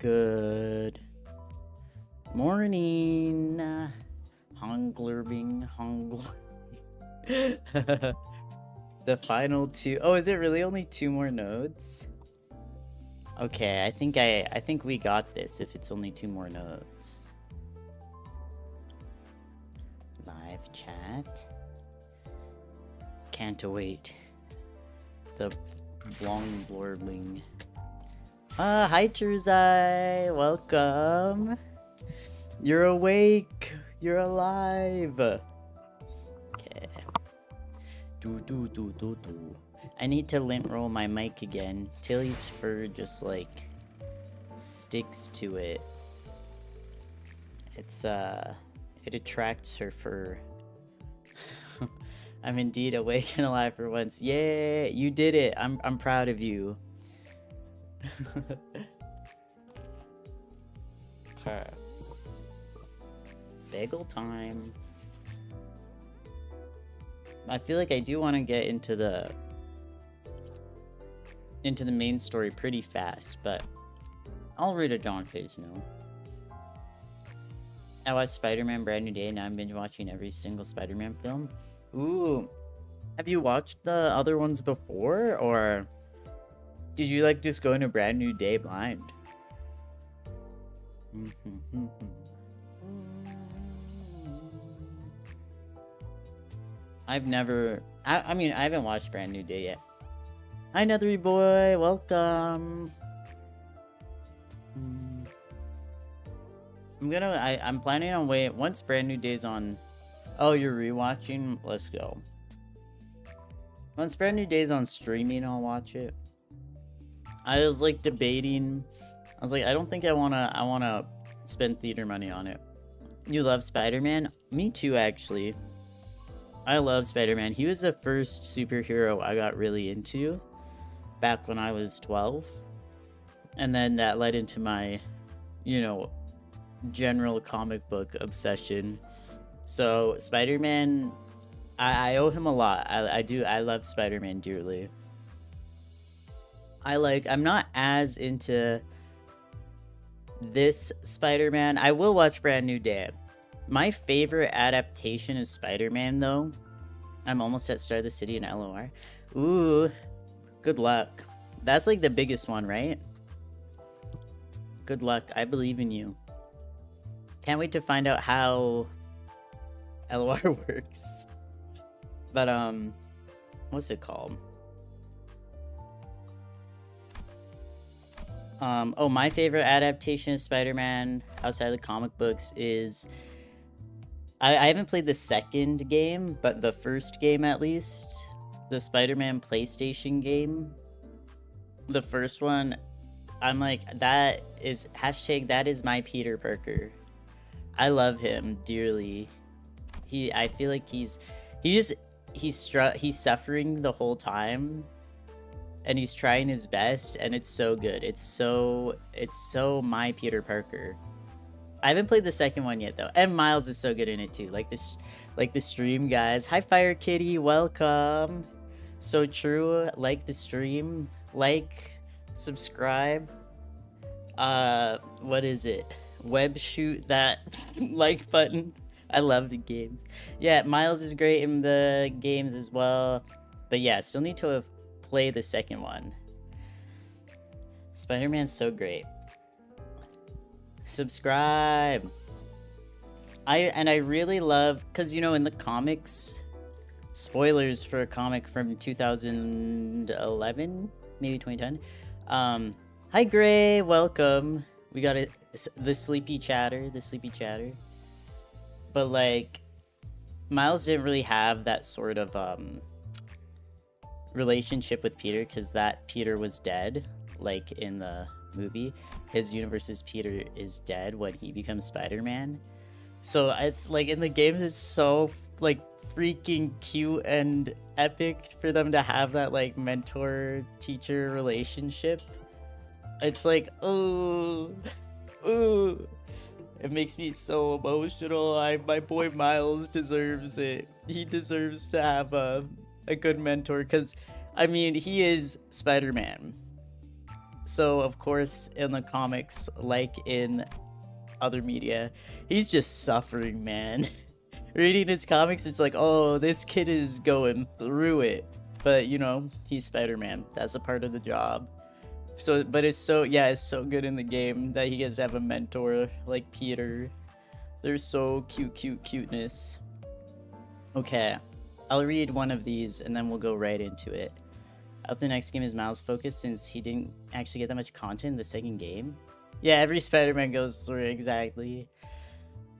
Good morning. Honglering. The final two. Oh, is it really only two more nodes? Okay, I think we got this if it's only two more nodes. Live chat. Can't wait. The long blurling. Hi Terzai! Welcome! You're awake! You're alive! Okay. I need to lint roll my mic again. Tilly's fur just like sticks to it. It attracts her fur. I'm indeed awake and alive for once. Yay! You did it! I'm proud of you. Okay. Bagel time. I feel like I do want to get into the main story pretty fast, but I'll read a Dawn Phase no. I watched Spider-Man Brand New Day, now I'm binge watching every single Spider-Man film. Ooh. Have you watched the other ones before, or did you like just go into Brand New Day blind? I've never... I mean, I haven't watched Brand New Day yet. Hi, Nethery Boy. Welcome. I'm planning on waiting... Once Brand New Day's on... Oh, you're rewatching? Let's go. Once Brand New Day's on streaming, I'll watch it. I was, like, debating... I was like, I don't think I wanna spend theater money on it. You love Spider-Man? Me too, actually. I love Spider-Man. He was the first superhero I got really into back when I was 12. And then that led into my, you know, general comic book obsession. So Spider-Man, I owe him a lot. I love Spider-Man dearly. I'm not as into this Spider-Man. I will watch Brand New Day. My favorite adaptation is Spider-Man, though. I'm almost at Star of the City in LOR. Ooh, good luck. That's like the biggest one, right? Good luck. I believe in you. Can't wait to find out how LOR works. But, what's it called? Oh, my favorite adaptation of Spider-Man outside of the comic books is... I haven't played the second game, but the first game at least. The Spider-Man PlayStation game. The first one, I'm like, that is my Peter Parker. I love him dearly. I feel like he's suffering the whole time. And he's trying his best, and it's so good. It's so my Peter Parker. I haven't played the second one yet though, and Miles is so good in it too. Like the stream, guys. Hi, Fire Kitty, welcome. So true. Like the stream, subscribe. What is it? Web shoot that like button. I love the games. Yeah, Miles is great in the games as well. But yeah, still need to play the second one. Spider-Man's so great. Subscribe. I really love, because you know, in the comics, spoilers for a comic from 2011, maybe 2010. Hi Gray, welcome. We got the sleepy chatter. But like, Miles didn't really have that sort of relationship with Peter, because that Peter was dead, like in the movie. His universe's Peter is dead when he becomes Spider-Man. So it's like in the games, it's so like freaking cute and epic for them to have that like mentor-teacher relationship. It's like, oh, it makes me so emotional. My boy Miles deserves it. He deserves to have a good mentor, because I mean, he is Spider-Man. So of course in the comics, like in other media, he's just suffering, man. Reading his comics, it's like, oh, this kid is going through it. But you know, he's Spider-Man. That's a part of the job. So, but it's so, yeah, it's so good in the game that he gets to have a mentor like Peter. They're so cuteness. Okay, I'll read one of these and then we'll go right into it. I hope the next game is Miles' focus since he didn't actually get that much content in the second game. Yeah, every Spider-Man goes through it, exactly.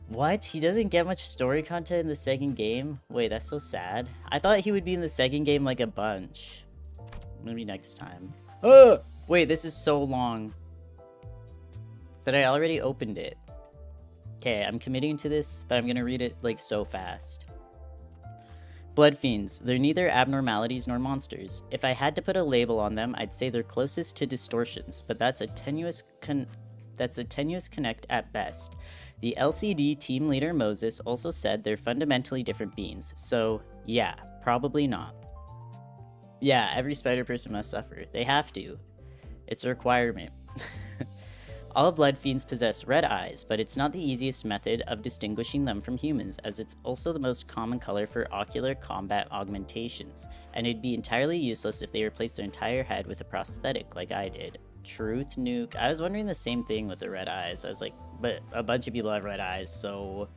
What? He doesn't get much story content in the second game? Wait, that's so sad. I thought he would be in the second game like a bunch. Maybe next time. Oh! Wait, this is so long that I already opened it. Okay, I'm committing to this, but I'm gonna read it like so fast. Blood fiends. They're neither abnormalities nor monsters. If I had to put a label on them, I'd say they're closest to distortions, but that's a tenuous connect at best. The LCD team leader Moses also said they're fundamentally different beings, so yeah, probably not. Yeah, every spider person must suffer. They have to. It's a requirement. All blood fiends possess red eyes, but it's not the easiest method of distinguishing them from humans, as it's also the most common color for ocular combat augmentations, and it'd be entirely useless if they replaced their entire head with a prosthetic like I did. Truth nuke. I was wondering the same thing with the red eyes. I was like, but a bunch of people have red eyes, so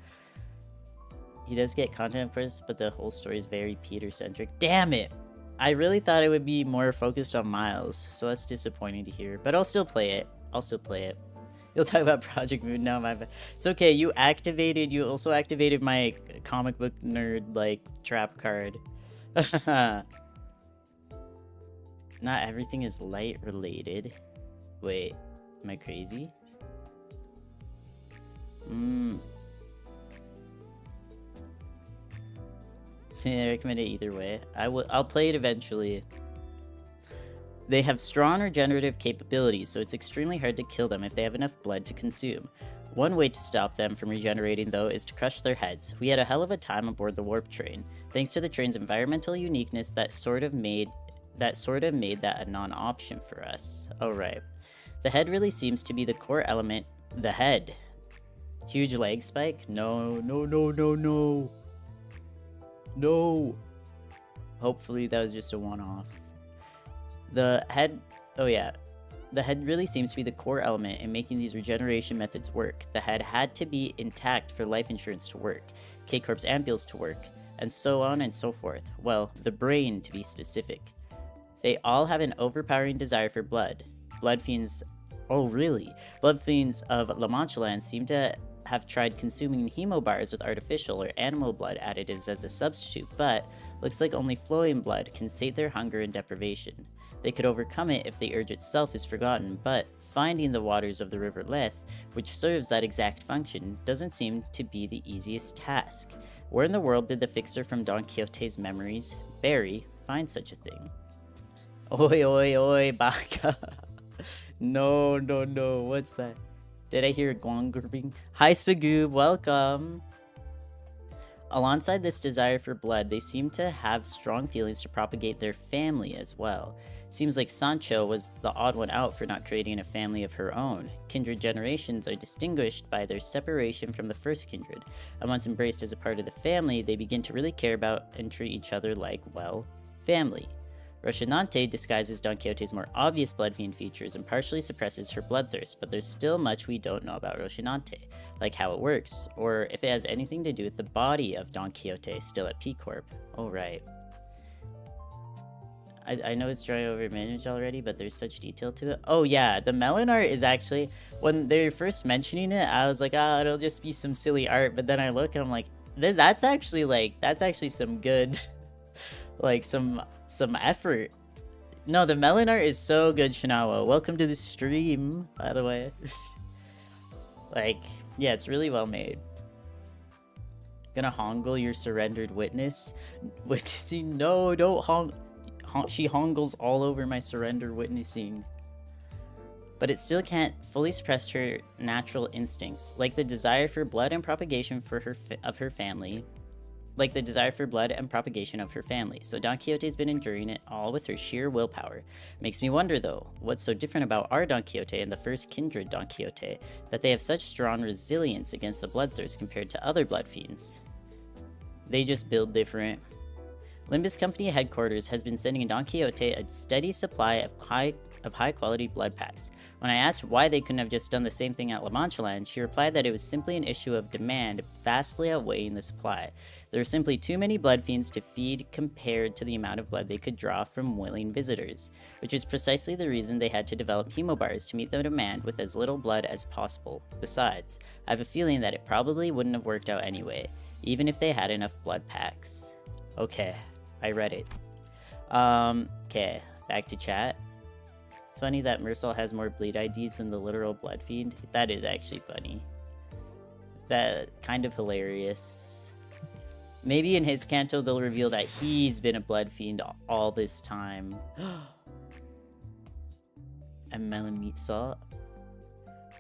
he does get content of course, but the whole story is very Peter-centric. Damn it! I really thought it would be more focused on Miles, so that's disappointing to hear, but I'll still play it. You'll talk about Project Moon now, my bad. It's okay, you also activated my comic book nerd, like, trap card. Not everything is light related. Wait, am I crazy? I recommend it either way. I'll play it eventually. They have strong regenerative capabilities, so it's extremely hard to kill them if they have enough blood to consume. One way to stop them from regenerating, though, is to crush their heads. We had a hell of a time aboard the warp train, thanks to the train's environmental uniqueness that sort of made that a non-option for us. Oh, right. The head really seems to be the core element. The head. Huge leg spike? No. No. Hopefully that was just a one-off. The head really seems to be the core element in making these regeneration methods work. The head had to be intact for life insurance to work, K-Corp's ampules to work, and so on and so forth. Well, the brain to be specific. They all have an overpowering desire for blood. Blood fiends... Oh, really? Blood fiends of La Mancha Land seem to have tried consuming hemobars with artificial or animal blood additives as a substitute, but looks like only flowing blood can sate their hunger and deprivation. They could overcome it if the urge itself is forgotten, but finding the waters of the River Leth, which serves that exact function, doesn't seem to be the easiest task. Where in the world did the fixer from Don Quixote's memories, Barry, find such a thing? Oi, baka. No, what's that? Did I hear glongering? Hi, Spagoob, welcome! Alongside this desire for blood, they seem to have strong feelings to propagate their family as well. Seems like Sancho was the odd one out for not creating a family of her own. Kindred generations are distinguished by their separation from the first kindred, and once embraced as a part of the family, they begin to really care about and treat each other like, well, family. Rocinante disguises Don Quixote's more obvious blood fiend features and partially suppresses her bloodthirst, but there's still much we don't know about Rocinante, like how it works, or if it has anything to do with the body of Don Quixote still at P-Corp. Oh, right. I know it's drawing over an image already, but there's such detail to it. Oh yeah, the melon art is actually, when they're first mentioning it, I was like, oh, it'll just be some silly art, but then I look and I'm like, that's actually some good, like some effort. No, the melon art is so good, Shinawa. Welcome to the stream, by the way. Like, yeah, it's really well made. Gonna hongle your surrendered witness? Witnessing? No, don't hongle. She hongles all over my surrender witnessing. But it still can't fully suppress her natural instincts, like the desire for blood and propagation for her family. like the desire for blood and propagation of her family. So Don Quixote's been enduring it all with her sheer willpower. Makes me wonder though, what's so different about our Don Quixote and the first kindred Don Quixote, that they have such strong resilience against the bloodthirst compared to other blood fiends? They just build different. Limbus Company headquarters has been sending Don Quixote a steady supply of high quality blood packs. When I asked why they couldn't have just done the same thing at La Mancha Land, she replied that it was simply an issue of demand vastly outweighing the supply. There were simply too many blood fiends to feed compared to the amount of blood they could draw from willing visitors, which is precisely the reason they had to develop hemobars to meet the demand with as little blood as possible. Besides, I have a feeling that it probably wouldn't have worked out anyway, even if they had enough blood packs. Okay, I read it. Okay, back to chat. It's funny that Mersal has more bleed IDs than the literal blood fiend. That is actually funny. That kind of hilarious. Maybe in his Canto they'll reveal that he's been a blood fiend all this time. And melon meat salt.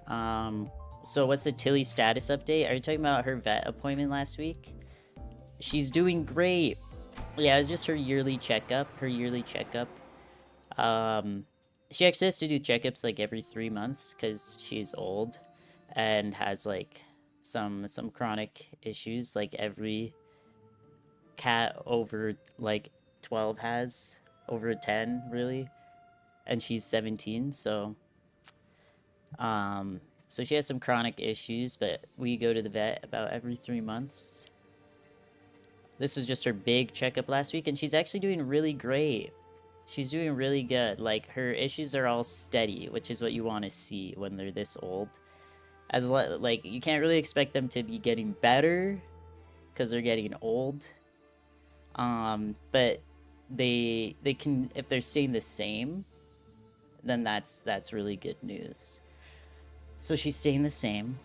So what's the Tilly status update? Are you talking about her vet appointment last week? She's doing great. Yeah, it was just her yearly checkup. She actually has to do checkups like every 3 months because she's old and has like some chronic issues like every cat over like 12 has, over 10 really, and she's 17, so so she has some chronic issues, but we go to the vet about every 3 months. This was just her big checkup last week, and she's actually doing really great. She's doing really good. Like, her issues are all steady, which is what you want to see when they're this old. As like, you can't really expect them to be getting better because they're getting old. But they can, if they're staying the same, then that's really good news. So she's staying the same.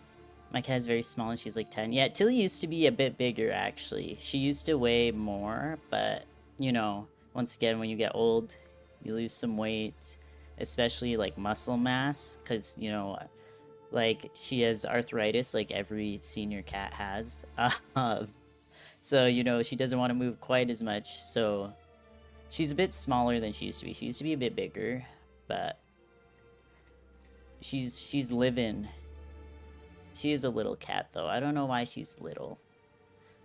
My cat is very small and she's like 10. Yeah, Tilly used to be a bit bigger actually. She used to weigh more, but you know, once again, when you get old, you lose some weight, especially like muscle mass, because you know, like she has arthritis like every senior cat has. So you know, she doesn't want to move quite as much, so she's a bit smaller than she used to be. She used to be a bit bigger, but she's living. She is a little cat though. I don't know why she's little.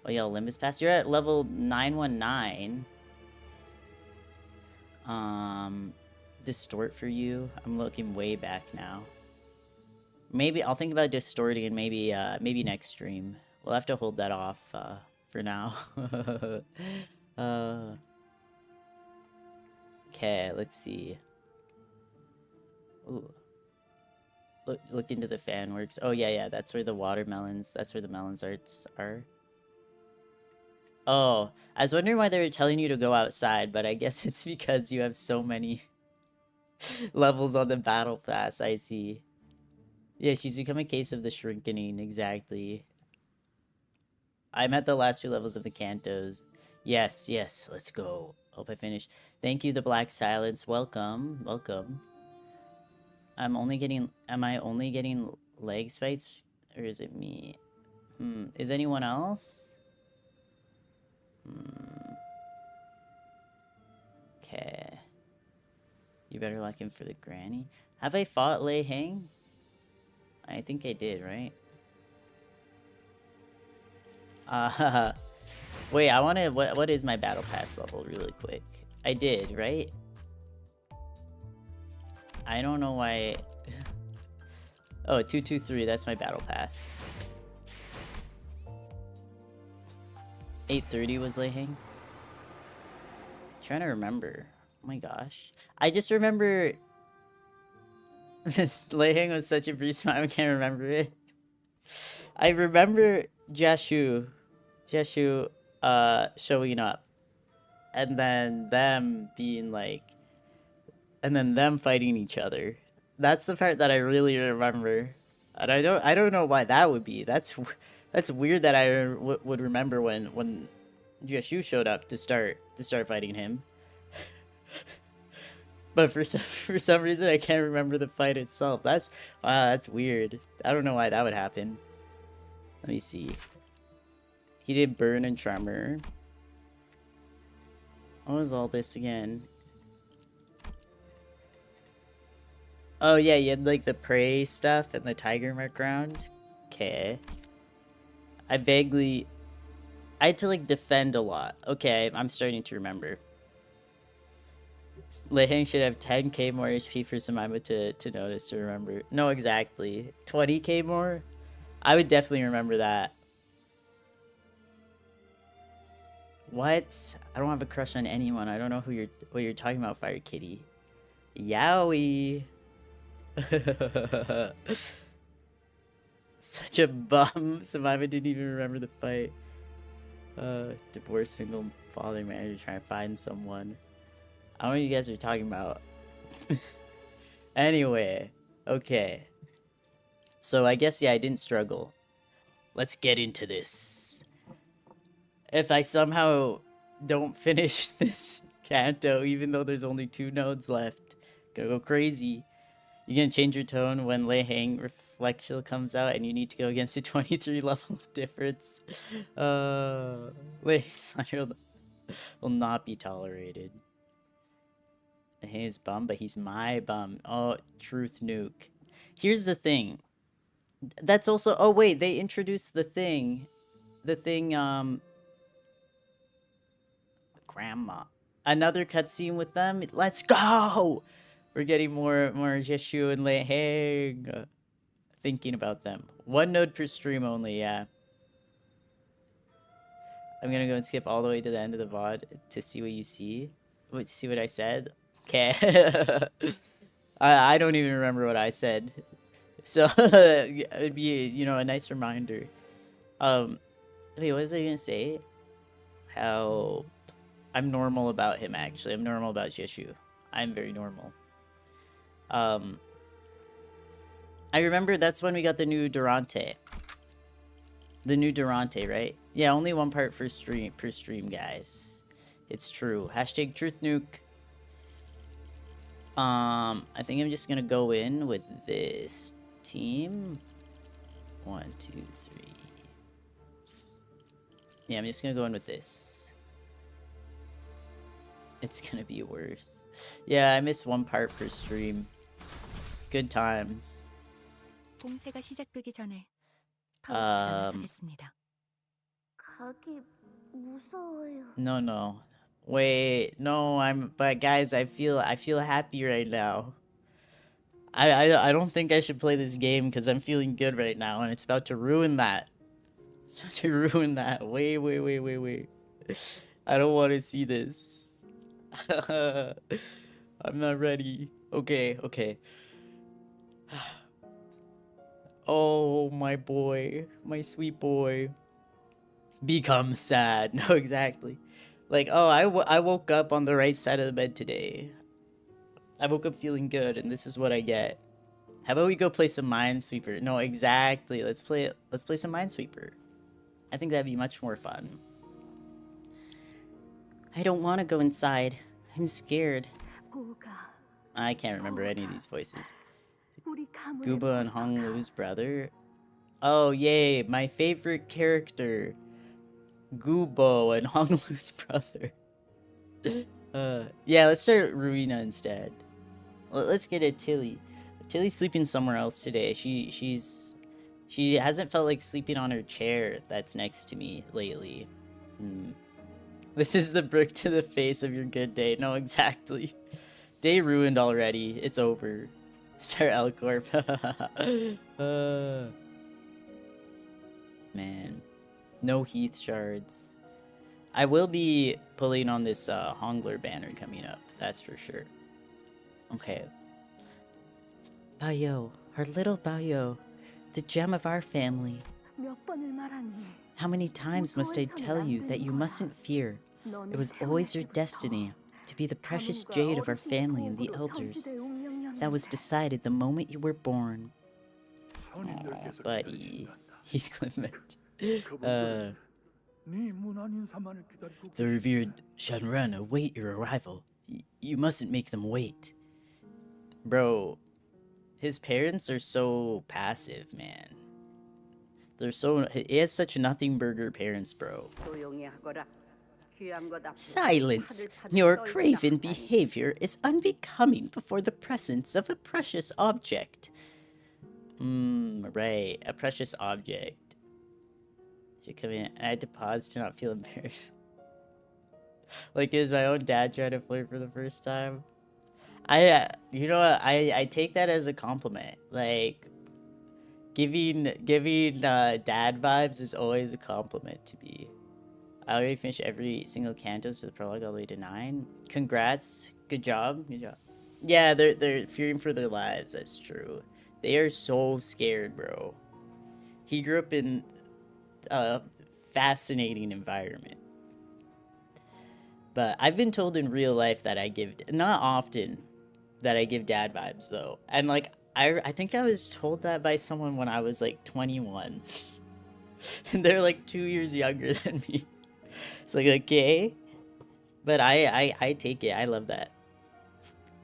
Oh yo, Limbus Pass, you're at level 919. Distort for you. I'm looking way back now. Maybe I'll think about distorting and maybe next stream. We'll have to hold that off for now. Okay, let's see. Ooh. Look into the fan works. Oh yeah, that's where the watermelons, that's where the melons arts are. Oh, I was wondering why they were telling you to go outside, but I guess it's because you have so many levels on the battle pass. I see. Yeah, she's become a case of the shrinkening, exactly. I'm at the last 2 levels of the Cantos. Yes, let's go. Hope I finish. Thank you, the Black Silence. Welcome. Am I only getting leg spikes, or is it me? Is anyone else? Okay. You better lock in for the granny. Have I fought Lei Hang? I think I did, right? Wait, I wanna, what is my battle pass level really quick? I did, right? I don't know why. Oh, 223, that's my battle pass. 830 was Lei Hang. Trying to remember. Oh my gosh. I just remember this Lei Hang was such a brief smile, I can't remember it. I remember Jashu showing up. And then them being like, and then them fighting each other. That's the part that I really remember. And I don't know why that would be. That's weird that I would remember when Jashu showed up to start fighting him. But for some reason I can't remember the fight itself. Wow, that's weird. I don't know why that would happen. Let me see. He did Burn and Tremor. What was all this again? Oh yeah, you had like the prey stuff and the tiger mark round. Okay. I had to like defend a lot. Okay, I'm starting to remember. Leheng should have 10k more HP for simaema to notice to remember. No, exactly. 20k more? I would definitely remember that. What? I don't have a crush on anyone. I don't know what you're talking about, Fire Kitty. Yowie. Such a bum. Simaema didn't even remember the fight. Divorced single father manager trying to find someone. I don't know what you guys are talking about. Anyway, okay. So I guess, yeah, I didn't struggle. Let's get into this. If I somehow don't finish this Canto, even though there's only 2 nodes left, gonna go crazy. You're gonna change your tone when Leheng Reflection comes out and you need to go against a 23 level difference. Leheng will not be tolerated. His bum, but he's my bum. Oh, truth nuke. Here's the thing. That's also... Oh, wait. They introduced the thing. Grandma. Another cutscene with them. Let's go! We're getting more Jeshu and Leheng. Thinking about them. 1 node per stream only, yeah. I'm gonna go and skip all the way to the end of the VOD to see what you see. Wait, to see what I said? Okay. I don't even remember what I said. So, it'd be, you know, a nice reminder. Wait, what was I gonna say? How... I'm normal about him, actually. I'm normal about Jeshu. I'm very normal. I remember that's when we got the new Durante. The new Durante, right? Yeah, only 1 part per stream, guys. It's true. Hashtag truth nuke. I think I'm just gonna go in with this team. 1, 2, 3. Yeah, I'm just gonna go in with this. It's gonna be worse. Yeah, I missed 1 part per stream. Good times. 공세가 시작되기 전에 파우스트가 나서겠습니다. 가기 무서워요. No. Wait, no, but guys, I feel happy right now. I don't think I should play this game because I'm feeling good right now and it's about to ruin that. It's about to ruin that. Wait. I don't want to see this. I'm not ready. Okay. Oh, my boy. My sweet boy. Become sad. No, exactly. Like, oh, I woke up on the right side of the bed today. I woke up feeling good, and this is what I get. How about we go play some Minesweeper? No, exactly. Let's play some Minesweeper. I think that'd be much more fun. I don't want to go inside. I'm scared. I can't remember any of these voices. Gooba and Honglu's brother. Oh, yay. My favorite character. Gubo and Honglu's brother. Yeah, let's start Ruina instead. Let's get a Tilly. Tilly's sleeping somewhere else today. She hasn't felt like sleeping on her chair that's next to me lately. This is the brick to the face of your good day. No, exactly. Day ruined already. It's over. Start L-Corp. Man. No Heath shards. I will be pulling on this Hongler banner coming up. That's for sure. Okay. Bayo. Our little Bayo. The gem of our family. How many times must I tell you that you mustn't fear? It was always your destiny to be the precious jade of our family and the elders. That was decided the moment you were born. Aw, buddy. Heathcliff. The revered Shanren await your arrival. You mustn't make them wait. Bro, his parents are so passive, man. He has such nothing burger parents, bro. Silence! Your craven behavior is unbecoming before the presence of a precious object. Right. A precious object. She come in. I had to pause to not feel embarrassed. Like, is my own dad trying to flirt for the first time? You know what? I take that as a compliment. Like, giving dad vibes is always a compliment to me. I already finished every single Canto, so the prologue all the way to 9. Congrats. Good job. Good job. Yeah, they're fearing for their lives. That's true. They are so scared, bro. He grew up in a fascinating environment. But I've been told in real life that I give... Not often that I give dad vibes, though. And, like, I think I was told that by someone when I was, like, 21. And they're, like, 2 years younger than me. It's like, okay. But I take it. I love that.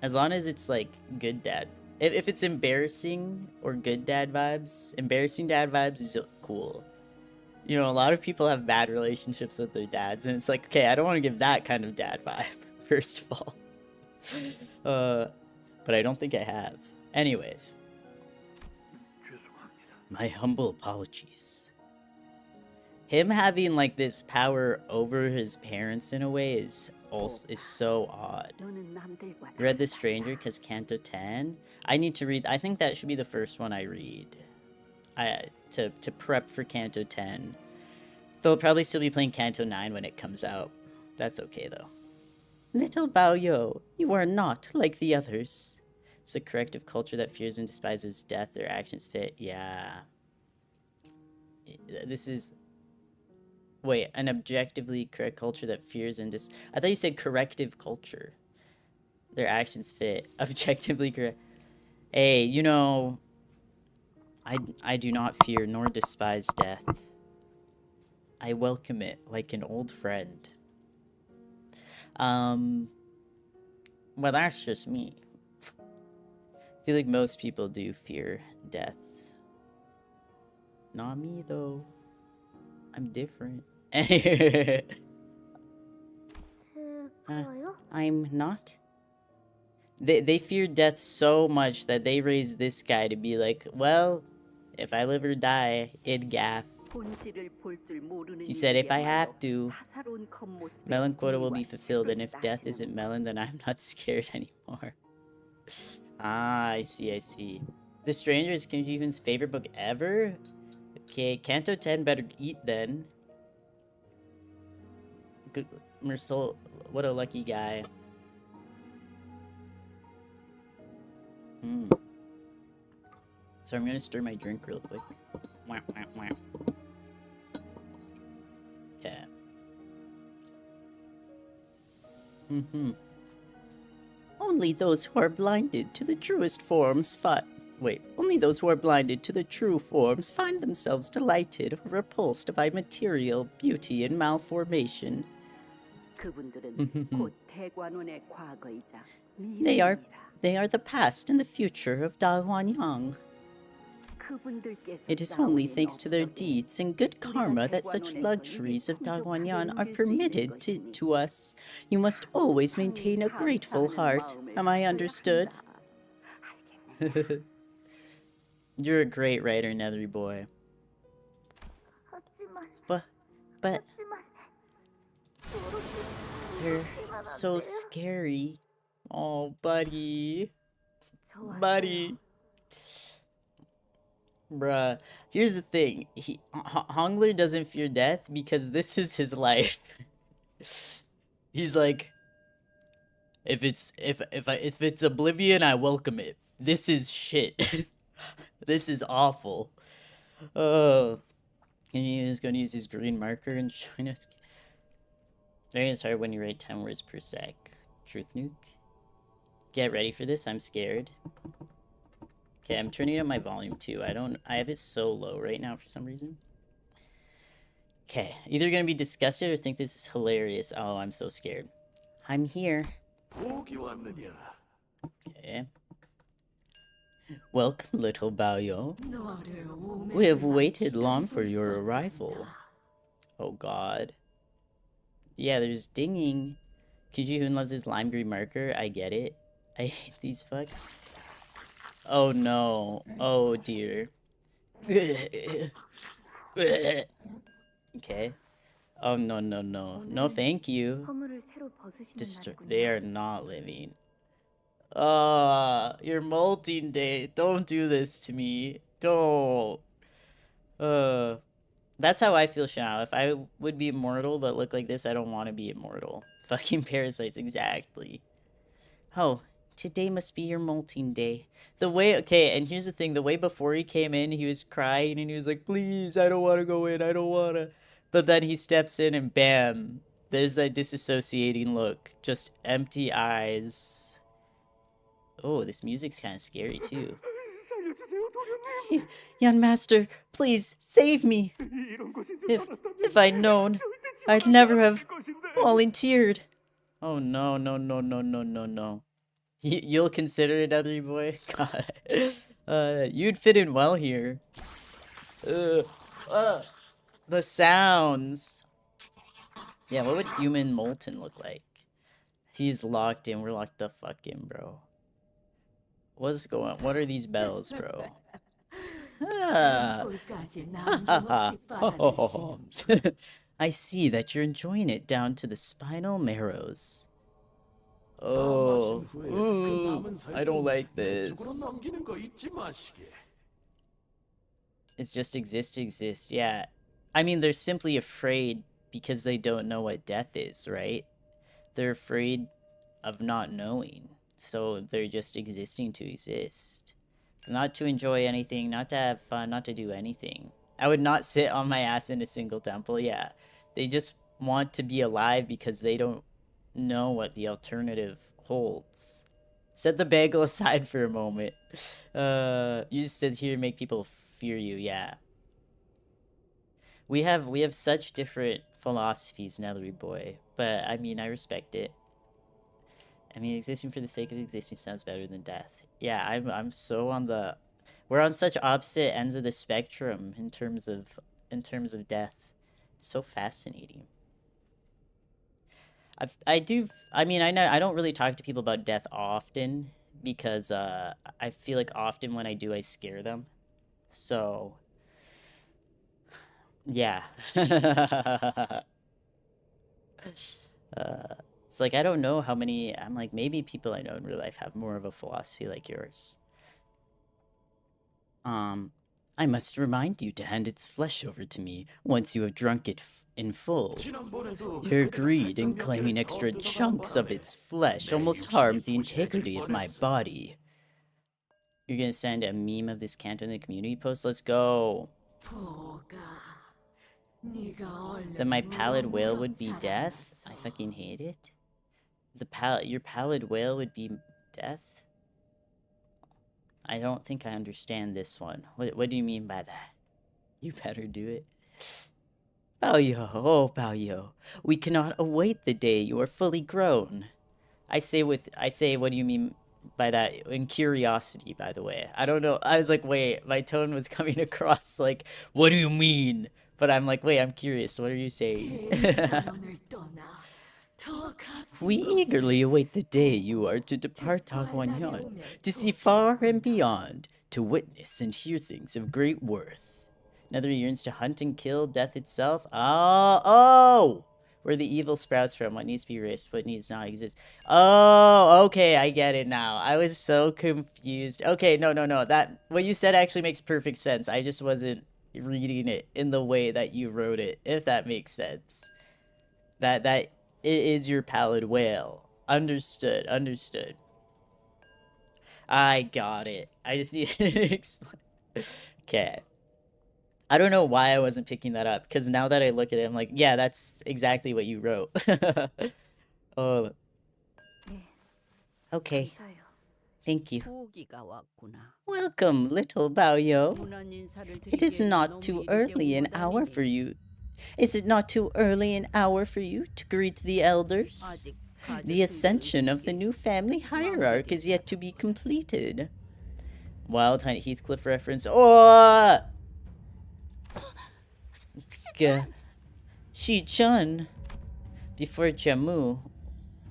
As long as it's, like, good dad. If it's embarrassing or good dad vibes, embarrassing dad vibes is cool. You know, a lot of people have bad relationships with their dads, and it's like, okay, I don't want to give that kind of dad vibe, first of all. But I don't think I have. Anyways. My humble apologies. Him having, like, this power over his parents in a way is so odd. Read The Stranger because Canto 10? I need to read... I think that should be the first one I read. To prep for Canto 10. They'll probably still be playing Canto 9 when it comes out. That's okay, though. Little Baoyo, you are not like the others. It's a corrective culture that fears and despises death. Their actions fit. Yeah. This is... Wait, an objectively correct culture that fears and I thought you said corrective culture. Their actions fit. Objectively correct. Hey, you know... I do not fear nor despise death. I welcome it like an old friend. Well, that's just me. I feel like most people do fear death. Not me, though. I'm different. I'm not. They fear death so much that they raised this guy to be like, well, if I live or die, it'd gaff. He said, if I have to, melon quota will be fulfilled, and if death isn't melon, then I'm not scared anymore. Ah, I see. The Stranger is Kenjifun's favorite book ever? Okay, Canto 10 better eat then. Good, Mersol, what a lucky guy. So I'm gonna stir my drink real quick. Yeah. Only those who are blinded to the truest forms only those who are blinded to the true forms find themselves delighted or repulsed by material, beauty, and malformation. They are the past and the future of Dalhuanyang. It is only thanks to their deeds and good karma that such luxuries of Dalhuanyan are permitted to us. You must always maintain a grateful heart. Am I understood? You're a great writer, Nethery boy. But they're so scary. Oh, buddy. Bruh. Here's the thing. Hongler doesn't fear death because this is his life. He's like, if it's oblivion, I welcome it. This is shit. This is awful. Oh. And he's gonna use his green marker and join us. Very hard when you write 10 words per sec. Truth nuke. Get ready for this, I'm scared. Okay, I'm turning up my volume too. I have it so low right now for some reason. Okay, either gonna be disgusted or think this is hilarious. Oh, I'm so scared. I'm here. Okay. Welcome, little Baoyo. We have waited long for your arrival. Oh god. Yeah, there's dinging. Kujihun loves his lime green marker. I get it. I hate these fucks. Oh no. Oh dear. Okay. Oh no no no. No thank you. 허물을 새로 벗으시는 They are 날이군요. not living. You're molting day. Don't do this to me. Don't. That's how I feel, Shao. If I would be immortal but look like this, I don't want to be immortal. Fucking parasites, exactly. Oh, today must be your molting day. The way, okay, and here's the thing. The way before he came in, he was crying and he was like, please, I don't want to go in. I don't want to. But then he steps in and bam, there's that disassociating look. Just empty eyes. Oh, this music's kind of scary too. Young master, please save me. If I'd known, I'd never have volunteered. Oh no, no, no, no, no, no, no. You'll consider it, other boy? God. You'd fit in well here. The sounds. Yeah, what would human molten look like? He's locked in. We're locked the fuck in, bro. What's going on? What are these bells, bro? I see that you're enjoying it down to the spinal marrows. Oh, I don't like this. It's just exist. Yeah. I mean, they're simply afraid because they don't know what death is, right? They're afraid of not knowing. So they're just existing to exist. Not to enjoy anything, not to have fun, not to do anything. I would not sit on my ass in a single temple, yeah. They just want to be alive because they don't know what the alternative holds. Set the bagel aside for a moment. You just sit here and make people fear you, yeah. We have such different philosophies, Nelly boy, but I mean, I respect it. I mean, existing for the sake of existing sounds better than death. Yeah, I'm so on the... We're on such opposite ends of the spectrum in terms of death. So fascinating. I mean, I know I don't really talk to people about death often because I feel like often when I do, I scare them. So yeah. It's like, I don't know how many, I'm like, maybe people I know in real life have more of a philosophy like yours. I must remind you to hand its flesh over to me once you have drunk it in full. Your greed in claiming extra chunks of its flesh almost harmed the integrity of my body. You're gonna send a meme of this Canto in the community post? Let's go. Then my pallid whale would be death? I fucking hate it. Your pallid whale would be death? I don't think I understand this one. What do you mean by that? You better do it. Baoyo, oh Baoyo, we cannot await the day you are fully grown. I say, what do you mean by that? In curiosity, by the way. I don't know. I was like, wait, my tone was coming across like, what do you mean? But I'm like, wait, I'm curious. What are you saying? We eagerly await the day you are to depart Taguanyan, to see far and beyond, to witness and hear things of great worth. Another yearns to hunt and kill death itself. Oh! Where the evil sprouts from, what needs to be risked, what needs not exist. Oh, okay, I get it now. I was so confused. Okay, no. That, what you said actually makes perfect sense. I just wasn't reading it in the way that you wrote it, if that makes sense. That it is your pallid whale. Understood. I got it. I just needed to explain. Okay. I don't know why I wasn't picking that up, because now that I look at it, I'm like, yeah, that's exactly what you wrote. Oh. Okay. Thank you. Welcome, little Baoyo. It is not too early an hour for you. Is it not too early an hour for you to greet the elders? The ascension of the new family hierarch is yet to be completed. Wild Hunt Heathcliff reference. Oh! Shi-chun. Before Jamu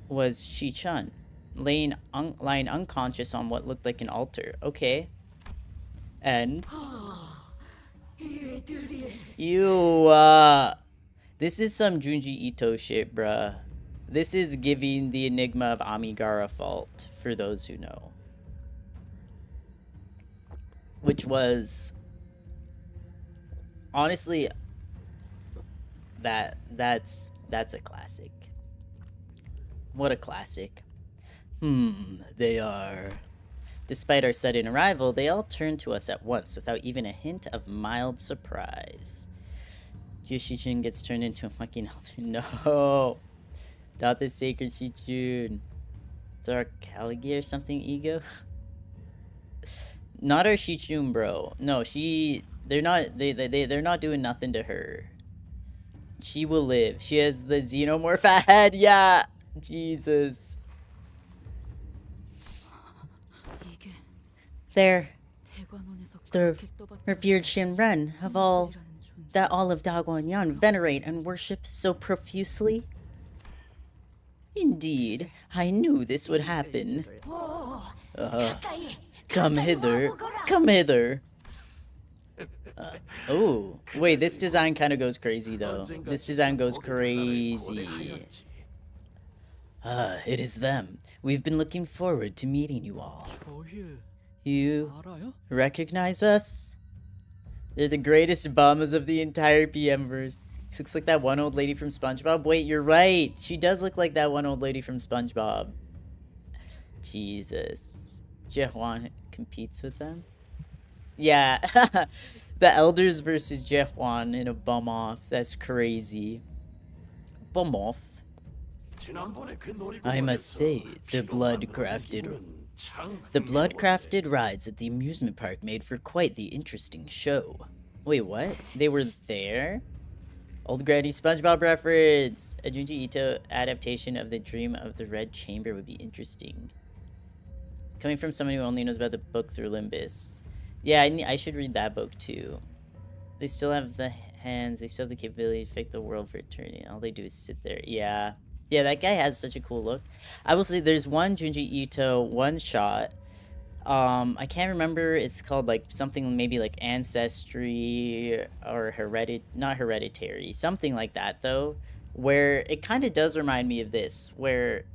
was Shi-chun. Lying unconscious on what looked like an altar. Okay. And... Ew, this is some Junji Ito shit, bruh. This is giving the Enigma of Amigara fault, for those who know. Which was... Honestly... That's a classic. What a classic. They are... Despite our sudden arrival, they all turned to us at once without even a hint of mild surprise. Yoshi-chun gets turned into a fucking elder. No! Not the sacred Shi-chun. Dark Kalagi or something, ego? Not our Shi-chun, bro. No, they're not doing nothing to her. She will live. She has the xenomorph head. Yeah! Jesus. There. The revered Shinren of all that all of Daguan venerate and worship so profusely. Indeed, I knew this would happen. Come hither. Come hither. Oh, wait, this design kind of goes crazy, though. This design goes crazy. It is them. We've been looking forward to meeting you all. You recognize us? They're the greatest bums of the entire PM-verse. She looks like that one old lady from SpongeBob. Wait, you're right. She does look like that one old lady from SpongeBob. Jesus. Jehuan competes with them? Yeah. The Elders versus Jehuan in a bum-off. That's crazy. Bum-off. I must say, the blood-crafted rides at the amusement park made for quite the interesting show. Wait, what? They were there? Old Granny SpongeBob reference! A Junji Ito adaptation of The Dream of the Red Chamber would be interesting. Coming from someone who only knows about the book through Limbus. Yeah, I should read that book too. They still have the hands, they still have the capability to affect the world for eternity. All they do is sit there. Yeah. Yeah, that guy has such a cool look. I will say there's one Junji Ito one-shot. I can't remember. It's called like something maybe like Ancestry or not Hereditary. Something like that though. Where it kind of does remind me of this. Where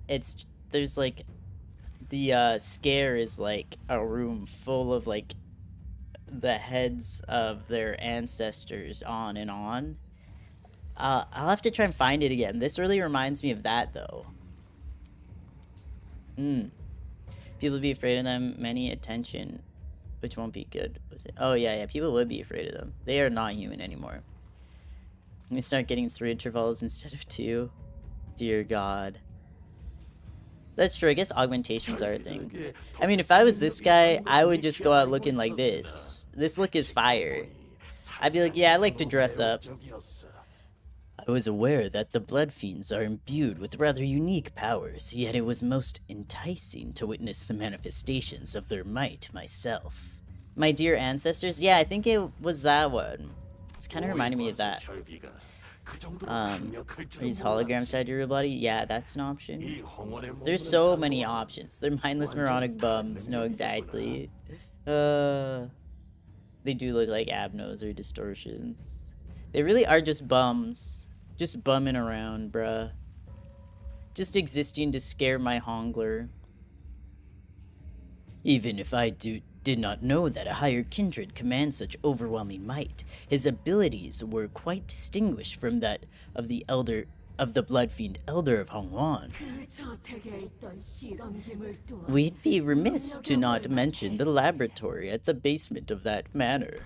there's like the scare is like a room full of like the heads of their ancestors on and on. I'll have to try and find it again. This really reminds me of that, though. People would be afraid of them. Many attention, which won't be good with it. Oh, yeah. People would be afraid of them. They are not human anymore. I'm gonna start getting 3 intervals instead of 2. Dear God. That's true. I guess augmentations are a thing. I mean, if I was this guy, I would just go out looking like this. This look is fire. I'd be like, yeah, I like to dress up. I was aware that the Blood Fiends are imbued with rather unique powers, yet it was most enticing to witness the manifestations of their might myself. My dear ancestors? Yeah, I think it was that one. It's kind of reminding me of that. These holograms inside your real body? Yeah, that's an option. There's so many options. They're mindless moronic bums. No, exactly. They do look like abnos or distortions. They really are just bums. Just bumming around, bruh. Just existing to scare my Hongler. Even if I did not know that a higher kindred commands such overwhelming might, his abilities were quite distinguished from that of the Blood Fiend Elder of Hongwan. We'd be remiss to not mention the laboratory at the basement of that manor.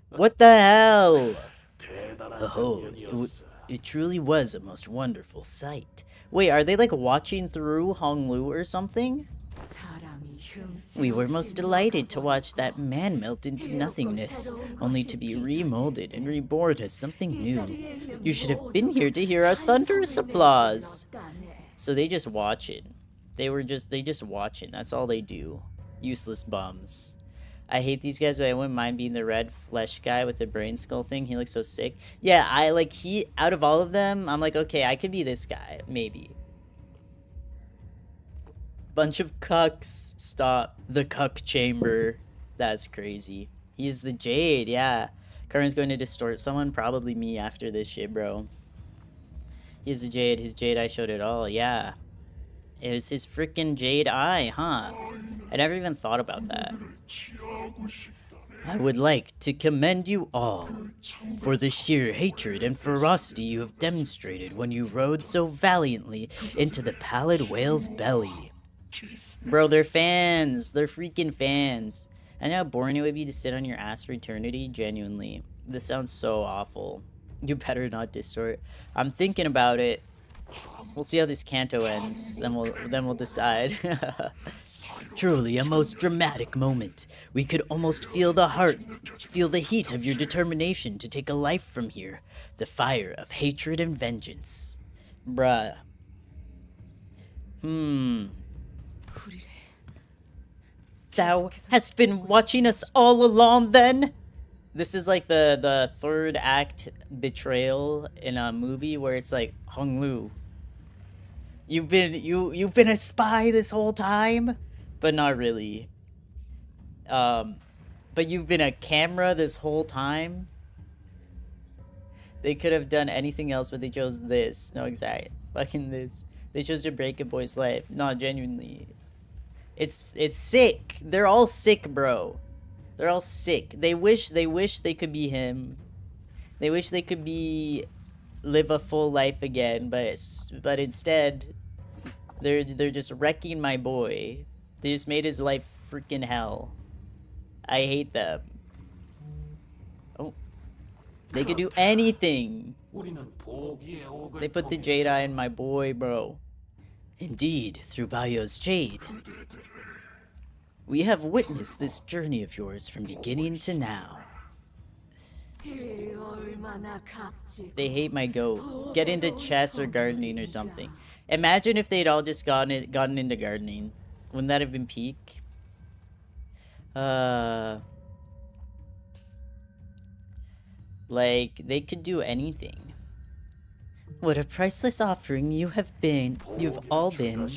What the hell? Oh, it truly was a most wonderful sight. Wait, are they like watching through Honglu or something? We were most delighted to watch that man melt into nothingness, only to be remolded and reborn as something new. You should have been here to hear our thunderous applause. So they just watching. They just watching. That's all they do. Useless bums. I hate these guys, but I wouldn't mind being the red flesh guy with the brain skull thing. He looks so sick. Yeah, I like out of all of them, I'm like, okay, I could be this guy, maybe. Bunch of cucks. Stop. The cuck chamber. That's crazy. He is the Jade, yeah. Karen's going to distort someone, probably me after this shit, bro. He is the Jade. His Jade eye showed it all, yeah. It was his freaking Jade eye, huh? I never even thought about that. I would like to commend you all for the sheer hatred and ferocity you have demonstrated when you rode so valiantly into the pallid whale's belly. Bro, they're fans. They're freaking fans. I know how boring it would be to sit on your ass for eternity. Genuinely. This sounds so awful. You better not distort. I'm thinking about it. We'll see how this Canto ends. Then we'll decide. Truly a most dramatic moment. We could almost feel the heat of your determination to take a life from here. The fire of hatred and vengeance. Bruh. Thou hast been watching us all along then? This is like the third act betrayal in a movie where it's like, Honglu, you've been a spy this whole time? But not really. But you've been a camera this whole time? They could have done anything else, but they chose this. No, exactly. Fucking this. They chose to break a boy's life. No, genuinely. It's sick. They're all sick, bro. They're all sick. They wish they could be him. They wish they could live a full life again, but instead they're just wrecking my boy. They just made his life freaking hell. I hate them. Oh. They could do anything. They put the Jade Eye in my boy, bro. Indeed, through Bayo's Jade. We have witnessed this journey of yours from beginning to now. They hate my goat. Get into chess or gardening or something. Imagine if they'd all just gotten into gardening. Wouldn't that have been peak? Like, they could do anything. What a priceless offering you've all been.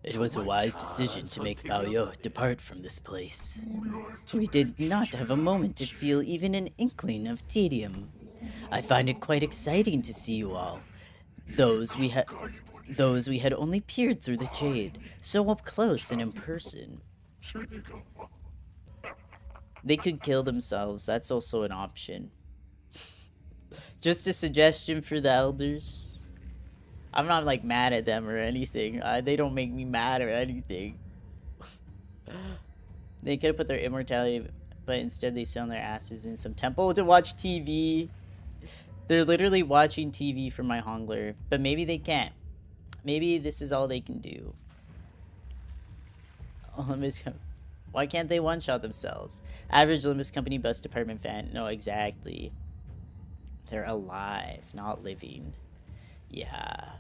It was a wise decision to make Baoyo depart from this place. We did not have a moment to feel even an inkling of tedium. I find it quite exciting to see you all. Those we had only peered through the Jade, so up close and in person. They could kill themselves, that's also an option. Just a suggestion for the elders. I'm not like mad at them or anything. They don't make me mad or anything. They could have put their immortality, but instead they sit on their asses in some temple to watch TV. They're literally watching TV for my Hongler, but maybe they can't. Maybe this is all they can do. Why can't they one-shot themselves? Average Limbus Company bus department fan. No, exactly. They're alive, not living. Yeah.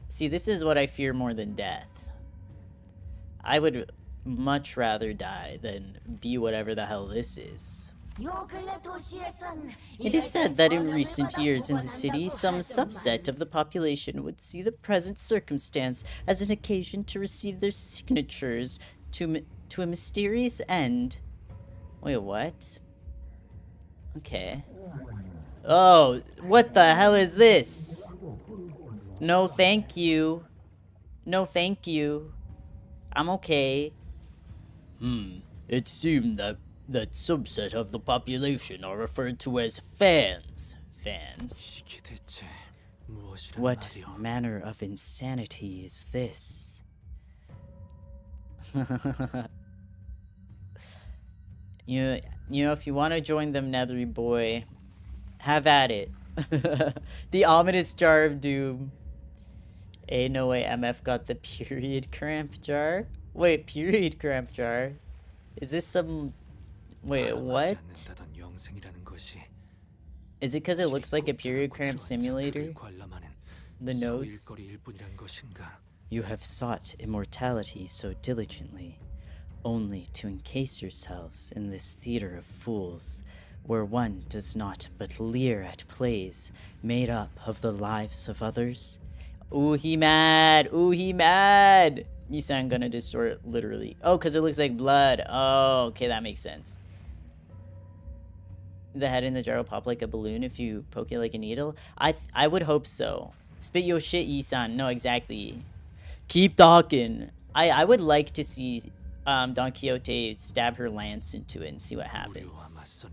See, this is what I fear more than death. I would much rather die than be whatever the hell this is. It is said that in recent years in the city, some subset of the population would see the present circumstance as an occasion to receive their signatures to a mysterious end. Wait, what? Okay. Oh, what the hell is this? No, thank you. No, thank you. I'm okay. It seemed that subset of the population are referred to as fans. Fans. What manner of insanity is this? You know, if you want to join them, Nethery boy, have at it. The ominous jar of doom. Ain't no way MF got the period cramp jar. Wait, period cramp jar? Is this some... Wait, what? Is it because it looks like a period cramp simulator? The notes? You have sought immortality so diligently. only to encase yourselves in this theater of fools, where one does not but leer at plays made up of the lives of others. Ooh, he mad! Ooh, he mad! Isan gonna distort it literally. Oh, because it looks like blood. Oh, okay, that makes sense. The head in the jar will pop like a balloon if you poke it like a needle. I would hope so. Spit your shit, Isan. No, exactly. Keep talking. I would like to see Don Quixote stab her lance into it and see what happens.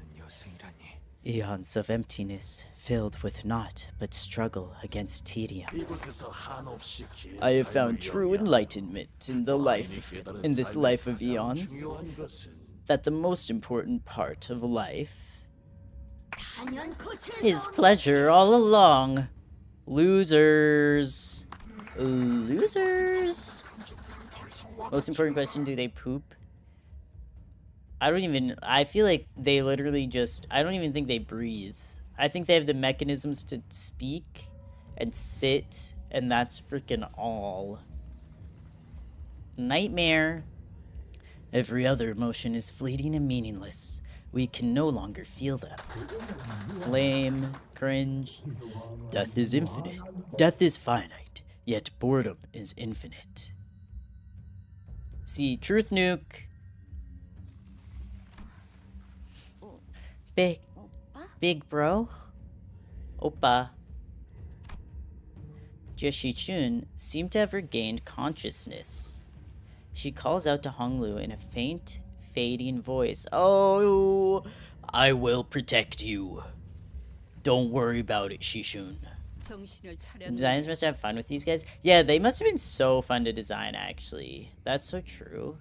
Eons of emptiness, filled with naught but struggle against tedium. I have found true enlightenment in this life of eons. That the most important part of life is pleasure all along. Losers. Losers. Most important question, do they poop? I feel like they literally just, I don't even think they breathe. I think they have the mechanisms to speak and sit, and that's freaking all. Nightmare. Every other emotion is fleeting and meaningless. We can no longer feel them. Lame. Cringe. Death is infinite. Death is finite, yet boredom is infinite. See, Truth Nuke. Big bro? Oppa. Jie seemed to have regained consciousness. She calls out to Honglu in a faint, fading voice. Oh, I will protect you. Don't worry about it, Shishun. The designers must have fun with these guys. Yeah, they must have been so fun to design, actually. That's so true.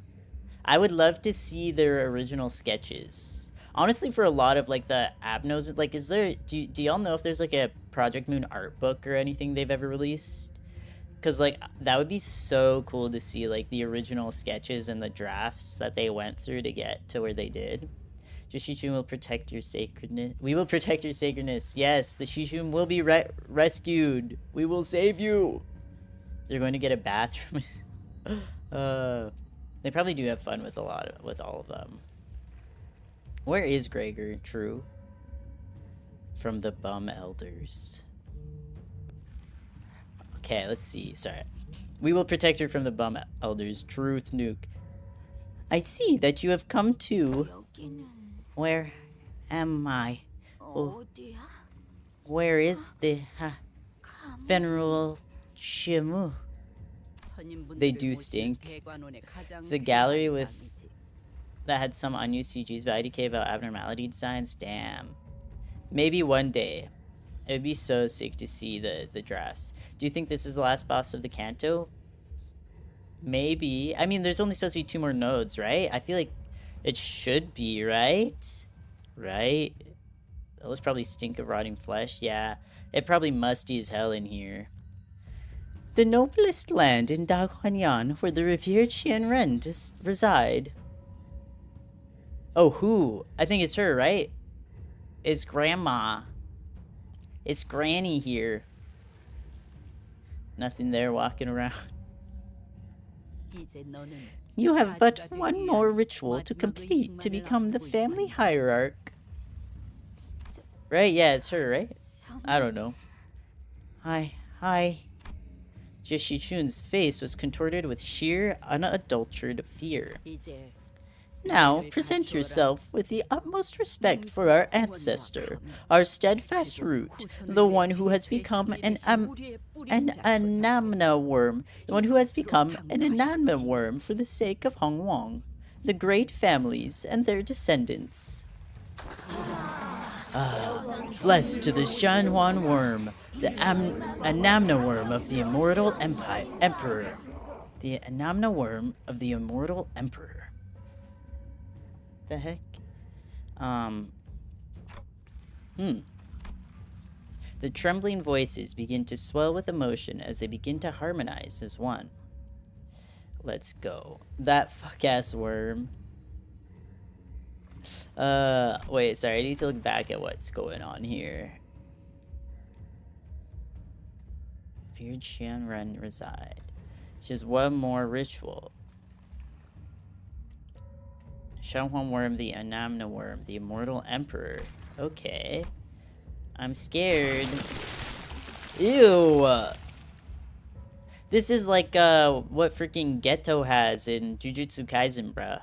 I would love to see their original sketches. Honestly, for a lot of, like, the Abnos, like, is there... Do y'all know if there's, like, a Project Moon art book or anything they've ever released? Because, like, that would be so cool to see, like, the original sketches and the drafts that they went through to get to where they did. Shishun will protect your sacredness. We will protect your sacredness. Yes, the Shishun will be rescued. We will save you. They're going to get a bathroom. They probably do have fun with all of them. Where is Gregor? True. From the Bum Elders. Okay, let's see. Sorry. We will protect her from the Bum Elders. Truth Nuke. I see that you have come to... Where am I? Oh, where is the Venerable Shimu? They do stink. It's a gallery that had some unused CGs, but IDK about abnormality designs. Damn. Maybe one day. It would be so sick to see the drafts. Do you think this is the last boss of the Canto? Maybe. I mean, there's only supposed to be 2 more nodes, right? I feel like it should be, right? Right? Those probably stink of rotting flesh. Yeah. It probably musty as hell in here. The noblest land in Daguanyan, where the revered Qianren reside. Oh, who? I think it's her, right? It's Grandma. It's Granny here. Nothing there walking around. You have but one more ritual to complete to become the family hierarch. Right? Yeah, it's her, right? I don't know. Hi. Jie face was contorted with sheer, unadulterated fear. Now, present yourself with the utmost respect for our ancestor, our steadfast root, the one who has become an anamna worm, for the sake of Hong Wong, the great families and their descendants. Blessed to the Zhanhuan worm, the anamna worm of the immortal emperor. The anamna worm of the immortal emperor. The heck? The trembling voices begin to swell with emotion as they begin to harmonize as one. Let's go. That fuck-ass worm. Wait, sorry, I need to look back at what's going on here. Feared Qianren reside. Just one more ritual. Shenhuan worm, the Anamna worm, the immortal emperor. Okay. I'm scared. Ew! This is like what freaking Geto has in Jujutsu Kaisen, bruh.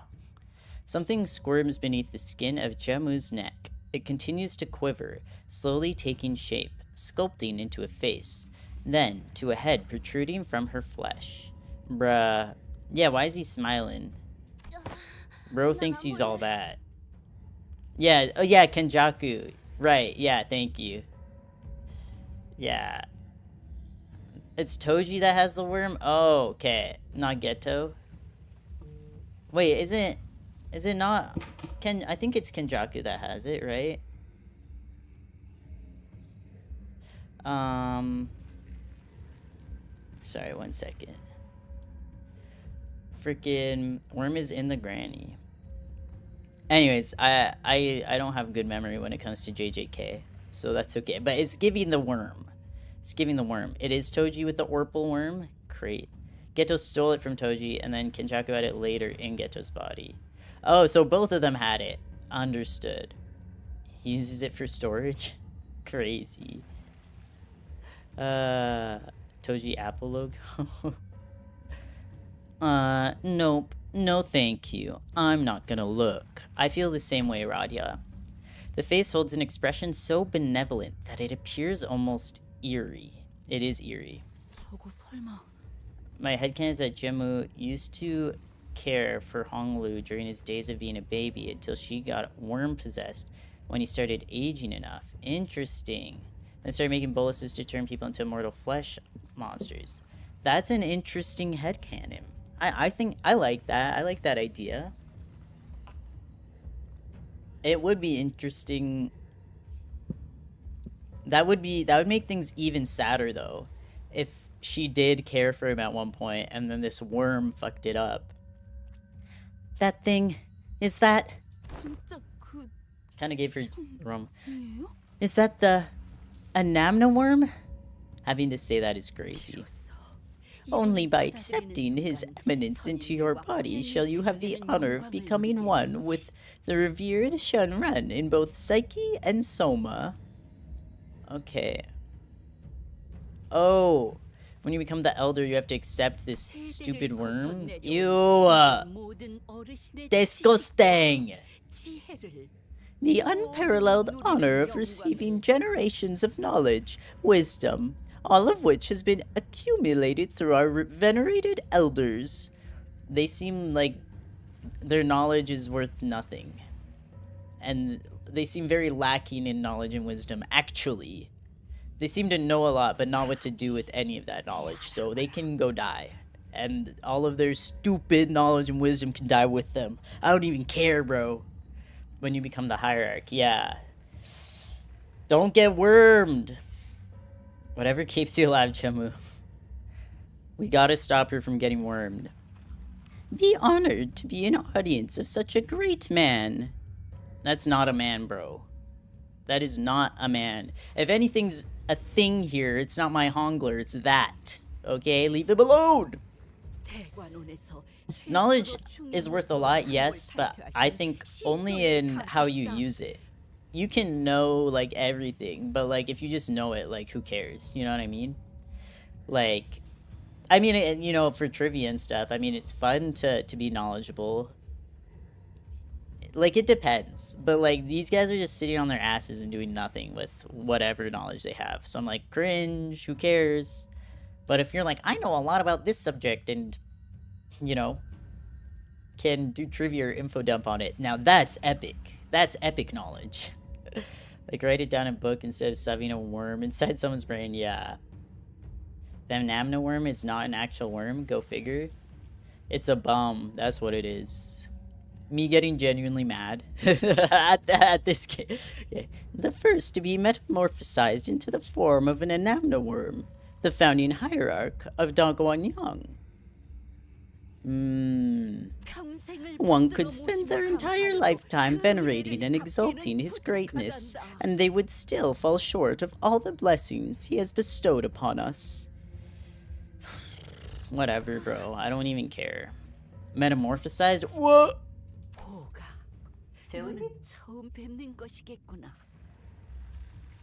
Something squirms beneath the skin of Jemu's neck. It continues to quiver, slowly taking shape, sculpting into a face, then to a head protruding from her flesh. Bruh. Yeah, why is he smiling? Bro thinks he's all that. Yeah, oh yeah, Kenjaku. Right, yeah, thank you. Yeah. It's Toji that has the worm? Oh, okay. Not Geto. Wait, is it not I think it's Kenjaku that has it, right? Sorry, 1 second. Freaking worm is in the granny. Anyways, I don't have good memory when it comes to JJK, so that's okay. But it's giving the worm. It's giving the worm. It is Toji with the Orpal worm. Great. Geto stole it from Toji, and then Kenjaku had it later in Geto's body. Oh, so both of them had it. Understood. He uses it for storage? Crazy. Toji Apple logo? Nope. No thank you. I'm not gonna look. I feel the same way, Radya. The face holds an expression so benevolent that it appears almost eerie. It is eerie. My headcanon is that Jemu used to care for Honglu during his days of being a baby until she got worm-possessed when he started aging enough. Interesting. Then started making boluses to turn people into immortal flesh monsters. That's an interesting headcanon. I think I like that. I like that idea. It would be interesting. That would make things even sadder though, if she did care for him at one point and then this worm fucked it up. That thing, is that... Kind of gave her rum. Is that the Anamna worm? Having to say that is crazy. Only by accepting his eminence into your body shall you have the honor of becoming one with the revered Shenren in both Psyche and Soma. Okay. Oh, when you become the elder, you have to accept this stupid worm? Ew! Disgusting! The unparalleled honor of receiving generations of knowledge, wisdom, all of which has been accumulated through our venerated elders. They seem like their knowledge is worth nothing. And they seem very lacking in knowledge and wisdom, actually. They seem to know a lot, but not what to do with any of that knowledge, so they can go die. And all of their stupid knowledge and wisdom can die with them. I don't even care, bro. When you become the hierarch, yeah. Don't get wormed. Whatever keeps you alive, Chemu. We gotta stop her from getting wormed. Be honored to be an audience of such a great man. That's not a man, bro. That is not a man. If anything's a thing here, it's not my Hongler, it's that. Okay, leave him alone! Knowledge is worth a lot, yes, but I think only in how you use it. You can know, like, everything, but, like, if you just know it, like, who cares? You know what I mean? Like, I mean, you know, for trivia and stuff, I mean, it's fun to be knowledgeable. Like, it depends. But, like, these guys are just sitting on their asses and doing nothing with whatever knowledge they have. So I'm like, cringe, who cares? But if you're like, I know a lot about this subject and, you know, can do trivia or info dump on it, now that's epic. That's epic knowledge. Like, write it down in a book instead of shoving a worm inside someone's brain, yeah. The Anamna worm is not an actual worm, go figure. It's a bum, that's what it is. Me getting genuinely mad at this game. Okay. The first to be metamorphosized into the form of an Anamna worm, the founding hierarch of Dongguanyang. One could spend their entire lifetime venerating and exalting his greatness, and they would still fall short of all the blessings he has bestowed upon us. Whatever, bro. I don't even care. Metamorphosized? What? Tilly? 너는 처음 뵙는 것이겠구나.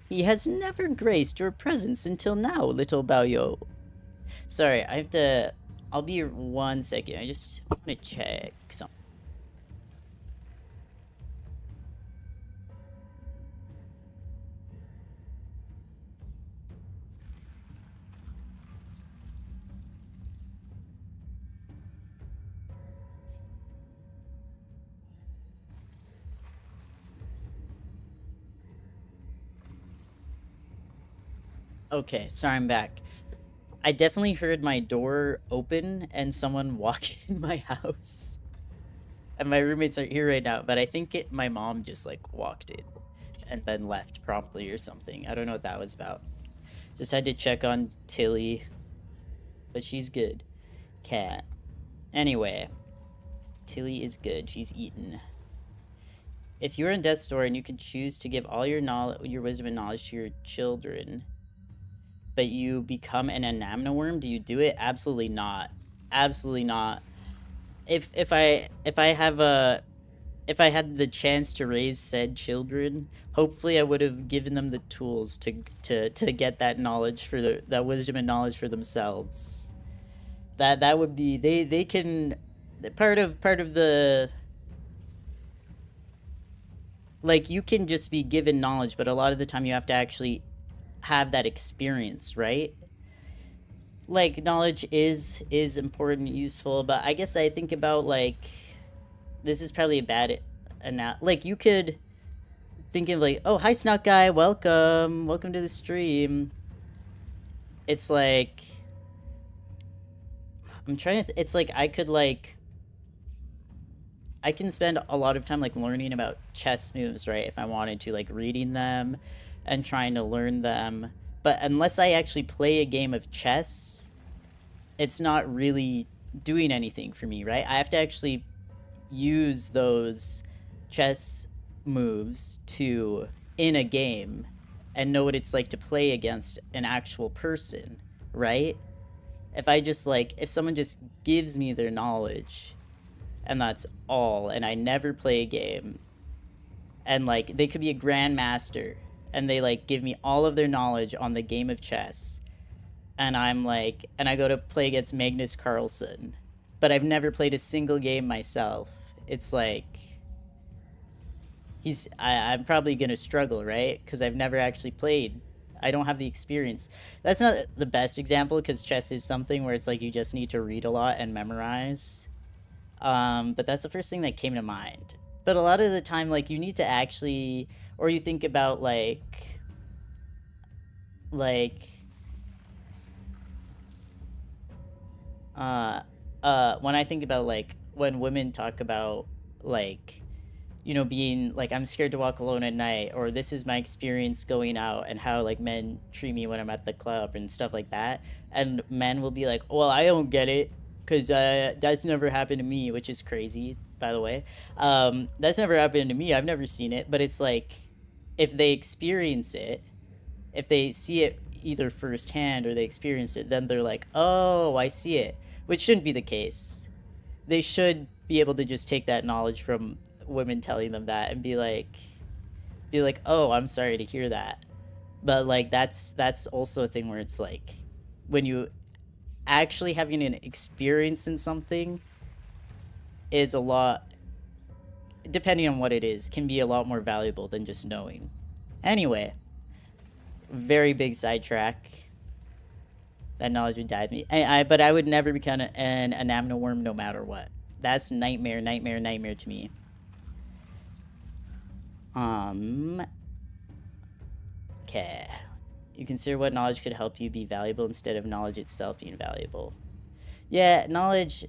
He has never graced your presence until now, little Baoyo. Sorry, I have to... I'll be here 1 second. I just want to check something. Okay, sorry, I'm back. I definitely heard my door open and someone walk in my house. And my roommates aren't here right now, but I think my mom just like walked in and then left promptly or something. I don't know what that was about. Just had to check on Tilly, but she's good. Cat. Anyway, Tilly is good. She's eaten. If you were in death's door and you could choose to give all your wisdom and knowledge to your children, but you become an anamna worm, do you do it? Absolutely not. Absolutely not. If I had the chance to raise said children, hopefully I would have given them the tools to get that knowledge for that wisdom and knowledge for themselves. That would be they can part of the, like, you can just be given knowledge, but a lot of the time you have to actually have that experience, right? Like, knowledge is important, useful, but I guess I think about, like, this is probably a bad like, you could think of, like, oh, hi, Snout Guy, welcome to the stream. It's like, I'm trying to it's like I could, like, I can spend a lot of time, like, learning about chess moves, right, if I wanted to, like, reading them and trying to learn them. But unless I actually play a game of chess, it's not really doing anything for me, right? I have to actually use those chess moves in a game and know what it's like to play against an actual person, right? If I just, like, if someone just gives me their knowledge and that's all, and I never play a game, and, like, they could be a grandmaster and they, like, give me all of their knowledge on the game of chess, and I'm like, and I go to play against Magnus Carlsen, but I've never played a single game myself. It's like, I'm probably gonna struggle, right? Because I've never actually played. I don't have the experience. That's not the best example, because chess is something where it's like you just need to read a lot and memorize. But that's the first thing that came to mind. But a lot of the time, like, you need to actually, or you think about, like, when I think about, like, when women talk about, like, you know, being like, I'm scared to walk alone at night, or this is my experience going out, and how, like, men treat me when I'm at the club and stuff like that, and men will be like, well, I don't get it, because that's never happened to me, which is crazy, by the way. That's never happened to me. I've never seen it. But it's like, if they experience it, if they see it either firsthand or they experience it, then they're like, oh, I see it, which shouldn't be the case. They should be able to just take that knowledge from women telling them that and be like, oh, I'm sorry to hear that. But, like, that's also a thing where it's like, when you actually having an experience in something is a lot, depending on what it is, can be a lot more valuable than just knowing. Anyway, very big sidetrack. That knowledge would die with me. But I would never become an anamna worm no matter what. That's nightmare to me. Okay. You consider what knowledge could help you be valuable instead of knowledge itself being valuable. Yeah, knowledge.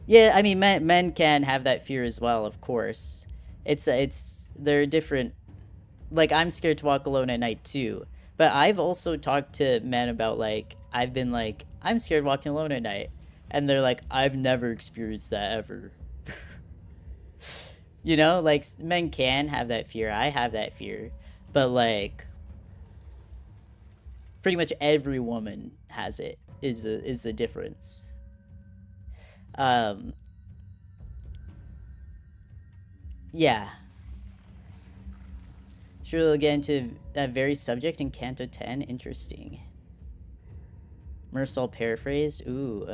Yeah, I mean, men can have that fear as well, of course. They're different. Like, I'm scared to walk alone at night too. But I've also talked to men about, like, I've been like, I'm scared walking alone at night. And they're like, I've never experienced that ever. You know, like, men can have that fear. I have that fear. But, like, pretty much every woman has it, is the difference. Yeah. Sure, we'll get into that very subject in Canto 10. Interesting. Mersal paraphrased. Ooh.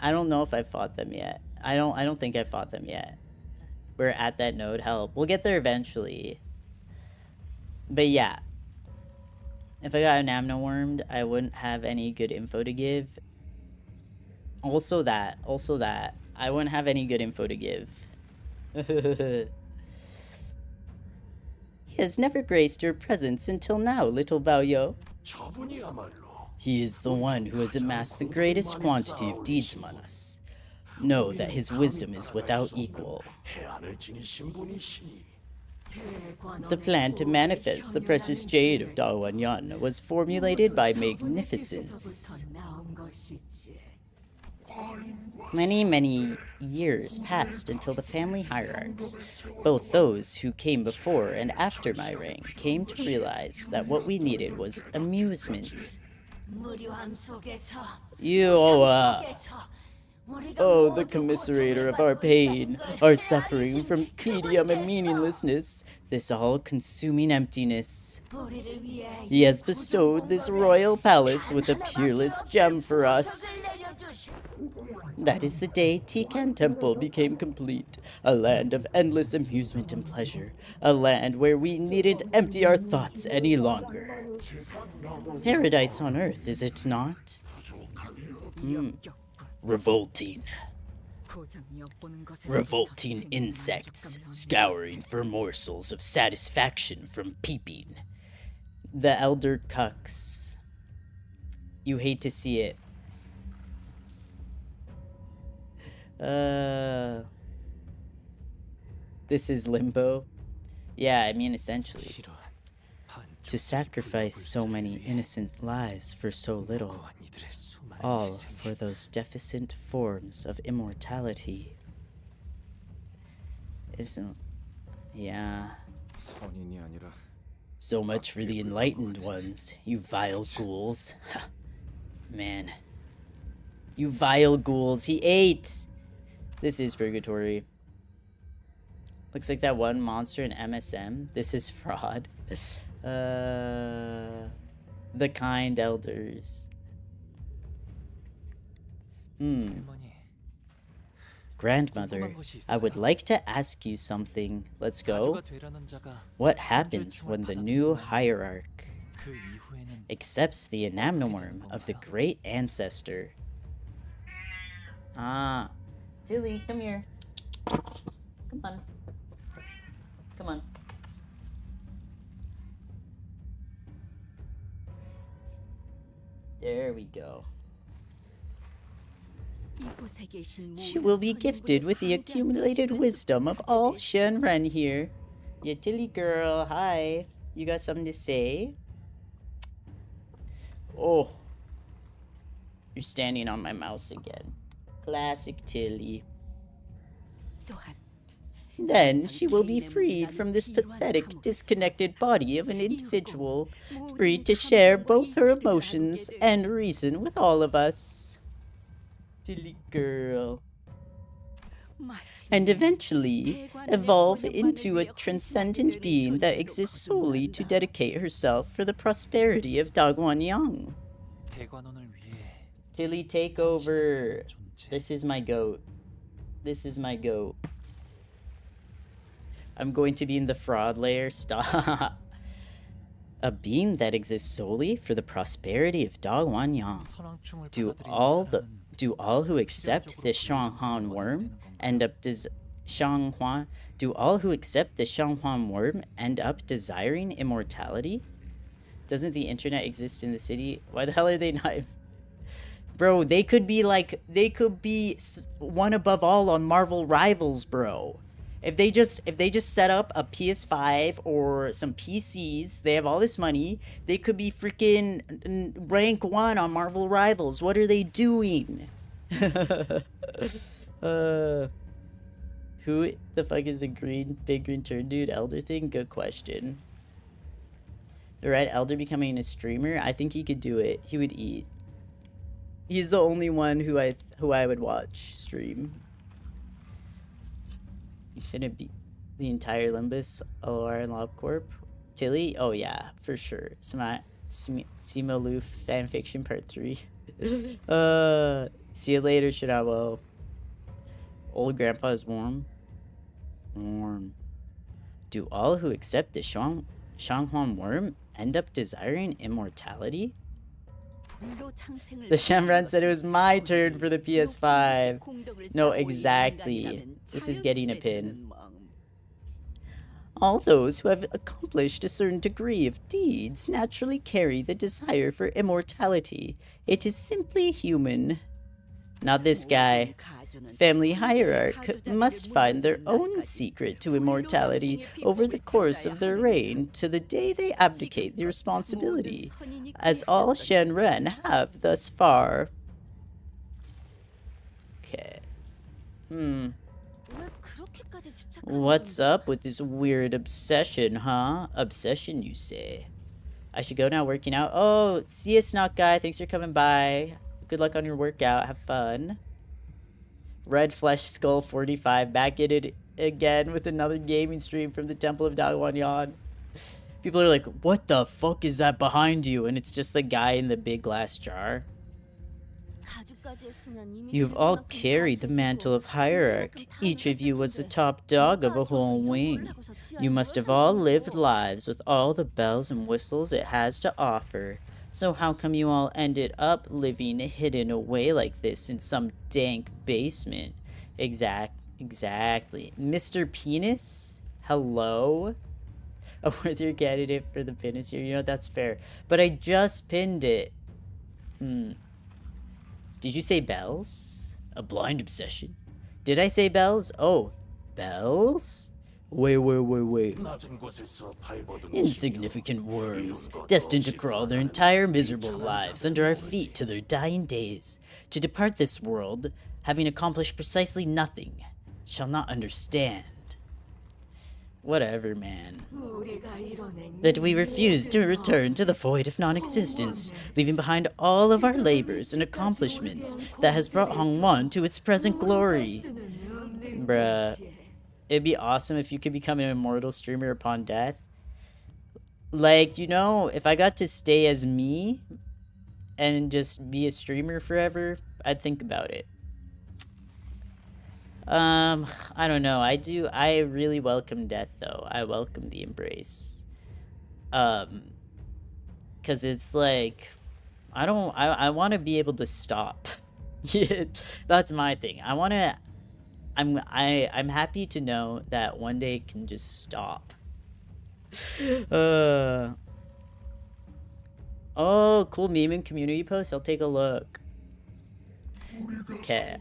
I don't know if I fought them yet. I don't think I fought them yet. We're at that node. Help. We'll get there eventually. But yeah. If I got Amno wormed, I wouldn't have any good info to give. Also that. I wouldn't have any good info to give. He has never graced your presence until now, little Baoyo. He is the one who has amassed the greatest quantity of deeds among us. Know that his wisdom is without equal. The plan to manifest the precious jade of Dawanyan was formulated by Magnificence. Many years passed until the family hierarchs, both those who came before and after my reign, came to realize that what we needed was amusement. Oh, the commiserator of our pain, our suffering from tedium and meaninglessness, this all-consuming emptiness. He has bestowed this royal palace with a peerless gem for us. That is the day Tikan Temple became complete, a land of endless amusement and pleasure, a land where we needn't empty our thoughts any longer. Paradise on earth, is it not? Revolting. Revolting insects, scouring for morsels of satisfaction from peeping. The Elder Cucks. You hate to see it. This is limbo. Yeah, I mean, essentially. To sacrifice so many innocent lives for so little. All for those deficient forms of immortality. Isn't... Yeah. So much for the enlightened ones, you vile ghouls. Man. You vile ghouls, he ate! This is purgatory. Looks like that one monster in MSM. This is fraud. The kind elders. Grandmother, I would like to ask you something. Let's go. What happens when the new hierarch accepts the anamnoworm of the great ancestor? Ah. Tilly, come here. Come on. Come on. There we go. She will be gifted with the accumulated wisdom of all Shenren here. Yeah, Tilly girl, hi. You got something to say? Oh. You're standing on my mouse again. Classic Tilly. Then she will be freed from this pathetic, disconnected body of an individual, free to share both her emotions and reason with all of us. Silly girl. And eventually evolve into a transcendent being that exists solely to dedicate herself for the prosperity of Dagwanyang. Tilly, take over. This is my goat. This is my goat. I'm going to be in the fraud layer. Stop. A being that exists solely for the prosperity of Dagwanyang. Do all who accept the Shanghuan worm end up Do all who accept the Shanghuan worm end up desiring immortality? Doesn't the internet exist in the city? Why the hell are they not? Bro, they could be one above all on Marvel Rivals, bro. If they just set up a PS5 or some PCs, they have all this money, they could be freaking rank 1 on Marvel Rivals. What are they doing? Who the fuck is a big green turd dude? Elder thing? Good question. The Red Elder becoming a streamer? I think he could do it. He would eat. He's the only one who I would watch stream. You finna beat the entire Limbus, LOR and LobCorp. Tilly? Oh yeah, for sure. Simalu fanfiction part 3. See you later, Shirawo. Old grandpa is warm. Warm. Do all who accept the Shanghuan worm end up desiring immortality? The Shamran said it was my turn for the PS5. No, exactly. This is getting a pin. All those who have accomplished a certain degree of deeds naturally carry the desire for immortality. It is simply human. Not this guy. Family hierarch must find their own secret to immortality over the course of their reign to the day they abdicate the responsibility, as all Shenren have thus far. Okay. What's up with this weird obsession, huh? Obsession, you say? I should go now working out. Oh, see ya, Snock Guy. Thanks for coming by. Good luck on your workout. Have fun. Red Flesh Skull 45 back at it again with another gaming stream from the Temple of Dagwanyan. People are like, what the fuck is that behind you? And it's just the guy in the big glass jar. You've all carried the mantle of hierarch. Each of you was the top dog of a whole wing. You must have all lived lives with all the bells and whistles it has to offer. So how come you all ended up living hidden away like this in some dank basement? Exactly. Mr. Penis? Hello? A worthier candidate for the pin is here. You know, that's fair. But I just pinned it. Did you say bells? A blind obsession? Did I say bells? Oh, bells? Wait. Insignificant worms, destined to crawl their entire miserable lives under our feet to their dying days, to depart this world, having accomplished precisely nothing, shall not understand. Whatever, man. That we refuse to return to the void of non-existence, leaving behind all of our labors and accomplishments that has brought Hongwon to its present glory. Bruh. It'd be awesome if you could become an immortal streamer upon death. Like, you know, if I got to stay as me and just be a streamer forever, I'd think about it. I don't know. I really welcome death, though. I welcome the embrace. 'Cause it's like, I want to be able to stop. That's my thing. I'm happy to know that one day it can just stop. Oh, cool meme and community post. I'll take a look. Okay.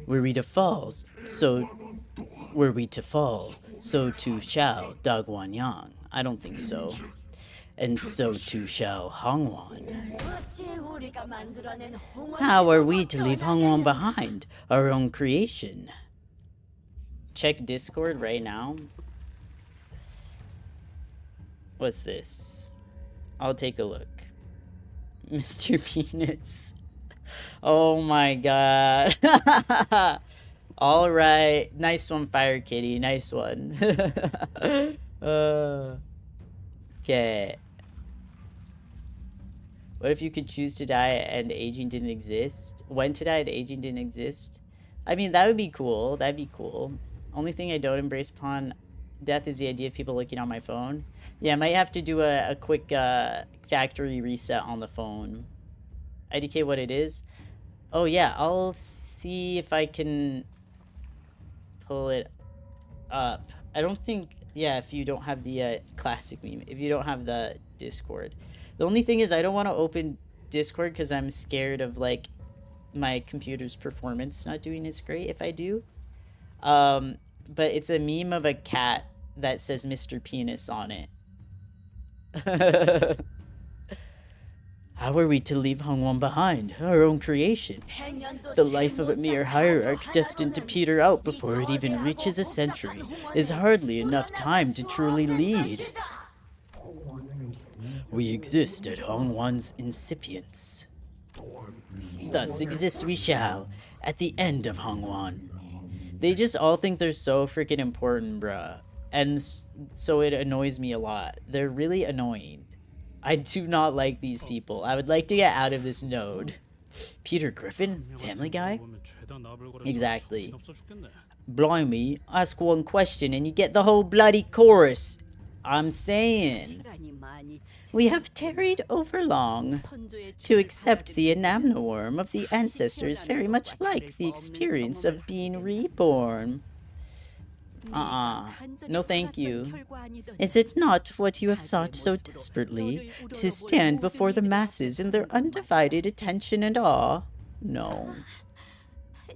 Were we to fall, so too shall Dagwanyan. I don't think so. And so too shall Hongwon. How are we to leave Hongwon behind? Our own creation. Check Discord right now. What's this? I'll take a look. Mr. Penis. Oh my god. Alright. Nice one, Fire Kitty. Nice one. Okay. What if you could choose to die and aging didn't exist? When to die and aging didn't exist? I mean, that would be cool. That'd be cool. Only thing I don't embrace upon death is the idea of people looking on my phone. Yeah, I might have to do a quick factory reset on the phone. IDK what it is? Oh yeah, I'll see if I can pull it up. I don't think, yeah, if you don't have the classic meme, if you don't have the Discord. The only thing is I don't want to open Discord because I'm scared of like my computer's performance not doing as great if I do. But it's a meme of a cat that says Mr. Penis on it. How are we to leave Hongwon behind? Our own creation. The life of a mere hierarch destined to peter out before it even reaches a century is hardly enough time to truly lead. We exist at Hongwon's incipience. Thus exist we shall, at the end of Hongwan. They just all think they're so freaking important, bruh. And so it annoys me a lot. They're really annoying. I do not like these people. I would like to get out of this node. Peter Griffin? Family Guy? Exactly. Blimey, ask one question and you get the whole bloody chorus. I'm saying. We have tarried over long to accept the enamworm of the ancestors very much like the experience of being reborn. No thank you. Is it not what you have sought so desperately, to stand before the masses in their undivided attention and awe? No.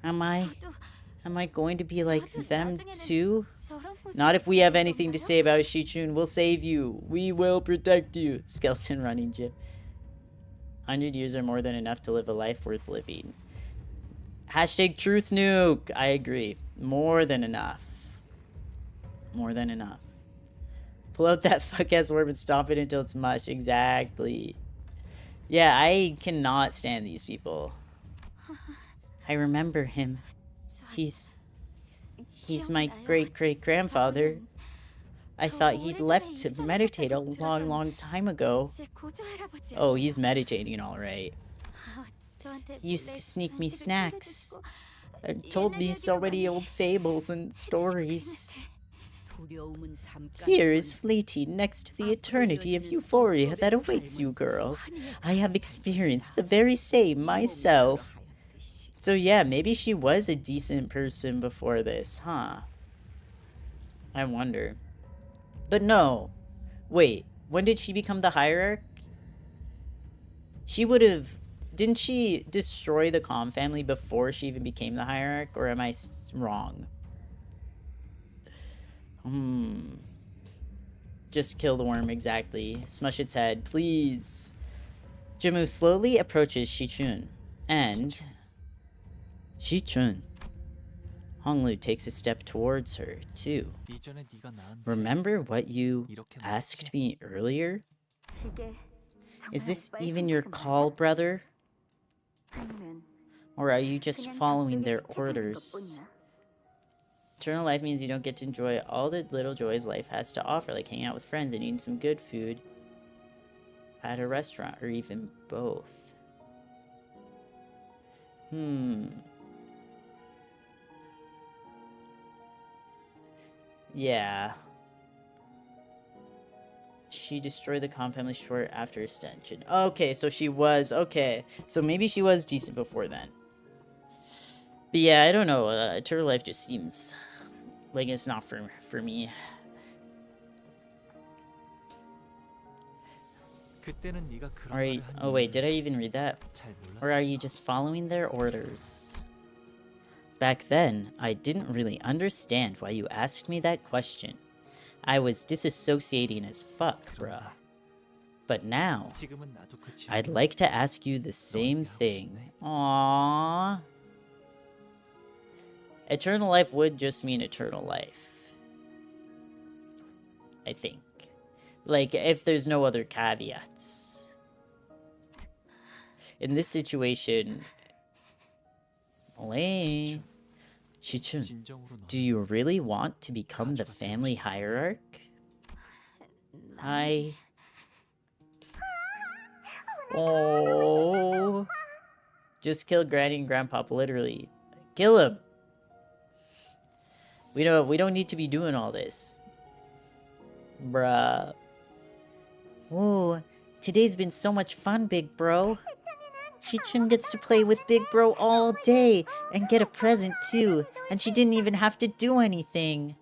Am I going to be like them too? Not if we have anything to say about Shichun. We'll save you. We will protect you. Skeleton running gif. 100 years are more than enough to live a life worth living. Hashtag truth nuke. I agree. More than enough. More than enough. Pull out that fuck-ass orb and stomp it until it's mush. Exactly. Yeah, I cannot stand these people. I remember him. He's my great-great-grandfather. I thought he'd left to meditate a long time ago. Oh, he's meditating all right. He used to sneak me snacks and told me so many old fables and stories. Fear is fleeting next to the eternity of euphoria that awaits you, girl. I have experienced the very same myself. So yeah, maybe she was a decent person before this, huh? I wonder. But no. Wait, when did she become the hierarch? She would have... Didn't she destroy the Calm family before she even became the hierarch? Or am I wrong? Just kill the worm, exactly. Smush its head, please. Jimu slowly approaches Shichun. And... Shichun. Honglu takes a step towards her, too. Remember what you asked me earlier? Is this even your call, brother? Or are you just following their orders? Eternal life means you don't get to enjoy all the little joys life has to offer, like hanging out with friends and eating some good food at a restaurant, or even both. Yeah. She destroyed the Calm family short after extension. Okay, so she was... Okay, so maybe she was decent before then. But yeah, I don't know. Eternal life just seems like it's not for me. Alright, oh wait, did I even read that? Or are you just following their orders? Back then, I didn't really understand why you asked me that question. I was disassociating as fuck, bruh. But now, I'd like to ask you the same thing. Aww. Eternal life would just mean eternal life. I think. Like, if there's no other caveats. In this situation... Olay. Shichun, do you really want to become the family hierarch? Oh. Just kill Granny and Grandpa, literally. Kill him. We don't need to be doing all this. Bruh. Ooh, today's been so much fun, big bro. Shichun gets to play with Big Bro all day and get a present too, and she didn't even have to do anything.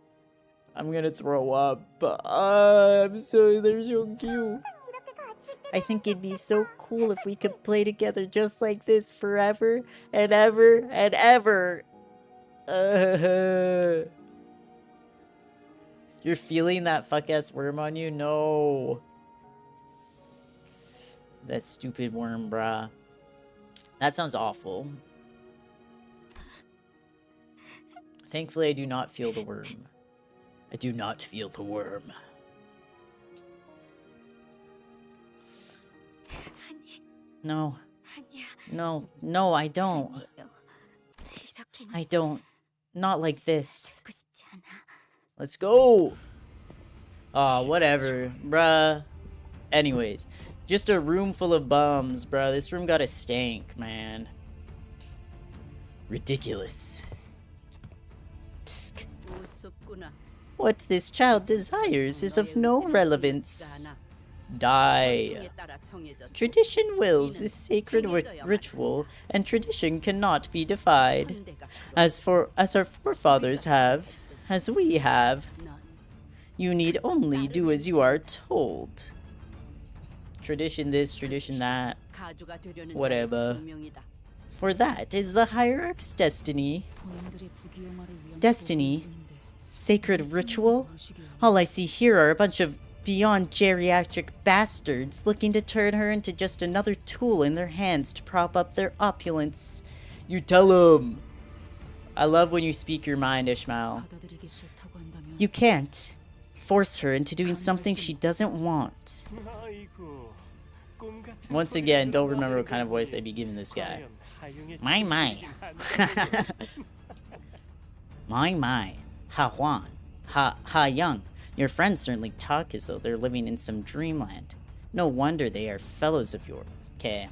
I'm gonna throw up. I'm so... They're so cute. I think it'd be so cool if we could play together just like this forever and ever and ever. You're feeling that fuck-ass worm on you? No. That stupid worm, brah. That sounds awful. Thankfully, I do not feel the worm. I do not feel the worm. No. No, no, I don't. 이렇게는 I don't. Not like this. 듣고 싶지 않아. Let's go! Aw, whatever, bruh. Anyways, just a room full of bums, bruh. This room got a stank, man. Ridiculous. Tsk. 무섭구나. What this child desires is of no relevance. Die. 전통에 따라 정해졌다. Tradition wills this sacred ritual, and tradition cannot be defied. As our forefathers have, as we have, 넌 you need only do as you are told. Tradition this, tradition that. 가주가 되려는 Whatever. 자의 숙명이다. For that is the hierarch's destiny. 본인들의 부귀영화를 위한 Destiny? 도구뿐인데 Sacred ritual? 무식이 All I see here are a bunch of beyond geriatric bastards looking to turn her into just another tool in their hands to prop up their opulence. You tell 'em. I love when you speak your mind, Ishmael. 받아들이기 싫다고 한다면 You can't force her into doing something she doesn't want. Once again, don't remember what kind of voice I'd be giving this guy. My. My. Ha Huan. Ha Young. Your friends certainly talk as though they're living in some dreamland. No wonder they are fellows of yours. Okay.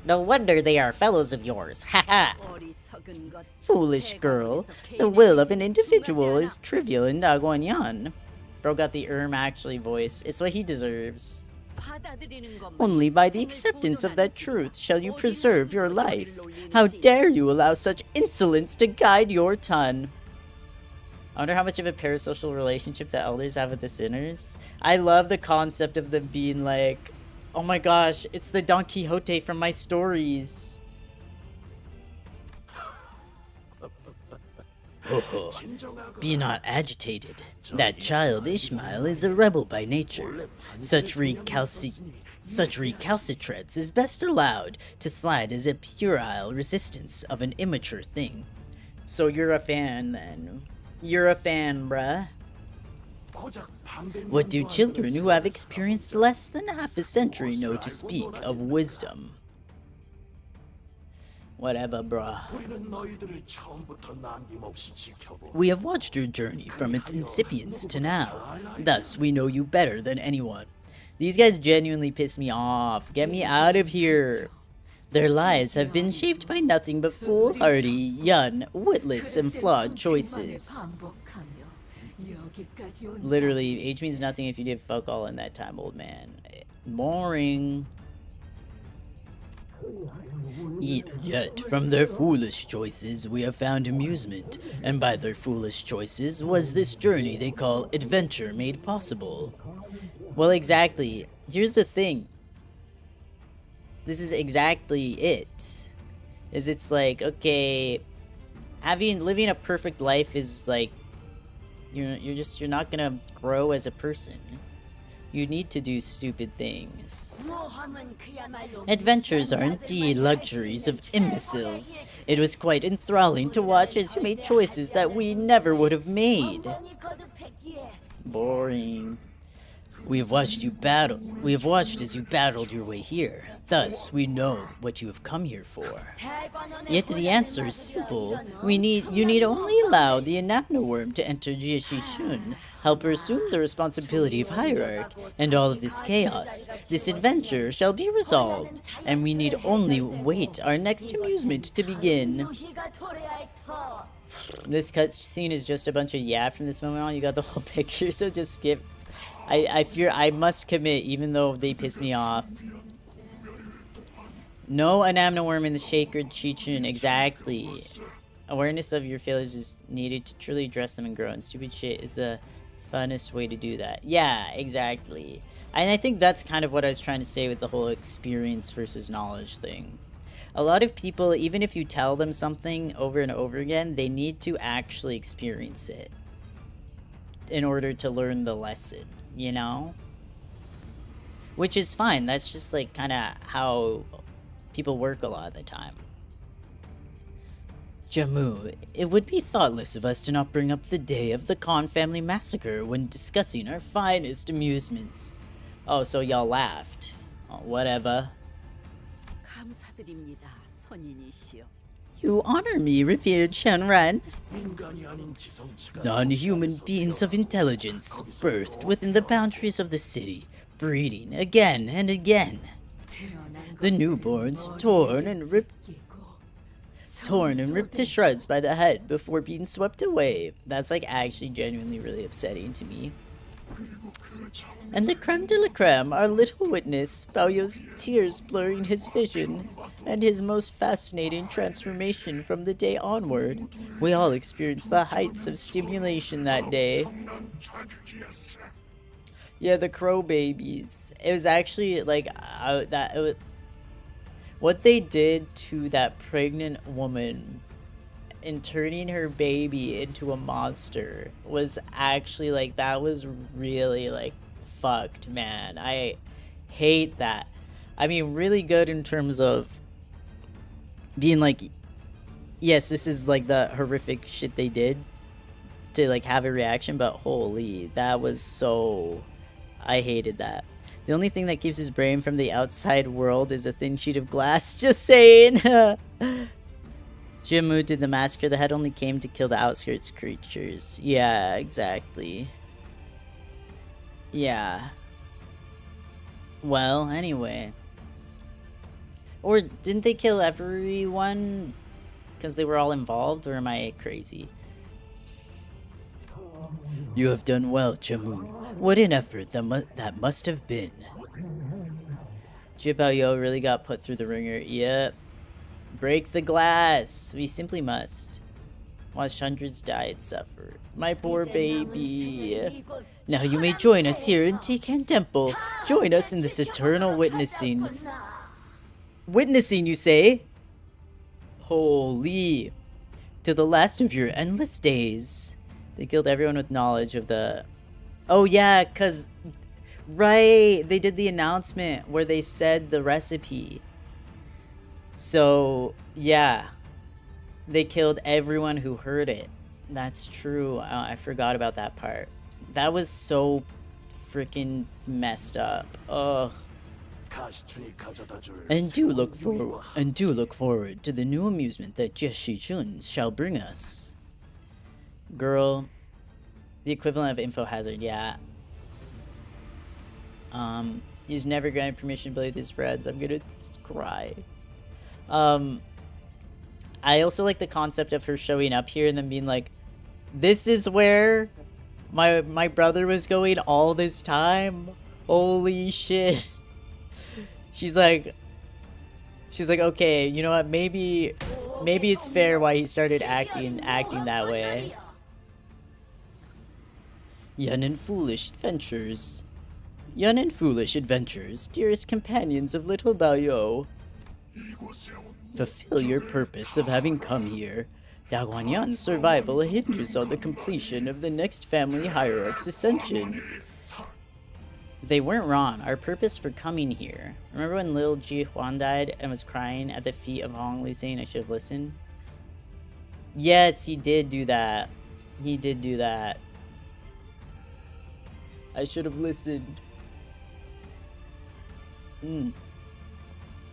No wonder they are fellows of yours. Ha ha. 어리석은 것. Foolish girl. The will of an individual is trivial in Daguanyan. Bro got the actually voice. It's what he deserves. 받아들이는 것만 Only by the acceptance of that truth shall you preserve your life. How dare you allow such insolence to guide your tongue? I wonder how much of a parasocial relationship the elders have with the sinners. I love the concept of them being like, oh my gosh, it's the Don Quixote from my stories. Be not agitated. That child Ishmael is a rebel by nature. Such recalcitrance is best allowed to slide as a puerile resistance of an immature thing. So you're a fan then? You're a fan, bruh. What do children who have experienced less than half a century know to speak of wisdom? Whatever, bruh. We have watched your journey from its incipience to now. Thus, we know you better than anyone. These guys genuinely piss me off. Get me out of here. Their lives have been shaped by nothing but foolhardy, young, witless, and flawed choices. Literally, age means nothing if you did fuck all in that time, old man. Boring. Yet, from their foolish choices, we have found amusement, and by their foolish choices was this journey they call adventure made possible. Well, exactly. Here's the thing. This is exactly it. It's like, okay, living a perfect life is like, you're not gonna grow as a person. You need to do stupid things. Adventures are indeed luxuries of imbeciles. It was quite enthralling to watch as you made choices that we never would have made. Boring. We have watched you battle. We have watched as you battled your way here. Thus, we know what you have come here for. Yet the answer is simple. You need only allow the Anapna worm to enter Jiashishun, help her assume the responsibility of hierarch, and all of this chaos, this adventure shall be resolved, and we need only wait our next amusement to begin. This cutscene is just a bunch of yeah from this moment on. You got the whole picture, so just skip. I fear I must commit, even though they piss me off. No Anamna worm in the sacred Chichun, exactly. Awareness of your failures is needed to truly address them and grow, and stupid shit is the funnest way to do that. Yeah, exactly. And I think that's kind of what I was trying to say with the whole experience versus knowledge thing. A lot of people, even if you tell them something over and over again, they need to actually experience it in order to learn the lesson, you know? Which is fine. That's just like kind of how people work a lot of the time. Jammu, it would be thoughtless of us to not bring up the day of the Khan family massacre when discussing our finest amusements. Oh, so y'all laughed. Oh, whatever. 축하드립니다, 선인이시여. You honor me, revered Shenren. Non-human beings of intelligence, birthed within the boundaries of the city, breeding again and again. The newborns torn and ripped to shreds by the head before being swept away. That's like actually genuinely really upsetting to me. And the creme de la creme, our little witness, Baoyo's tears blurring his vision, and his most fascinating transformation from the day onward. We all experienced the heights of stimulation that day. Yeah, the crow babies. It was actually like what they did to that pregnant woman in turning her baby into a monster was actually like, that was really like fucked, man. I hate that. I mean, really good in terms of being like, yes, this is like the horrific shit they did to like have a reaction, but holy, that was so, I hated that. The only thing that keeps his brain from the outside world is a thin sheet of glass. Just saying. Jimu did the massacre. The head only came to kill the outskirts creatures. Yeah, exactly. Yeah. Well, anyway. Or didn't they kill everyone because they were all involved, or am I crazy? You have done well, Jimu. What an effort that must have been. Jibaoyo really got put through the ringer. Yep. Break the glass. We simply must. Watched hundreds die and suffer. My poor baby. Now you may join us here in Tikan Temple. Join us in this eternal witnessing. Witnessing, you say? Holy. To the last of your endless days. They killed everyone with knowledge of the... Oh yeah, cause... Right, they did the announcement where they said the recipe. So, yeah. They killed everyone who heard it. That's true. I forgot about that part. That was so freaking messed up. Ugh. And do look forward to the new amusement that Jeshi Jun shall bring us. Girl, the equivalent of info hazard, yeah. He's never granted permission to play with his friends. I'm gonna cry. I also like the concept of her showing up here and then being like, this is where my brother was going all this time. Holy shit. She's like, okay, you know what, maybe it's fair why he started acting that way. Young and foolish adventures, dearest companions of little Baoyo. Fulfill your purpose of having come here. Daguanyan's survival hinges on the completion of the next family hierarch's ascension. They weren't wrong. Our purpose for coming here. Remember when little Ji Huan died and was crying at the feet of Hongli saying I should have listened? Yes, he did do that. He did do that. I should have listened.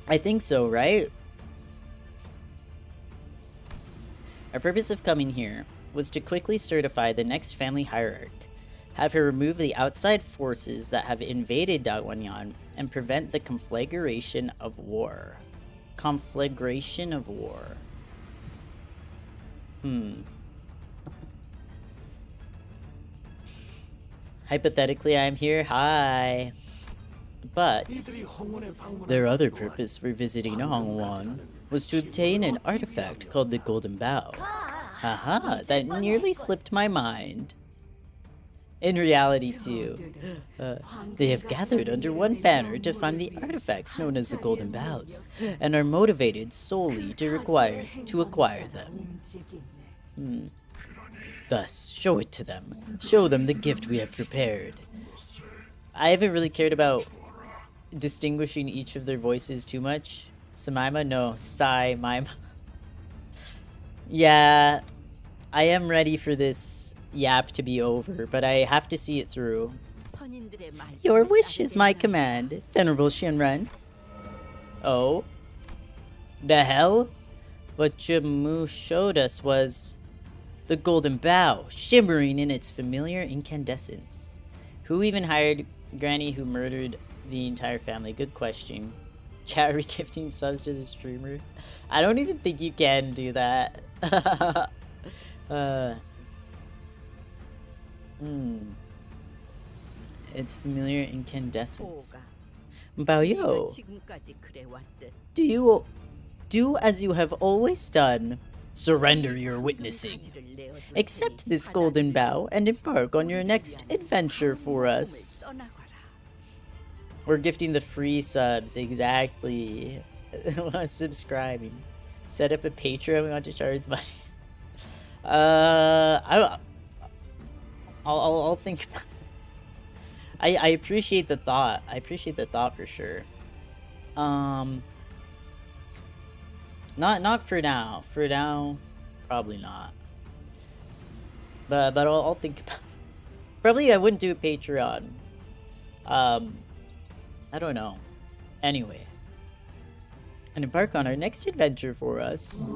I think so, right? Our purpose of coming here was to quickly certify the next family hierarch, have her remove the outside forces that have invaded Daguanyan, and prevent the conflagration of war. Conflagration of war. Hypothetically, I'm here. Hi. But their other purpose for visiting Hongwan was to obtain an artifact called the Golden Bow. Haha, that nearly slipped my mind. In reality, too. They have gathered under one banner to find the artifacts known as the Golden Bows, and are motivated solely to acquire them. Thus, show it to them. Show them the gift we have prepared. I haven't really cared about distinguishing each of their voices too much. Simaema? No, Simaema. Yeah, I am ready for this yap to be over, but I have to see it through. Your wish is my command, Venerable Shinran. Oh? The hell? What Jamu showed us was the golden bow, shimmering in its familiar incandescence. Who even hired Granny who murdered the entire family? Good question. Chat regifting subs to the streamer? I don't even think you can do that. It's familiar incandescence. Baoyo, 지금까지 그래왔듯 do as you have always done. Surrender your witnessing. Accept this golden bow and embark on your next adventure for us. We're gifting the free subs, exactly. Subscribing. Set up a Patreon, we want to charge money. I'll think about it. I appreciate the thought. I appreciate the thought for sure. Not for now. For now, probably not. But I'll think about it. Probably I wouldn't do a Patreon. I don't know. Anyway. And embark on our next adventure for us.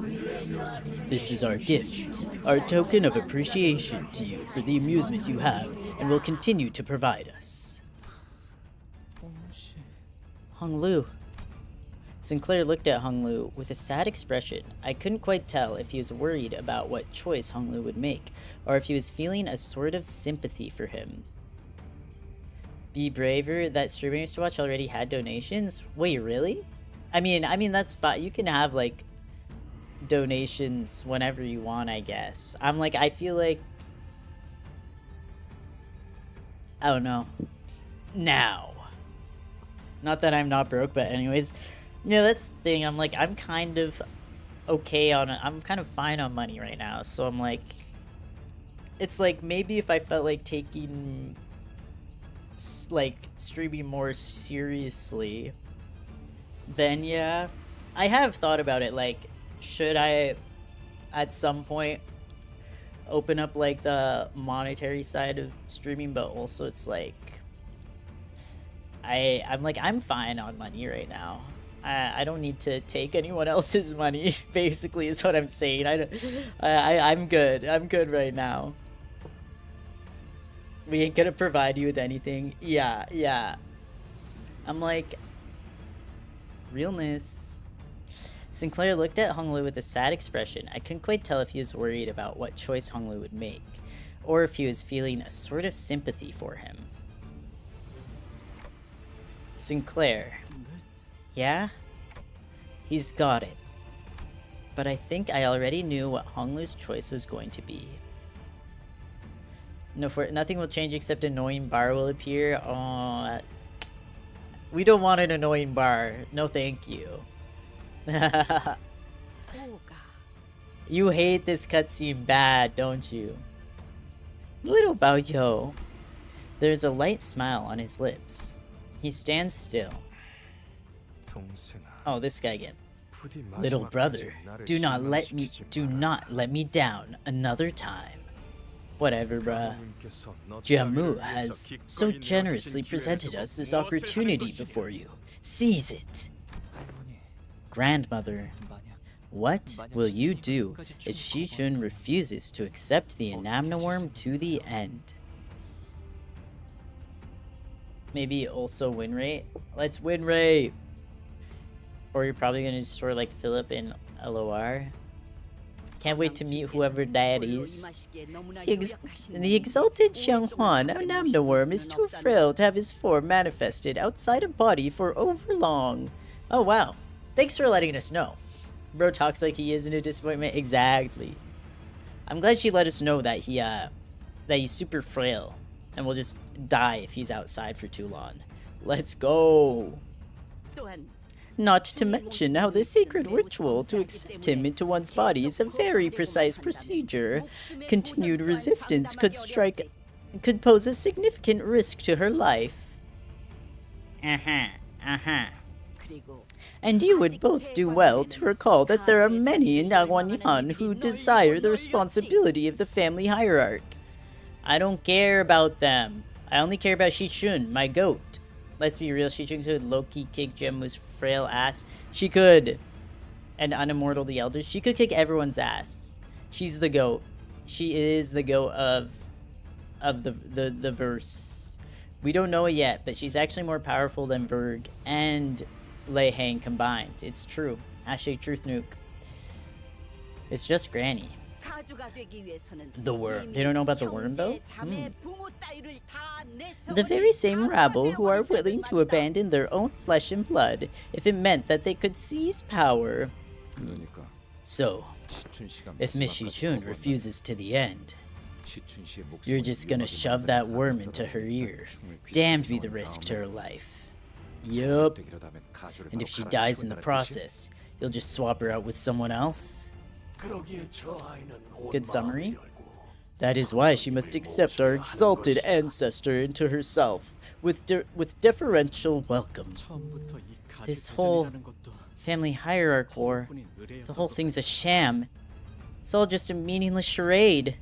This is our gift, our token of appreciation to you for the amusement you have and will continue to provide us. Honglu. Sinclair looked at Honglu with a sad expression. I couldn't quite tell if he was worried about what choice Honglu would make, or if he was feeling a sort of sympathy for him. Be braver, that streamers to watch already had donations? Wait, really? I mean that's fine. You can have like donations whenever you want, I guess. I feel like I don't know. Now. Not that I'm not broke, but anyways. Yeah, that's the thing. I'm kind of okay on it. I'm kind of fine on money right now. So I'm like, it's like maybe if I felt like taking like streaming more seriously, then yeah, I have thought about it. Like, should I at some point open up like the monetary side of streaming? But also it's like I'm fine on money right now. I don't need to take anyone else's money, basically, is what I'm saying. I'm good. I'm good right now. We ain't gonna provide you with anything. Yeah. I'm like, realness. Sinclair looked at Honglu with a sad expression. I couldn't quite tell if he was worried about what choice Honglu would make, or if he was feeling a sort of sympathy for him. Sinclair. Yeah? He's got it. But I think I already knew what Honglu's choice was going to be. Nothing will change except annoying bar will appear. Oh, we don't want an annoying bar. No thank you. You hate this cutscene bad, don't you? Little Baoyo. There's a light smile on his lips. He stands still. Oh, this guy again. Little brother, do not let me down another time. Whatever, bruh. Jamu has so generously presented us this opportunity before you. Seize it. Grandmother, what will you do if Shichun refuses to accept the Anamnaworm to the end? Maybe also win rate? Let's win rate! Or you're probably gonna store like Philip in LOR. Can't wait to meet whoever that is. The exalted Xianghuan Anamnaworm is too frail to have his form manifested outside a body for overlong. Oh wow. Thanks for letting us know. Bro talks like he isn't a disappointment. Exactly. I'm glad she let us know that he's super frail and will just die if he's outside for too long. Let's go. Not to mention how the sacred ritual to accept him into one's body is a very precise procedure. Continued resistance could pose a significant risk to her life. And you would both do well to recall that there are many in Naguanyan who desire the responsibility of the family hierarch. I don't care about them. I only care about Shichun, my goat. Let's be real, Shichun could low-key kick Jamu's frail ass. She could. and unimmortal the elders. She could kick everyone's ass. She's the GOAT. She is the GOAT of the verse. We don't know it yet, but she's actually more powerful than Verg and Lei Hang combined. It's true. Hashtag truth nuke. It's just Granny. The worm. They don't know about the worm though? The very same rabble who are willing to abandon their own flesh and blood if it meant that they could seize power. So, if Miss Shi-chun refuses to the end, you're just gonna shove that worm into her ear. Damned be the risk to her life. Yup. And if she dies in the process, you'll just swap her out with someone else? Good summary. That is why she must accept our exalted ancestor into herself with deferential welcome. This whole family hierarch war, the whole thing's a sham. It's all just a meaningless charade.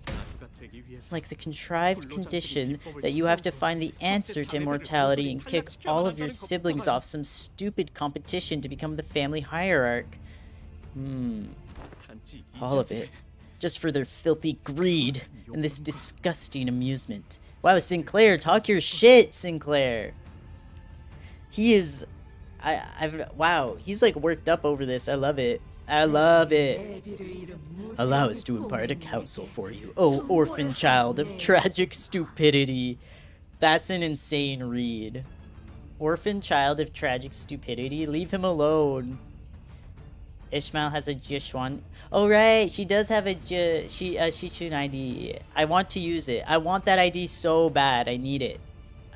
Like the contrived condition that you have to find the answer to immortality and kick all of your siblings off some stupid competition to become the family hierarch. All of it. Just for their filthy greed and this disgusting amusement. Wow, Sinclair, talk your shit, Sinclair. He is... wow, he's like worked up over this. I love it. I love it. Allow us to impart a counsel for you, oh orphan child of tragic stupidity. That's an insane read. Orphan child of tragic stupidity? Leave him alone. Ishmael has a Jishwan. Oh right, she does have a Shi-chun ID. I want to use it. I want that ID so bad. I need it.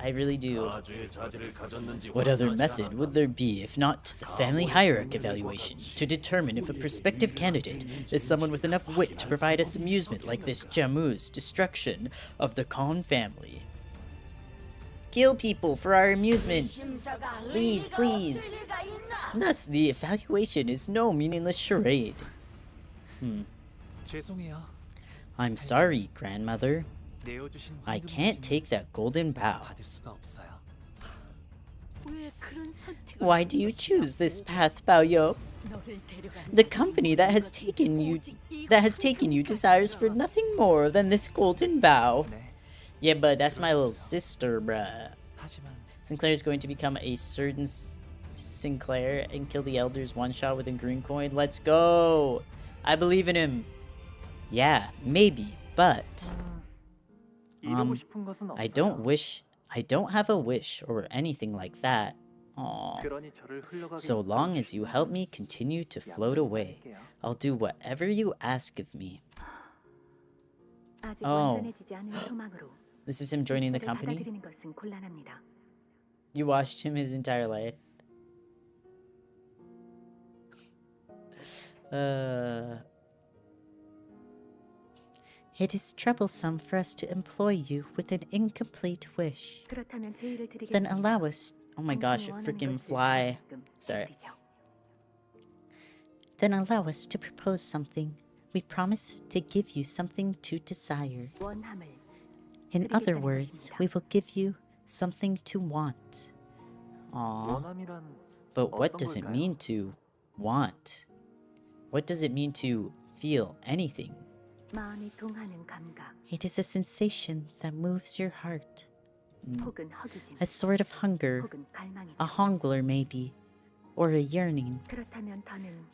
I really do. What other method would there be if not the family hierarch evaluation to determine if a prospective candidate is someone with enough wit to provide us amusement like this Jammu's destruction of the Khan family? Kill people for our amusement. Please, please. Thus, the evaluation is no meaningless charade. I'm sorry, grandmother. I can't take that golden bow. Why do you choose this path, Bao Yo? The company that has taken you desires for nothing more than this golden bow. Yeah, but that's my little sister, bruh. Sinclair is going to become a certain Sinclair and kill the elders one shot with a green coin. Let's go! I believe in him. Yeah, maybe, but I don't have a wish or anything like that. Aww. So long as you help me continue to float away, I'll do whatever you ask of me. Oh. This is him joining the company? You watched him his entire life. It is troublesome for us to employ you with an incomplete wish. Then allow us... Oh my gosh, a freaking fly. Sorry. Then allow us to propose something. We promise to give you something to desire. In other words, we will give you something to want. Aww. But what does it mean to want? What does it mean to feel anything? It is a sensation that moves your heart. A sort of hunger, a hongler maybe, or a yearning.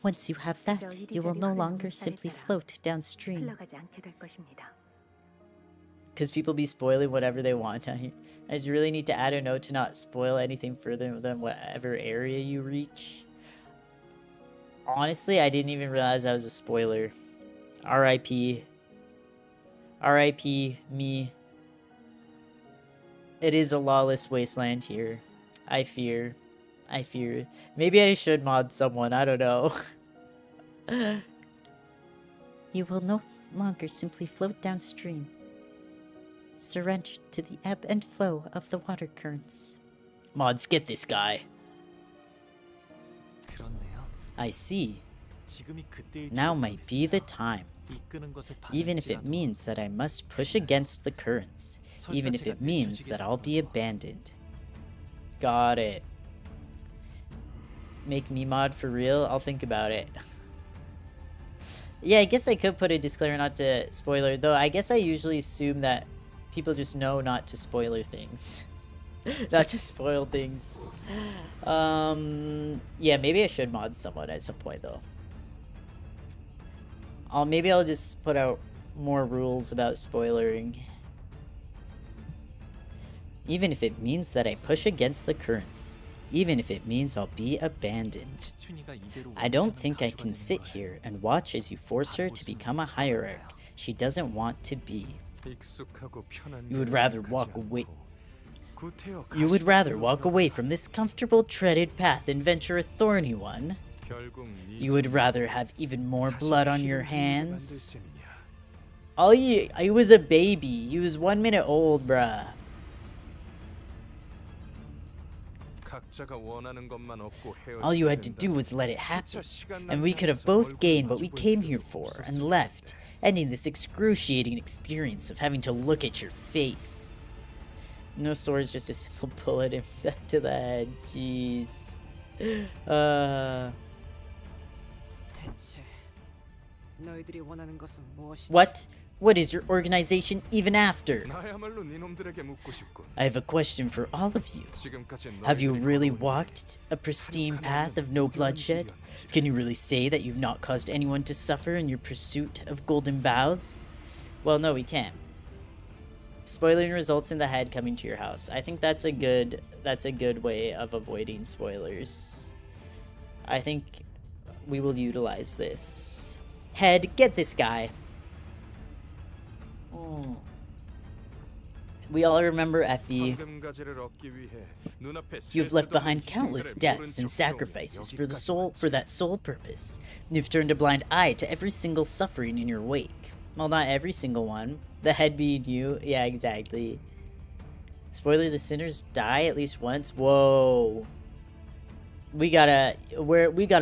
Once you have that, you will no longer simply float downstream. Because people be spoiling whatever they want on here. I just really need to add a note to not spoil anything further than whatever area you reach. Honestly, I didn't even realize I was a spoiler. R.I.P. R.I.P. me. It is a lawless wasteland here. I fear. I fear. Maybe I should mod someone. I don't know. You will no longer simply float downstream. Surrender to the ebb and flow of the water currents. Mods, get this guy. I see. Now might be the time. Even if it means that I must push against the currents. Even if it means that I'll be abandoned. Got it. Make me mod for real? I'll think about it. Yeah, I guess I could put a disclaimer not to spoiler, though I guess I usually assume that people just know not to spoiler things. Not to spoil things. Yeah, maybe I should mod someone at some point, though. Maybe I'll just put out more rules about spoilering. Even if it means that I push against the currents. Even if it means I'll be abandoned. I don't think I can sit here and watch as you force her to become a hierarch she doesn't want to be. You would rather walk away. You would rather walk away from this comfortable treaded path and venture a thorny one. You would rather have even more blood on your hands. He was a baby. He was 1 minute old, bruh. All you had to do was let it happen, and we could have both gained what we came here for and left, ending this excruciating experience of having to look at your face. No swords, just a simple bullet to the head. Jeez. What? What is your organization even after? I have a question for all of you. Have you really walked a pristine path of no bloodshed? Can you really say that you've not caused anyone to suffer in your pursuit of golden bows? Well, no, we can't. Spoiling results in the head coming to your house. I think that's a good way of avoiding spoilers. I think we will utilize this. Head, get this guy. We all remember Effie. You've left behind countless deaths and sacrifices for that sole purpose. You've turned a blind eye to every single suffering in your wake. Well, not every single one. The head being you. Yeah, exactly. Spoiler, the sinners die at least once. Whoa. We gotta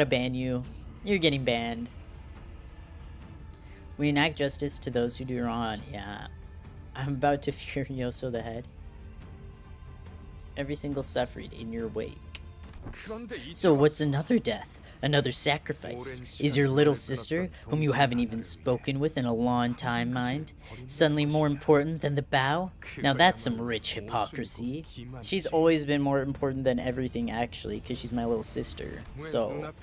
ban you. You're getting banned. We enact justice to those who do wrong. Yeah. I'm about to Furioso the head. Every single suffering in your wake. So what's another death? Another sacrifice? Is your little sister, whom you haven't even spoken with in a long time, mind, suddenly more important than the bow? Now that's some rich hypocrisy. She's always been more important than everything, actually, because she's my little sister. So,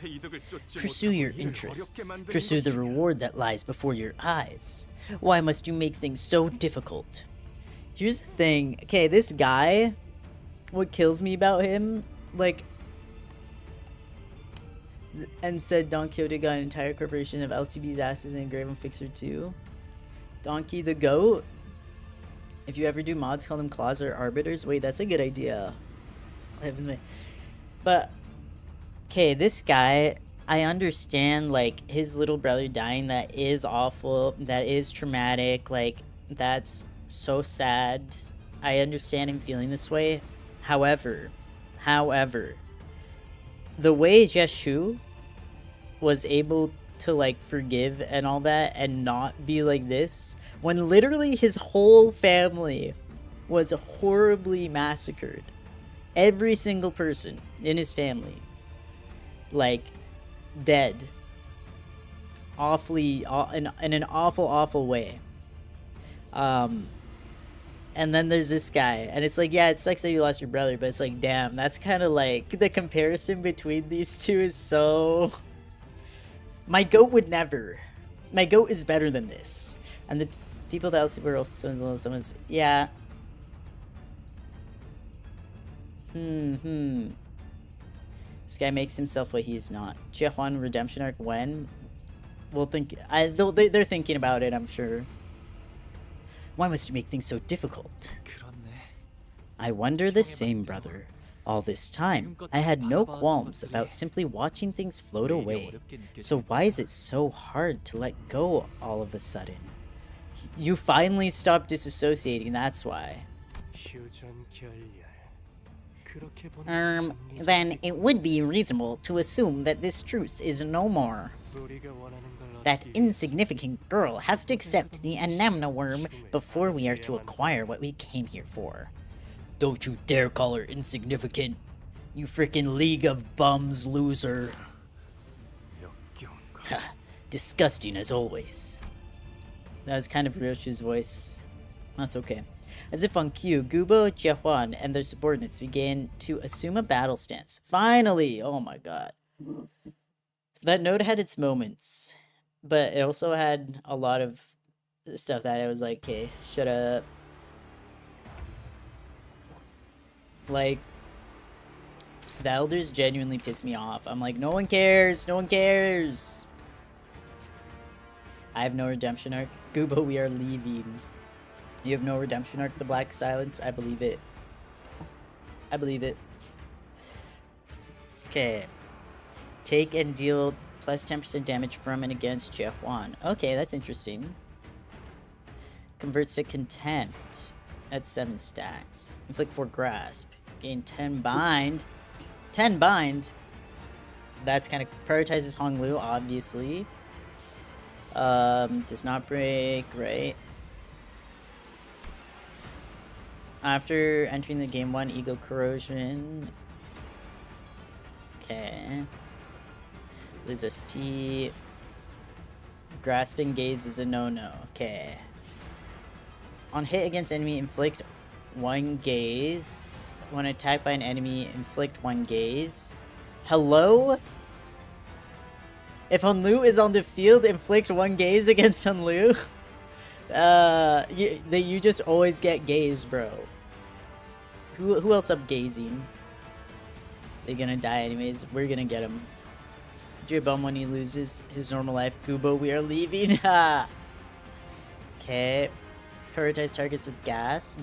pursue your interests. Pursue the reward that lies before your eyes. Why must you make things so difficult? Here's the thing. Okay, this guy, what kills me about him, like, and said Don Quixote got an entire corporation of LCB's asses and engrave on Fixer 2. Donkey the Goat? If you ever do mods, call them claws or arbiters. Wait, that's a good idea. But, okay, this guy, I understand, like, his little brother dying, that is awful, that is traumatic, like, that's so sad. I understand him feeling this way. However, the way Jeshu was able to, like, forgive and all that and not be like this, when literally his whole family was horribly massacred. Every single person in his family, like, dead. Awfully, in an awful way. And then there's this guy, and it's like, yeah, it sucks that you lost your brother, but it's like, damn, that's kind of like, the comparison between these two is so... My goat would never. My goat is better than this. And the people that else were also someone's, yeah. This guy makes himself what he is not. Jehuan redemption arc when? We'll think, they're thinking about it, I'm sure. Why must you make things so difficult? I wonder the same, brother. All this time, I had no qualms about simply watching things float away. So why is it so hard to let go all of a sudden? You finally stopped disassociating, that's why. Then it would be reasonable to assume that this truce is no more. That insignificant girl has to accept the Anamna worm before we are to acquire what we came here for. Don't you dare call her insignificant, you frickin' League of Bums loser. Disgusting as always. That was kind of Ryoshu's voice. That's okay. As if on cue, Gubo, Jiahuan, and their subordinates began to assume a battle stance. Finally! Oh my god. That node had its moments, but it also had a lot of stuff that I was like, okay, shut up. Like, the elders genuinely piss me off. I'm like, no one cares, no one cares. I have no redemption arc. Gubo, we are leaving. You have no redemption arc, the Black Silence. I believe it. I believe it. Okay. Take and deal plus 10% damage from and against Jiahuan. Okay, that's interesting. Converts to Contempt. That's 7 stacks. Inflict 4 Grasp. Gain 10 Bind. 10 Bind! That's kind of prioritizes Honglu, obviously. Does not break, right? After entering the game 1, Ego Corrosion. Okay. Lose SP. Grasping Gaze is a no-no. Okay. On hit against enemy, inflict 1 gaze. When attacked by an enemy, inflict 1 gaze. Hello? If Honlu is on the field, inflict 1 gaze against Honlu? You just always get gaze, bro. Who else up gazing? They're gonna die anyways. We're gonna get him. Jibum when he loses his normal life. Gubo, we are leaving. Okay. Prioritize targets with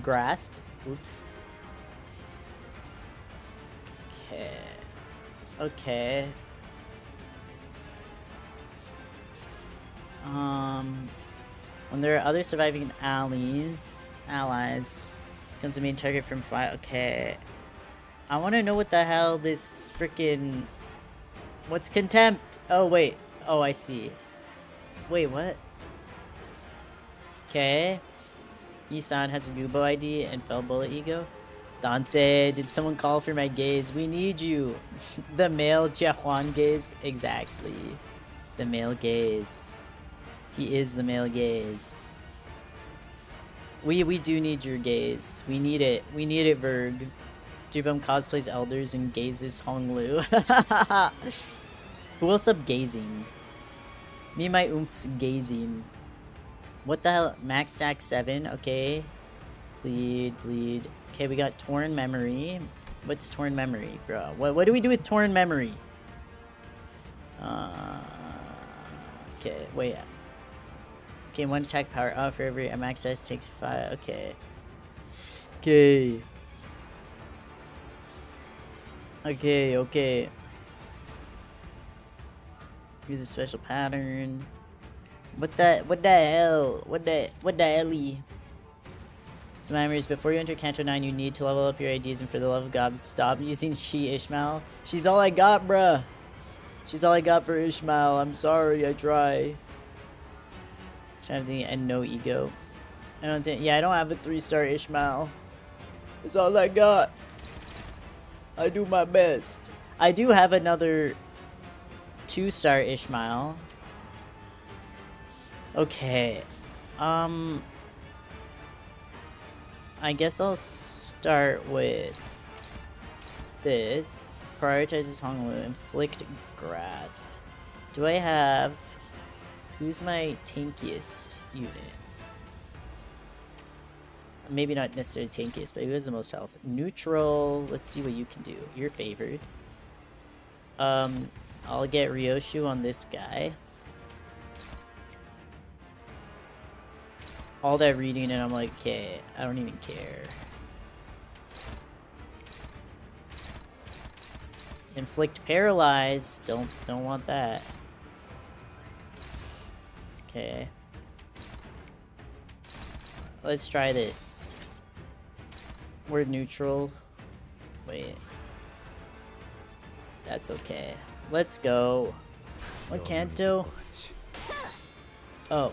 grasp. Oops. Okay. Okay. When there are other surviving allies, becomes the main target from fire. Okay. I want to know what the hell this freaking... What's Contempt? Oh, wait. Oh, I see. Wait, what? Okay. Isan has a Gubo ID and fell bullet ego. Dante, did someone call for my gaze? We need you. The male Jiahuan gaze. Exactly. The male gaze. He is the male gaze. We do need your gaze. We need it. We need it, Verg. Jibum cosplays elders and gazes Honglu. Who else up gazing? Me and my oomphs gazing. What the hell? Max stack 7. Okay. Bleed. Okay, we got torn memory. What's torn memory, bro? What do we do with torn memory? Okay, wait. Okay, 1 attack power off for every max size takes 5. Okay. Okay. Use a special pattern. What the hell? What the helly? Some memories. Before you enter Canto 9, you need to level up your IDs, and for the love of God, stop using She Ishmael. She's all I got, bruh. She's all I got for Ishmael. I'm sorry, I try. Trying to think, and no ego. I don't think, yeah, I don't have a 3-star Ishmael. It's all I got. I do my best. I do have another 2-star Ishmael. Okay. I guess I'll start with this. Prioritizes Honglu. Inflict Grasp. Do I have... Who's my tankiest unit? Maybe not necessarily tankiest, but who has the most health? Neutral. Let's see what you can do. You're favored. I'll get Ryoshu on this guy. All that reading and I'm like, okay, I don't even care. Inflict Paralyze. Don't want that. Okay. Let's try this. We're neutral. Wait. That's okay. Let's go. What Canto? Oh.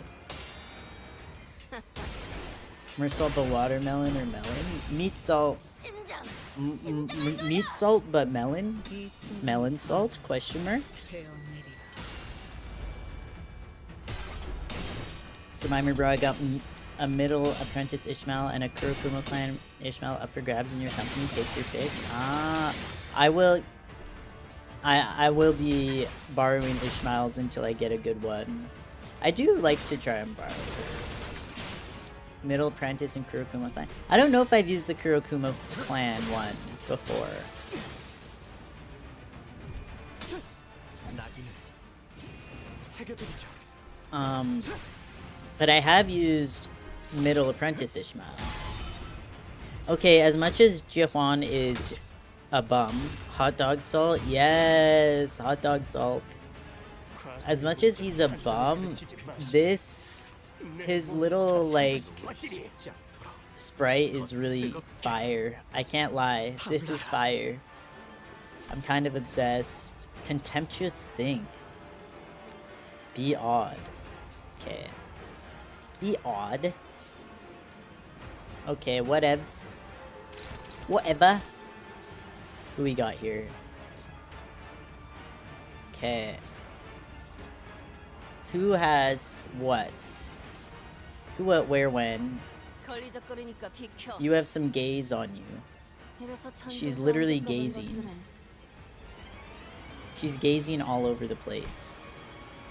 Mersault but watermelon or melon? Meat salt. Meat salt but melon? Melon salt? Question marks? Simaema bro, I got a middle apprentice Ishmael and a Kurokuma clan Ishmael up for grabs in your company. Take your pick. I will. I will be borrowing Ishmaels until I get a good one. I do like to try and borrow middle apprentice and Kurokuma clan. I don't know if I've used the Kurokuma clan one before. But I have used middle apprentice Ishmael. Okay, as much as Jihuan is a bum, hot dog salt, yes, hot dog salt. As much as he's a bum, his little like sprite is really fire. I can't lie, this is fire. I'm kind of obsessed. Contemptuous thing. Be odd. Okay. Be odd. Okay, whatevs. Whatever. Who we got here? Okay. Who has what? Who, what, where, when? You have some gaze on you. She's literally gazing. She's gazing all over the place.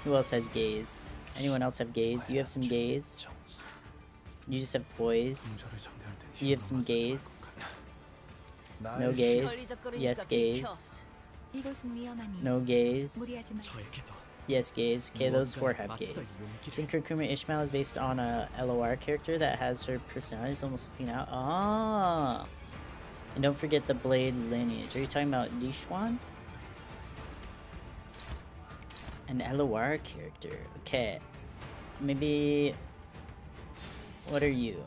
Who else has gaze? Anyone else have gaze? You have some gaze. You just have poise. You have some gaze. No gaze. Yes gaze. No gaze. Yes gaze. Okay, those four have gaze. I think Kurokuma Ishmael is based on a LOR character that has her personality almost slipping out. Ah. And don't forget the blade lineage. Are you talking about Dishwan? An LOR character. Okay. Maybe... What are you?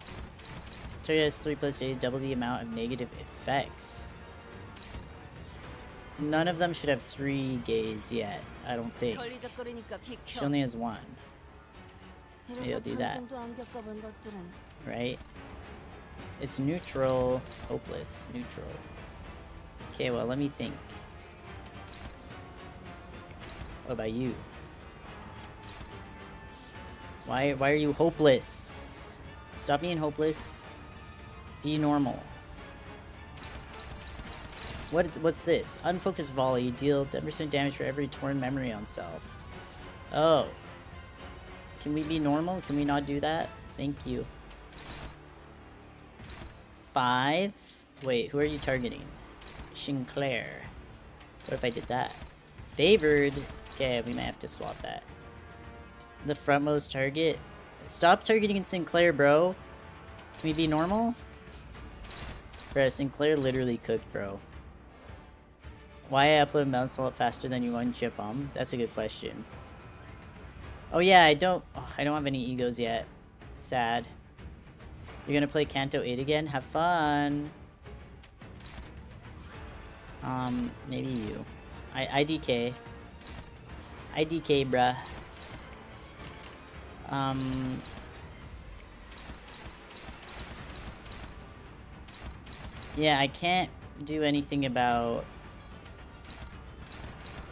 Terry has 3+ days, double the amount of negative effects. None of them should have 3 gaze yet, I don't think. She only has 1. Maybe I'll do that. Right? It's neutral, hopeless, neutral. Okay, well, let me think. What about you? Why are you hopeless? Stop being hopeless. Be normal. What's this? Unfocused volley. You deal 10% damage for every torn memory on self. Oh. Can we be normal? Can we not do that? Thank you. 5. Wait, who are you targeting? Sinclair. What if I did that? Favored. Okay, we might have to swap that. The frontmost target. Stop targeting Sinclair, bro. Can we be normal? Bro, Sinclair literally cooked, bro. Why I upload Mountain Salt faster than you on Chip Bomb? That's a good question. Oh yeah, I don't have any egos yet. Sad. You're gonna play Canto 8 again? Have fun. Maybe you. IDK. IDK, bruh. Yeah, I can't do anything about...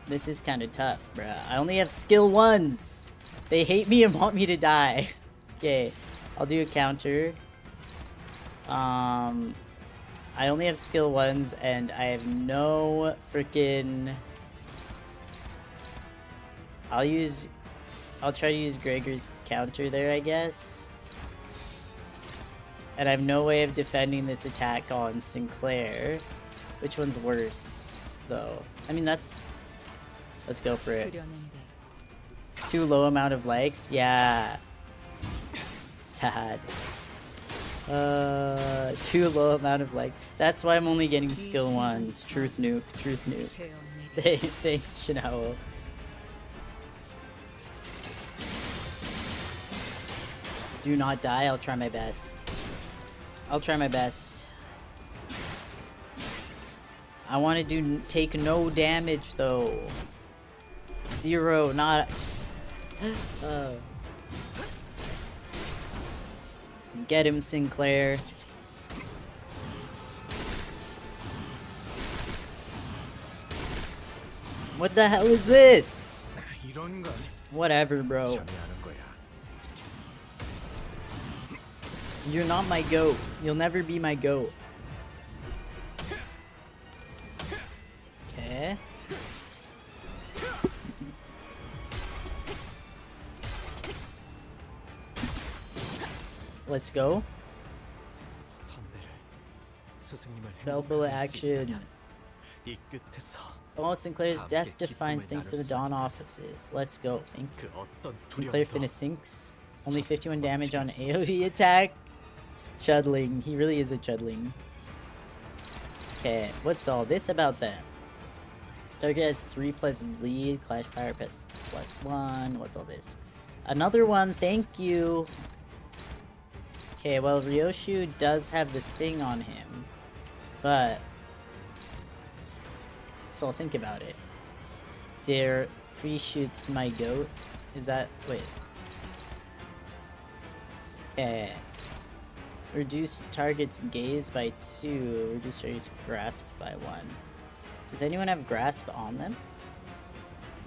This is kind of tough, bruh. I only have skill 1s. They hate me and want me to die. Okay, I'll do a counter. I only have skill 1s and I have no freaking... I'll try to use Gregor's counter there, I guess. And I have no way of defending this attack on Sinclair. Which one's worse, though? I mean, let's go for it. Too low amount of likes? Yeah. Sad. Too low amount of likes. That's why I'm only getting skill 1s. Truth nuke. Truth nuke. Thanks, Shinao. Do not die. I'll try my best. I'll try my best. I want to take no damage though. 0, not. Get him, Sinclair. What the hell is this? Whatever, bro. You're not my goat. You'll never be my goat. Okay. Let's go. Bell bullet action. Almost Sinclair's death defines thanks to the Dawn offices. Let's go. Thank you. Sinclair finish sinks. Only 51 damage on AoE attack. Chudling. He really is a chudling. Okay, what's all this about them? Target has 3+ bleed. Clash power +1. What's all this? Another one. Thank you. Okay, well, Ryoshu does have the thing on him. But so I'll think about it. There, free shoots my goat. Is that wait? Okay. Reduce target's gaze by 2. Reduce target's grasp by 1. Does anyone have grasp on them?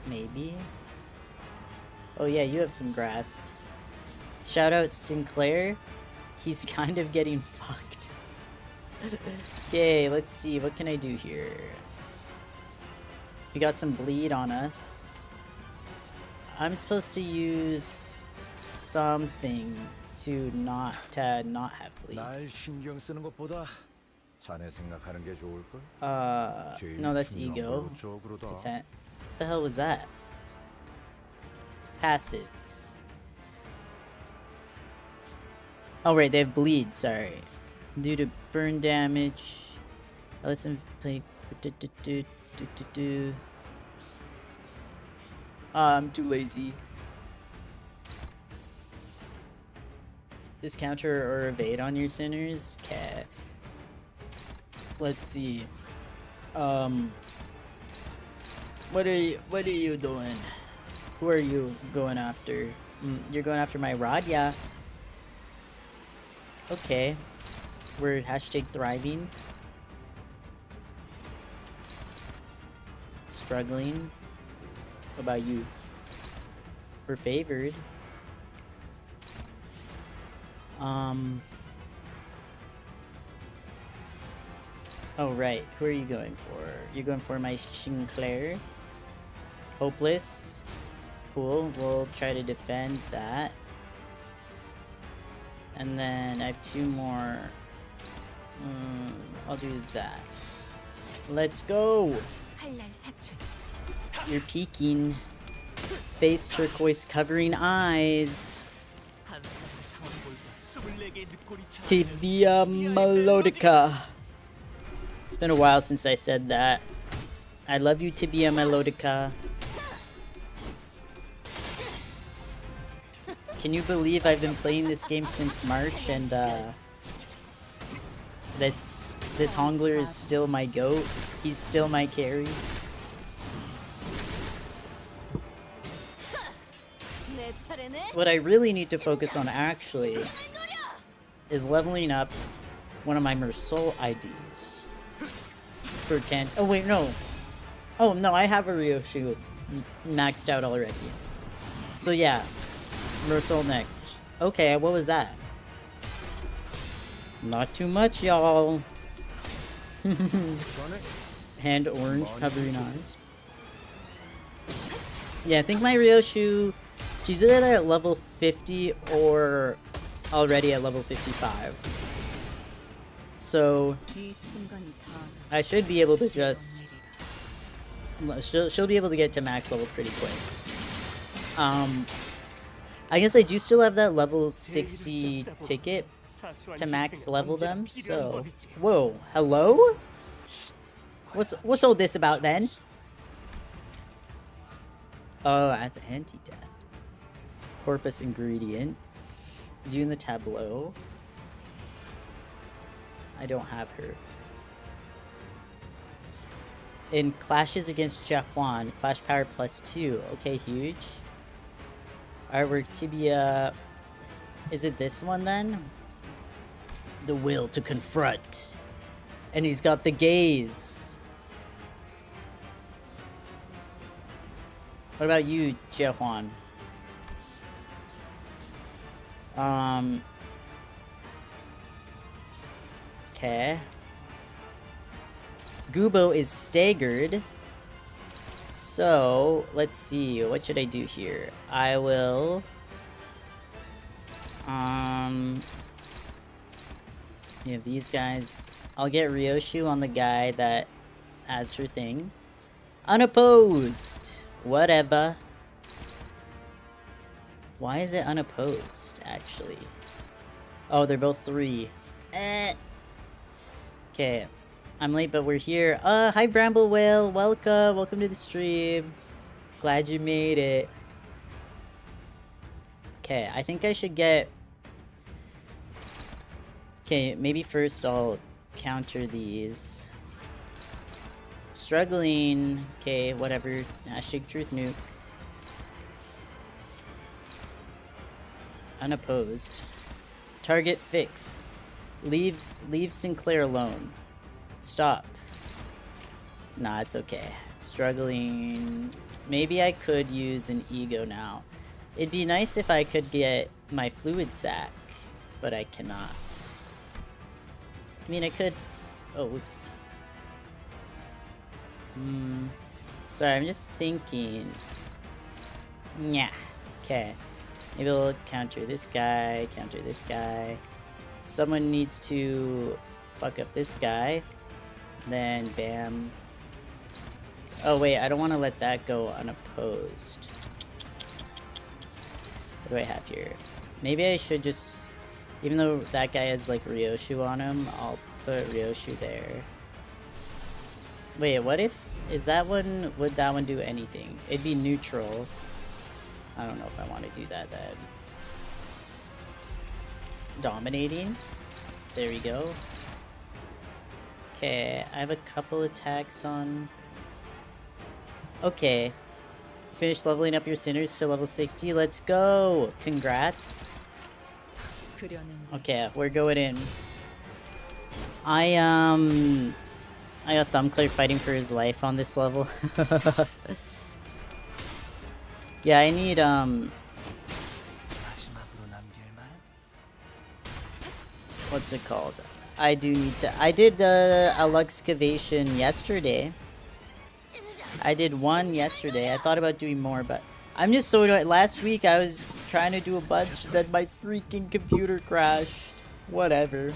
Maybe. Oh yeah, you have some grasp. Shout out Sinclair. He's kind of getting fucked. Okay, let's see. What can I do here? We got some bleed on us. I'm supposed to use something to not have bleed. No, that's ego. Defense. What the hell was that? Passives. Oh right, they have bleed, sorry. Due to burn damage. Listen, play. I'm too lazy. Just counter or evade on your sinners? Okay. Let's see. What are you doing? Who are you going after? You're going after my rod, yeah. Okay. We're #thriving. Struggling. What about you? We're favored. Oh right, who are you going for? You're going for my Sinclair. Hopeless. Cool, we'll try to defend that. And then I have 2 more. I'll do that. Let's go! You're peeking. Face turquoise covering eyes. Tibia melodica. It's been a while since I said that. I love you, Tibia melodica. Can you believe I've been playing this game since March and this Hongler is still my goat? He's still my carry. What I really need to focus on actually is leveling up one of my Mersul IDs for Canto. Oh wait, no. Oh no, I have a Ryoshu maxed out already. So yeah, Mersul next. Okay, what was that? Not too much, y'all. Hand orange covering eyes. Yeah, I think my Ryoshu, she's either at level 50 or already at level 55. So I should be able to just she'll be able to get to max level pretty quick. I guess I do still have that level 60 ticket to max level them, so whoa, hello? What's all this about then? Oh, that's anti-death. Corpus ingredient. View in the tableau. I don't have her. In clashes against Jahuan, clash power +2. Okay, huge. Artwork tibia. Is it this one then? The will to confront. And he's got the gaze. What about you, Jahuan? Okay. Gubo is staggered. So, let's see. What should I do here? I will... You have these guys. I'll get Ryoshu on the guy that has her thing. Unopposed. Whatever. Why is it unopposed, actually? Oh, they're both 3. Okay. I'm late, but we're here. Hi Bramble Whale. Welcome. Welcome to the stream. Glad you made it. Okay, I think I should get... Okay, maybe first I'll counter these. Struggling. Okay, whatever. Hashtag truth nuke. Unopposed. Target fixed. Leave Sinclair alone. Stop. Nah, it's okay. Struggling. Maybe I could use an ego now. It'd be nice if I could get my fluid sac, but I cannot. I mean, I could... Oh, whoops. Sorry, I'm just thinking. Yeah. Okay. Maybe we'll counter this guy, counter this guy. Someone needs to fuck up this guy. Then, bam. Oh, wait, I don't want to let that go unopposed. What do I have here? Maybe I should just... Even though that guy has, like, Ryoshu on him, I'll put Ryoshu there. Wait, what if... Is that one... Would that one do anything? It'd be neutral. I don't know if I want to do that then. Dominating. There we go. Okay, I have a couple attacks on... Okay. Finish leveling up your sinners to level 60. Let's go! Congrats. Okay, we're going in. I got Thumbclair fighting for his life on this level. Yeah, I need, what's it called? I do need to... I did a Luxcavation yesterday. I did one yesterday. I thought about doing more, but... I'm just so annoyed. Last week I was trying to do a bunch, then my freaking computer crashed. Whatever.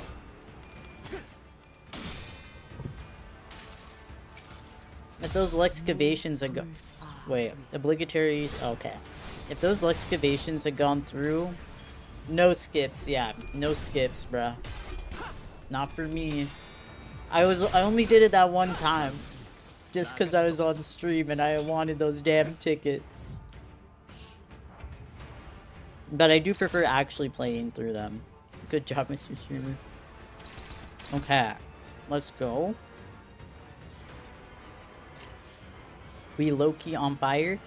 If those Luxcavations had gone... Wait, obligatory... Okay. If those Luxcavations had gone through... No skips, yeah. No skips, bruh. Not for me. I only did it that one time. Just because I was on stream and I wanted those damn tickets. But I do prefer actually playing through them. Good job, Mr. Streamer. Okay. Let's go. We low-key on fire.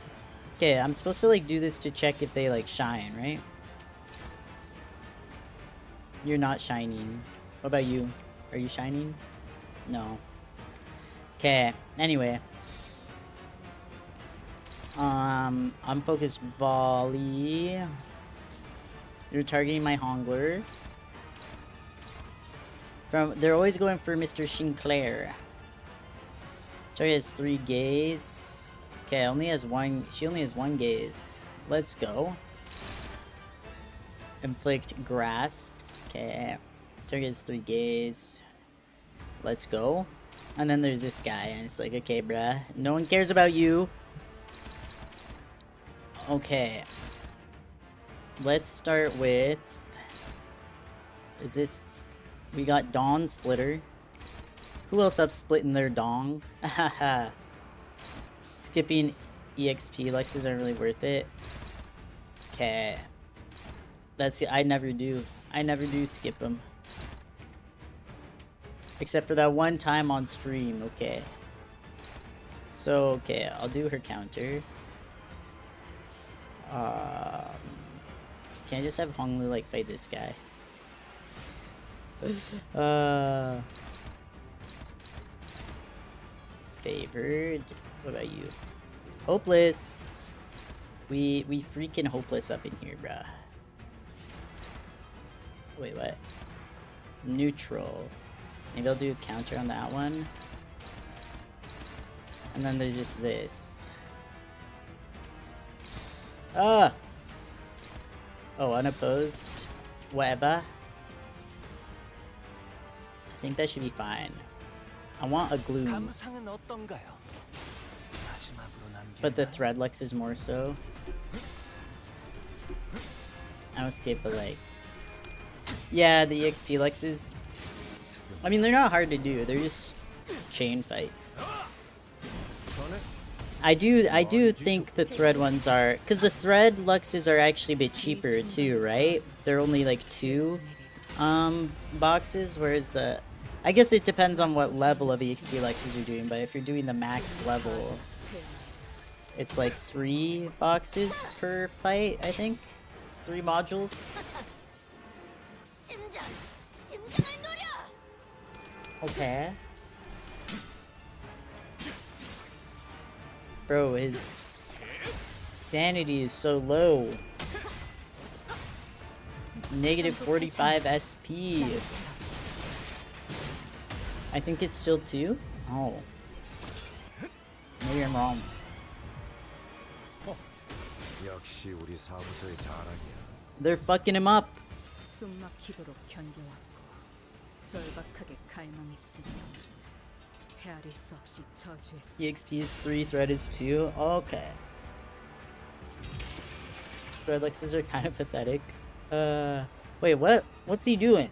Okay, I'm supposed to like do this to check if they like shine, right? You're not shining. What about you? Are you shining? No. Okay, anyway. Unfocused volley. You're targeting my Hongler. They're always going for Mr. Sinclair. Target has 3 gaze. Okay, only has 1. She only has 1 gaze. Let's go. Inflict grasp. Okay. Target has 3 gaze. Let's go. And then there's this guy, and it's like, okay, bruh. No one cares about you. Okay. Let's start with... Is this... We got Dawn Splitter. Who else up splitting their dong? Haha. Skipping EXP Lexes aren't really worth it. Okay. That's... I never do. I never do skip them. Except for that one time on stream. Okay. So, okay. I'll do her counter. Can I just have Honglu like fight this guy? Favored. What about you? Hopeless. We freaking hopeless up in here, bruh. Wait, what? Neutral. Maybe I'll do a counter on that one. And then there's just this. Ah! Oh, unopposed. Whatever. I think that should be fine. I want a glue. But the Threadlux is more so. I don't skip, but like... Yeah, the EXP Luxes... I mean, they're not hard to do. They're just chain fights. I do think the Thread ones are... Because the Thread Luxes are actually a bit cheaper too, right? They're only like 2 boxes, whereas the... I guess it depends on what level of EXP Luxes you're doing, but if you're doing the max level, it's like 3 boxes per fight, I think? 3 modules? Okay. Bro, his sanity is so low. Negative 45 SP. I think it's still 2? Oh. Maybe I'm wrong. They're fucking him up. 숨막히도록 견뎌왔고 절박하게 갈망했으며 헤아릴 수 없이 저주했어. EXP is 3, Thread is 2. Okay. Threadluxes are kind of pathetic. Wait, what? What's he doing?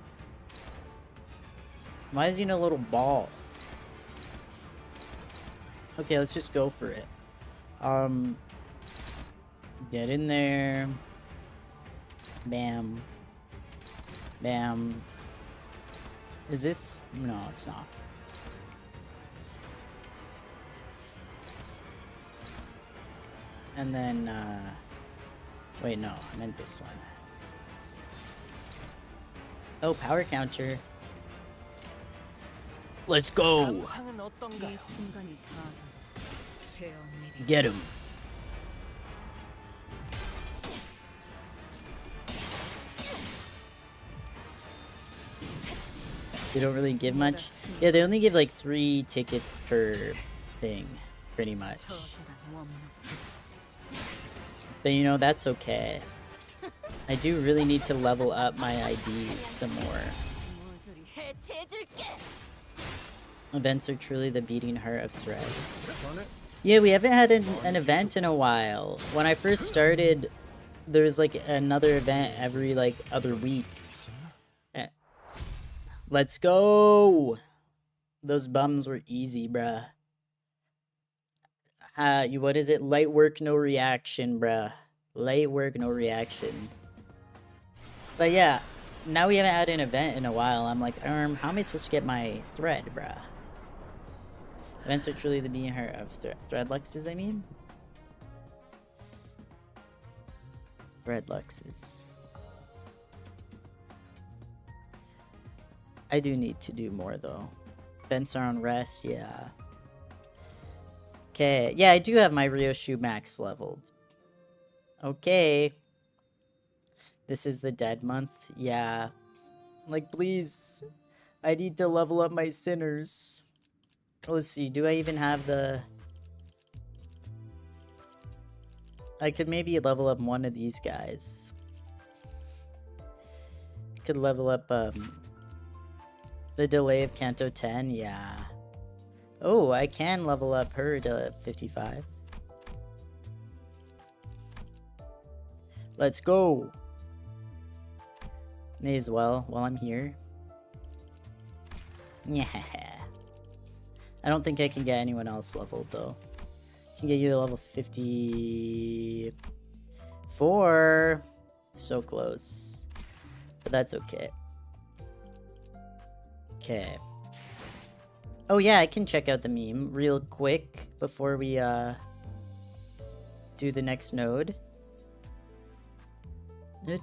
Why is he in a little ball? Okay, let's just go for it. Get in there. Bam. Bam. Is this? No, it's not. And then, wait, no, I meant this one. Oh, power counter. Let's go! 이 순간이 다가가 되어내리. Get him. They don't really give much. Yeah, they only give like 3 tickets per thing, pretty much. 저자란 원망. But you know, that's okay. I do really need to level up my IDs some more. 모조리 해체해줄게. Events are truly the beating heart of Thread. Yeah, we haven't had an event in a while. When I first started, there was like another event every like other week. Let's go! Those bums were easy, bruh. What is it? Light work, no reaction, bruh. Light work, no reaction. But yeah, now we haven't had an event in a while. I'm like, how am I supposed to get my Thread, bruh? Events are truly the beating heart of Threadluxes, I mean? Threadluxes. I do need to do more though. Events are on rest, yeah. Okay, yeah, I do have my Ryoshu max leveled. Okay. This is the dead month, yeah. Like, please. I need to level up my sinners. Let's see, do I even have the... I could maybe level up one of these guys. Could level up, the delay of Canto 10, yeah. Oh, I can level up her to 55. Let's go! May as well, while I'm here. Yeah. I don't think I can get anyone else leveled, though. I can get you to level 54. So close. But that's okay. Okay. Oh yeah, I can check out the meme real quick before we do the next node. Okay,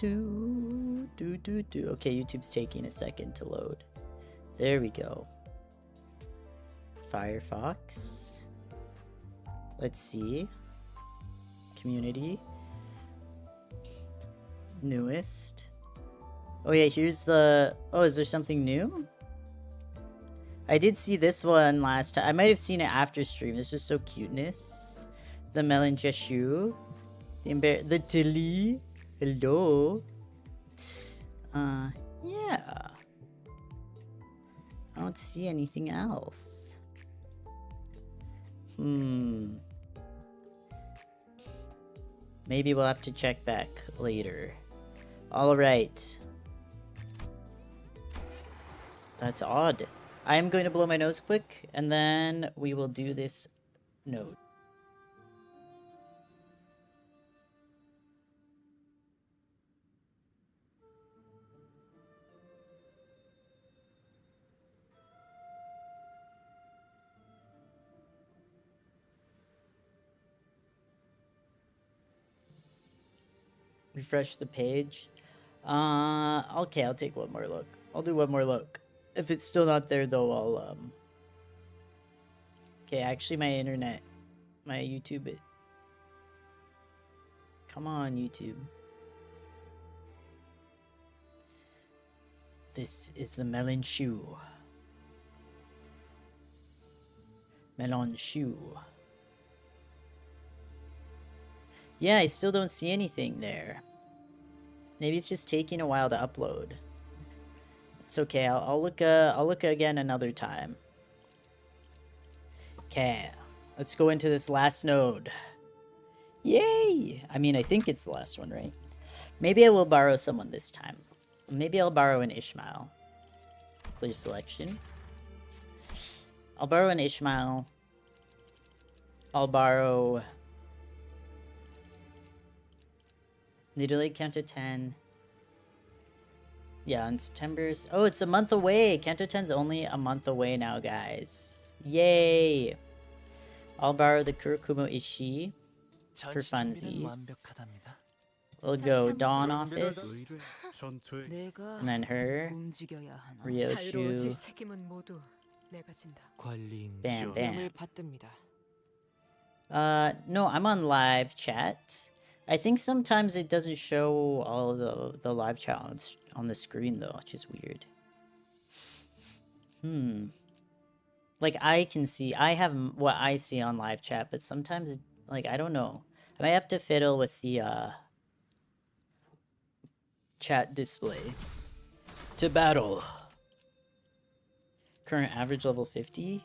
YouTube's taking a second to load. There we go. Firefox. Let's see. Community. Newest. Oh yeah, here's the... Oh, is there something new? I did see this one last time. I might have seen it after stream. This was so cuteness. The Melon Jeshu. The Tilly. Hello. Yeah. I don't see anything else. Maybe we'll have to check back later. Alright. That's odd. I am going to blow my nose quick, and then we will do this node. Refresh the page. Okay, I'll take one more look. I'll do one more look. If it's still not there, though, I'll, Okay, actually, my internet, my YouTube, Come on, YouTube. This is the melon shoe. Melon shoe. Yeah, I still don't see anything there. Maybe it's just taking a while to upload. It's okay. I'll look again another time. Okay, let's go into this last node. Yay! I mean, I think it's the last one, right? Maybe I will borrow someone this time. Maybe I'll borrow an Ishmael. Clear selection. I'll borrow an Ishmael. I'll borrow... Literally Canto 10. Yeah, on September's... Oh, it's a month away! Canto 10's only a month away now, guys. Yay! I'll borrow the Kurokumo Ishii for funsies. We'll go Dawn Office. And then her. Ryoshu. Bam, bam. No, I'm on live chat. I think sometimes it doesn't show all of the live chat on the screen, though, which is weird. Like, I can see, I have what I see on live chat, but sometimes, it, like, I don't know. I might have to fiddle with the, chat display. To battle. Current average level 50.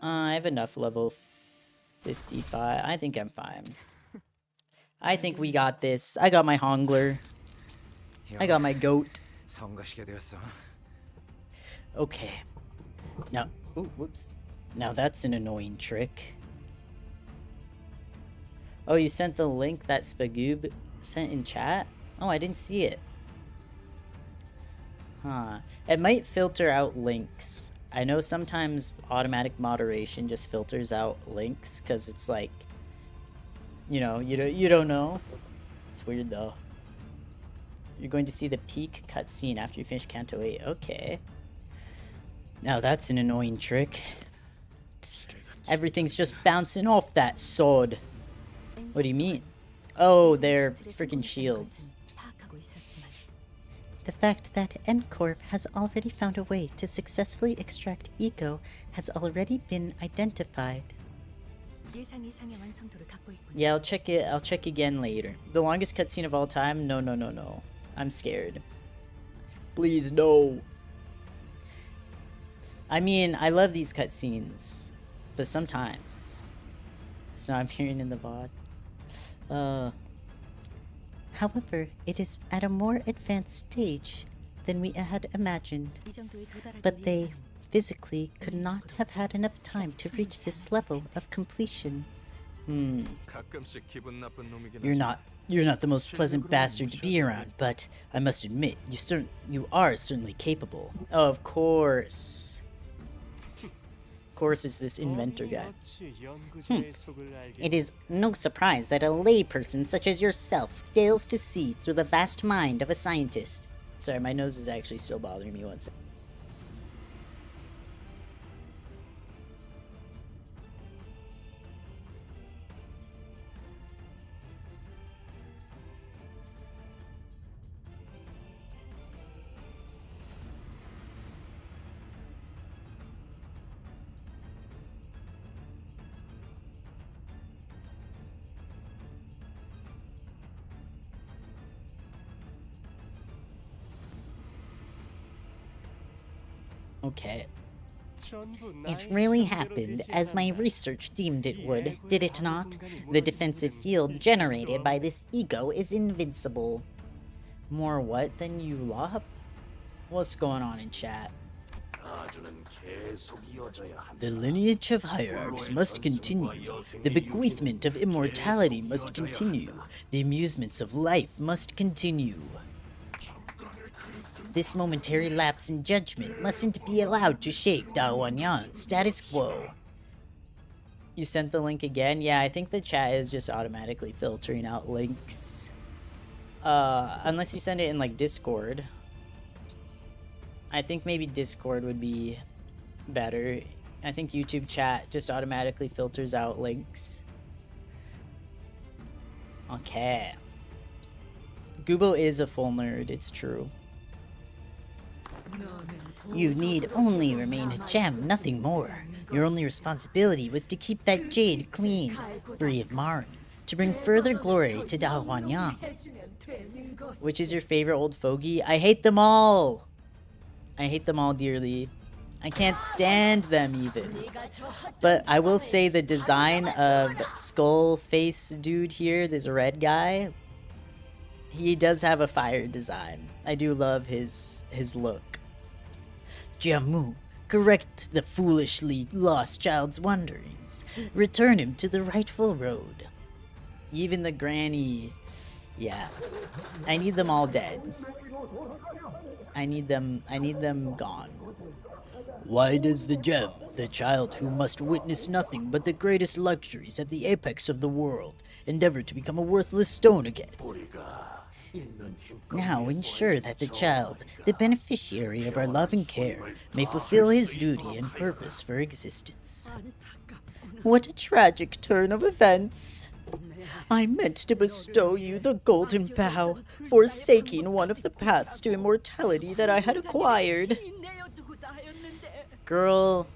I have enough level 55. I think I'm fine. I think we got this. I got my Hongler. I got my goat. Okay. Now, ooh, whoops. Now that's an annoying trick. Oh, you sent the link that Spagoob sent in chat? Oh, I didn't see it. Huh. It might filter out links. I know sometimes automatic moderation just filters out links because it's like, you know, you don't know. It's weird though. You're going to see the peak cutscene after you finish Canto 8. Okay. Now that's an annoying trick. Everything's just bouncing off that sword. What do you mean? Oh, they're freaking shields. The fact that N-Corp has already found a way to successfully extract eco has already been identified. Yeah, I'll check it. I'll check again later. The longest cutscene of all time? No, no, no, no. I'm scared. Please, no. I mean, I love these cutscenes, but sometimes it's not appearing in the VOD. However, it is at a more advanced stage than we had imagined, but they physically could not have had enough time to reach this level of completion. You're not the most pleasant bastard to be around, but I must admit, you are certainly capable. Oh, of course. Of course, it's this inventor guy. It is no surprise that a layperson such as yourself fails to see through the vast mind of a scientist. Sorry, my nose is actually still bothering me once. Okay. It really happened as my research deemed it would, did it not? The defensive field generated by this ego is invincible. More what than you love? What's going on in chat? The lineage of hierarchs must continue. The bequeathment of immortality must continue. The amusements of life must continue. This momentary lapse in judgment mustn't be allowed to shake Daowanyan's status quo. You sent the link again? Yeah, I think the chat is just automatically filtering out links. Unless you send it in like Discord. I think maybe Discord would be better. I think YouTube chat just automatically filters out links. Okay. Gubo is a full nerd, it's true. You need only remain a gem, nothing more. Your only responsibility was to keep that jade clean, free of marring, to bring further glory to Daowanyan. Which is your favorite old fogey? I hate them all! I hate them all dearly. I can't stand them even. But I will say the design of skull face dude here, this red guy, he does have a fire design. I do love his look. Jammu, correct the foolishly lost child's wanderings. Return him to the rightful road. Even the granny. Yeah. I need them all dead. I need them gone. Why does the gem, the child who must witness nothing but the greatest luxuries at the apex of the world, endeavor to become a worthless stone again? Now ensure that the child, the beneficiary of our love and care, may fulfill his duty and purpose for existence. What a tragic turn of events! I meant to bestow you the golden bough, forsaking one of the paths to immortality that I had acquired. Girl,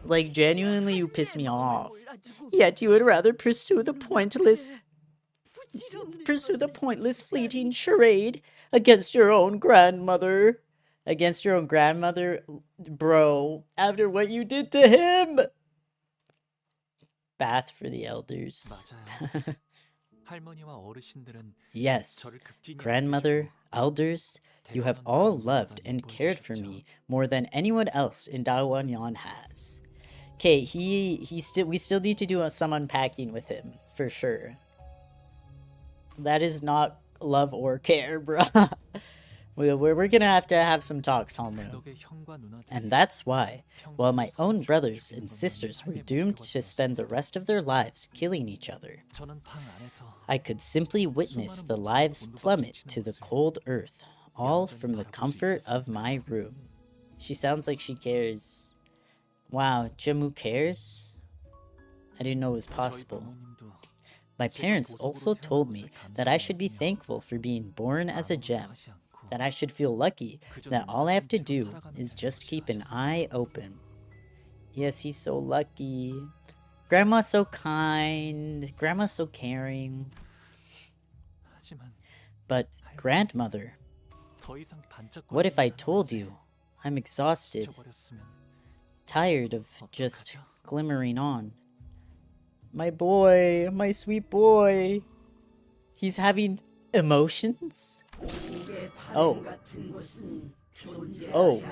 like genuinely you piss me off. Yet you would rather pursue the pointless fleeting charade against your own grandmother. Against your own grandmother? Bro, after what you did to him! Bath for the elders. Yes, grandmother, elders, you have all loved and cared for me more than anyone else in Daowanyan has. Okay, we still need to do some unpacking with him, for sure. That is not love or care, bruh. We're gonna have some talks, Honglering. And that's why, while my own brothers and sisters were doomed to spend the rest of their lives killing each other, I could simply witness the lives plummet to the cold earth, all from the comfort of my room. She sounds like she cares. Wow, Jammu cares? I didn't know it was possible. My parents also told me that I should be thankful for being born as a gem, that I should feel lucky that all I have to do is just keep an eye open. Yes, he's so lucky. Grandma's so kind. Grandma's so caring. But, grandmother, what if I told you I'm exhausted, tired of just glimmering on? My boy, my sweet boy. He's having emotions? Oh. Oh.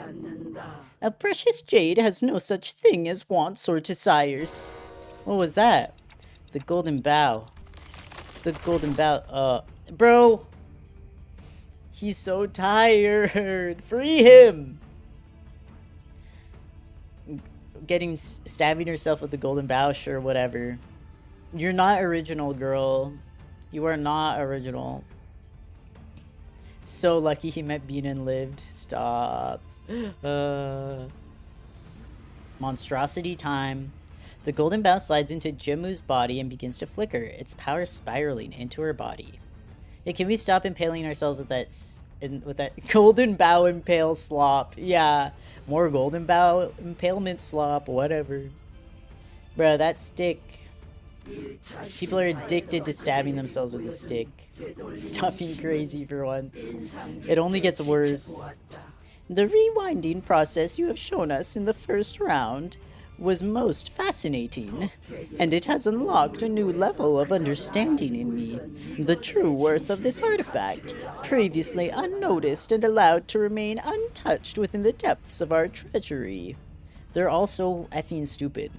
A precious jade has no such thing as wants or desires. What was that? The golden bough. The golden bough. Bro. He's so tired. Free him. Stabbing herself with the golden bough, sure, whatever. You're not original, girl. You are not original. So lucky he met Bean and lived. Stop. Monstrosity time. The golden bough slides into Jimmu's body and begins to flicker, its power spiraling into her body. Yeah, can we stop impaling ourselves with that golden bough impale slop? Yeah, more golden bough impalement slop, whatever. Bruh, that stick. People are addicted to stabbing themselves with a stick. Stop being crazy for once. It only gets worse. The rewinding process you have shown us in the first round was most fascinating, and it has unlocked a new level of understanding in me. The true worth of this artifact, previously unnoticed and allowed to remain untouched within the depths of our treasury. They're all so effing stupid.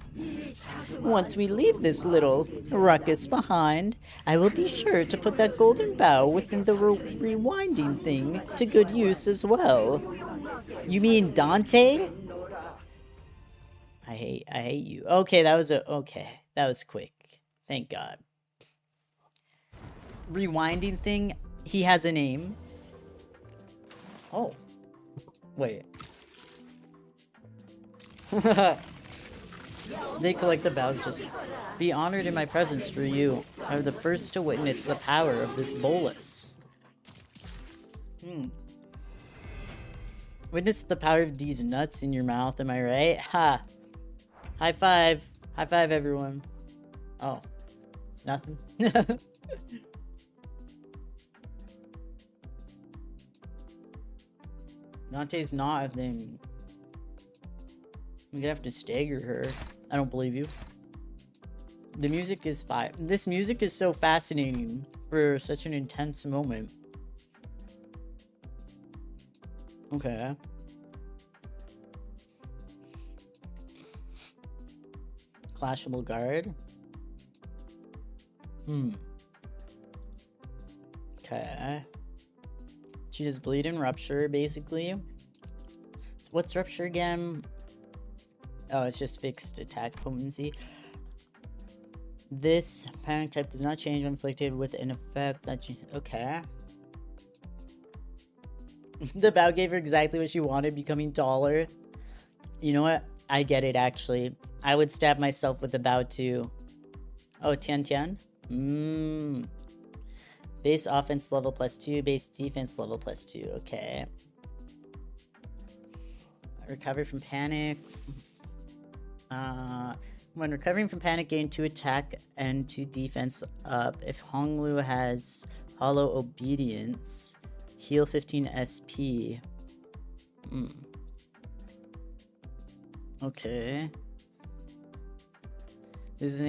Once we leave this little ruckus behind, I will be sure to put that golden bow within the rewinding thing to good use as well. You mean Dante? I hate you. Okay, that was quick. Thank God. Rewinding thing, he has a name. Oh. Wait. They collect the bows. Just be honored in my presence, for you are the first to witness the power of this bolus. Witness the power of these nuts in your mouth, am I right? Ha! High five! High five, everyone. Oh. Nothing? Dante's not a thing. I'm gonna have to stagger her. I don't believe you. The music is fire. This music is so fascinating for such an intense moment. Okay. Clashable guard. Okay. She does bleed and rupture, basically. So what's rupture again? Oh, it's just fixed attack potency. This panic type does not change when inflicted with an effect that okay. The bow gave her exactly what she wanted, becoming taller. You know what? I get it, actually. I would stab myself with the bow too. Oh, Tian Tian? Base offense level +2, base defense level +2. Okay. Recover from panic. When recovering from panic, gain 2 attack and 2 defense up. If Honglu has Hollow Obedience, heal 15 SP. Okay. Lose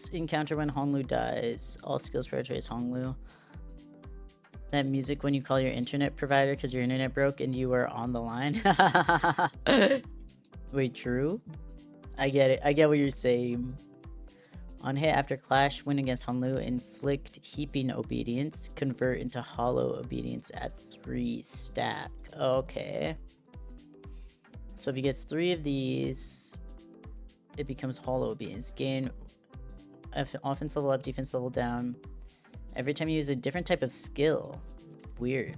encounter when Honglu dies. All skills prioritize Honglu. That music when you call your internet provider because your internet broke and you were on the line. Wait, true? I get it. I get what you're saying. On hit after clash, win against Honlu, inflict heaping obedience, convert into hollow obedience at 3 stack. Okay. So if he gets 3 of these, it becomes hollow obedience. Gain offense level up, defense level down. Every time you use a different type of skill. Weird.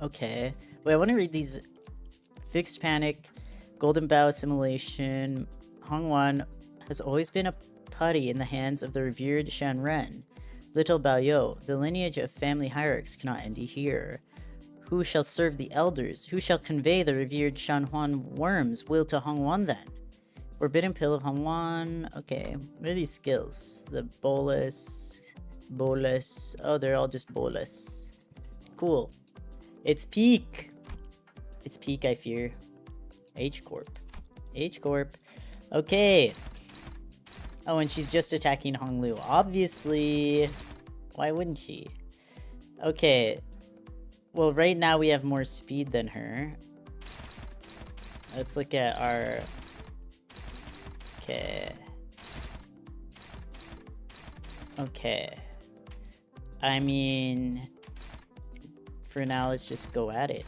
Okay. Wait, I want to read these. Fixed panic, golden bow assimilation. Hongwan has always been a putty in the hands of the revered Shanren. Little Baoyou, the lineage of family hierarchs cannot end here. Who shall serve the elders? Who shall convey the revered Shanhuan worm's will to Hongwan then? Forbidden Pill of Hongwan. Okay, what are these skills? The bolus. Oh, they're all just bolus. Cool. It's peak. It's peak, I fear. H Corp. H Corp. Okay. Oh, and she's just attacking Honglu. Obviously. Why wouldn't she? Okay. Well, right now we have more speed than her. Let's look at our... Okay. Okay. I mean... For now, let's just go at it.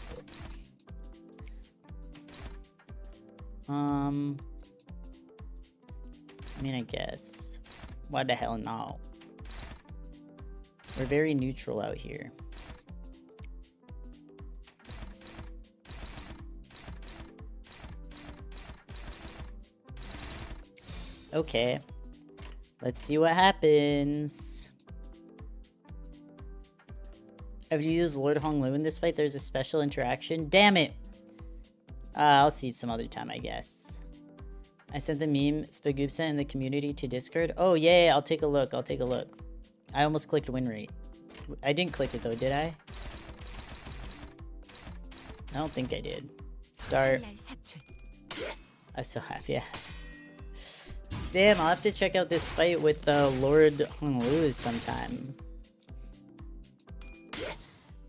I mean, I guess. Why the hell not? We're very neutral out here. Okay. Let's see what happens. If you use Lord Honglu in this fight, there's a special interaction. Damn it! I'll see it some other time, I guess. I sent the meme Spagoob sent in the community to Discord. Oh, yeah, I'll take a look. I'll take a look. I almost clicked win rate. I didn't click it, though, did I? I don't think I did. Start. I'm so happy. Yeah. Damn, I'll have to check out this fight with Lord Honglu sometime.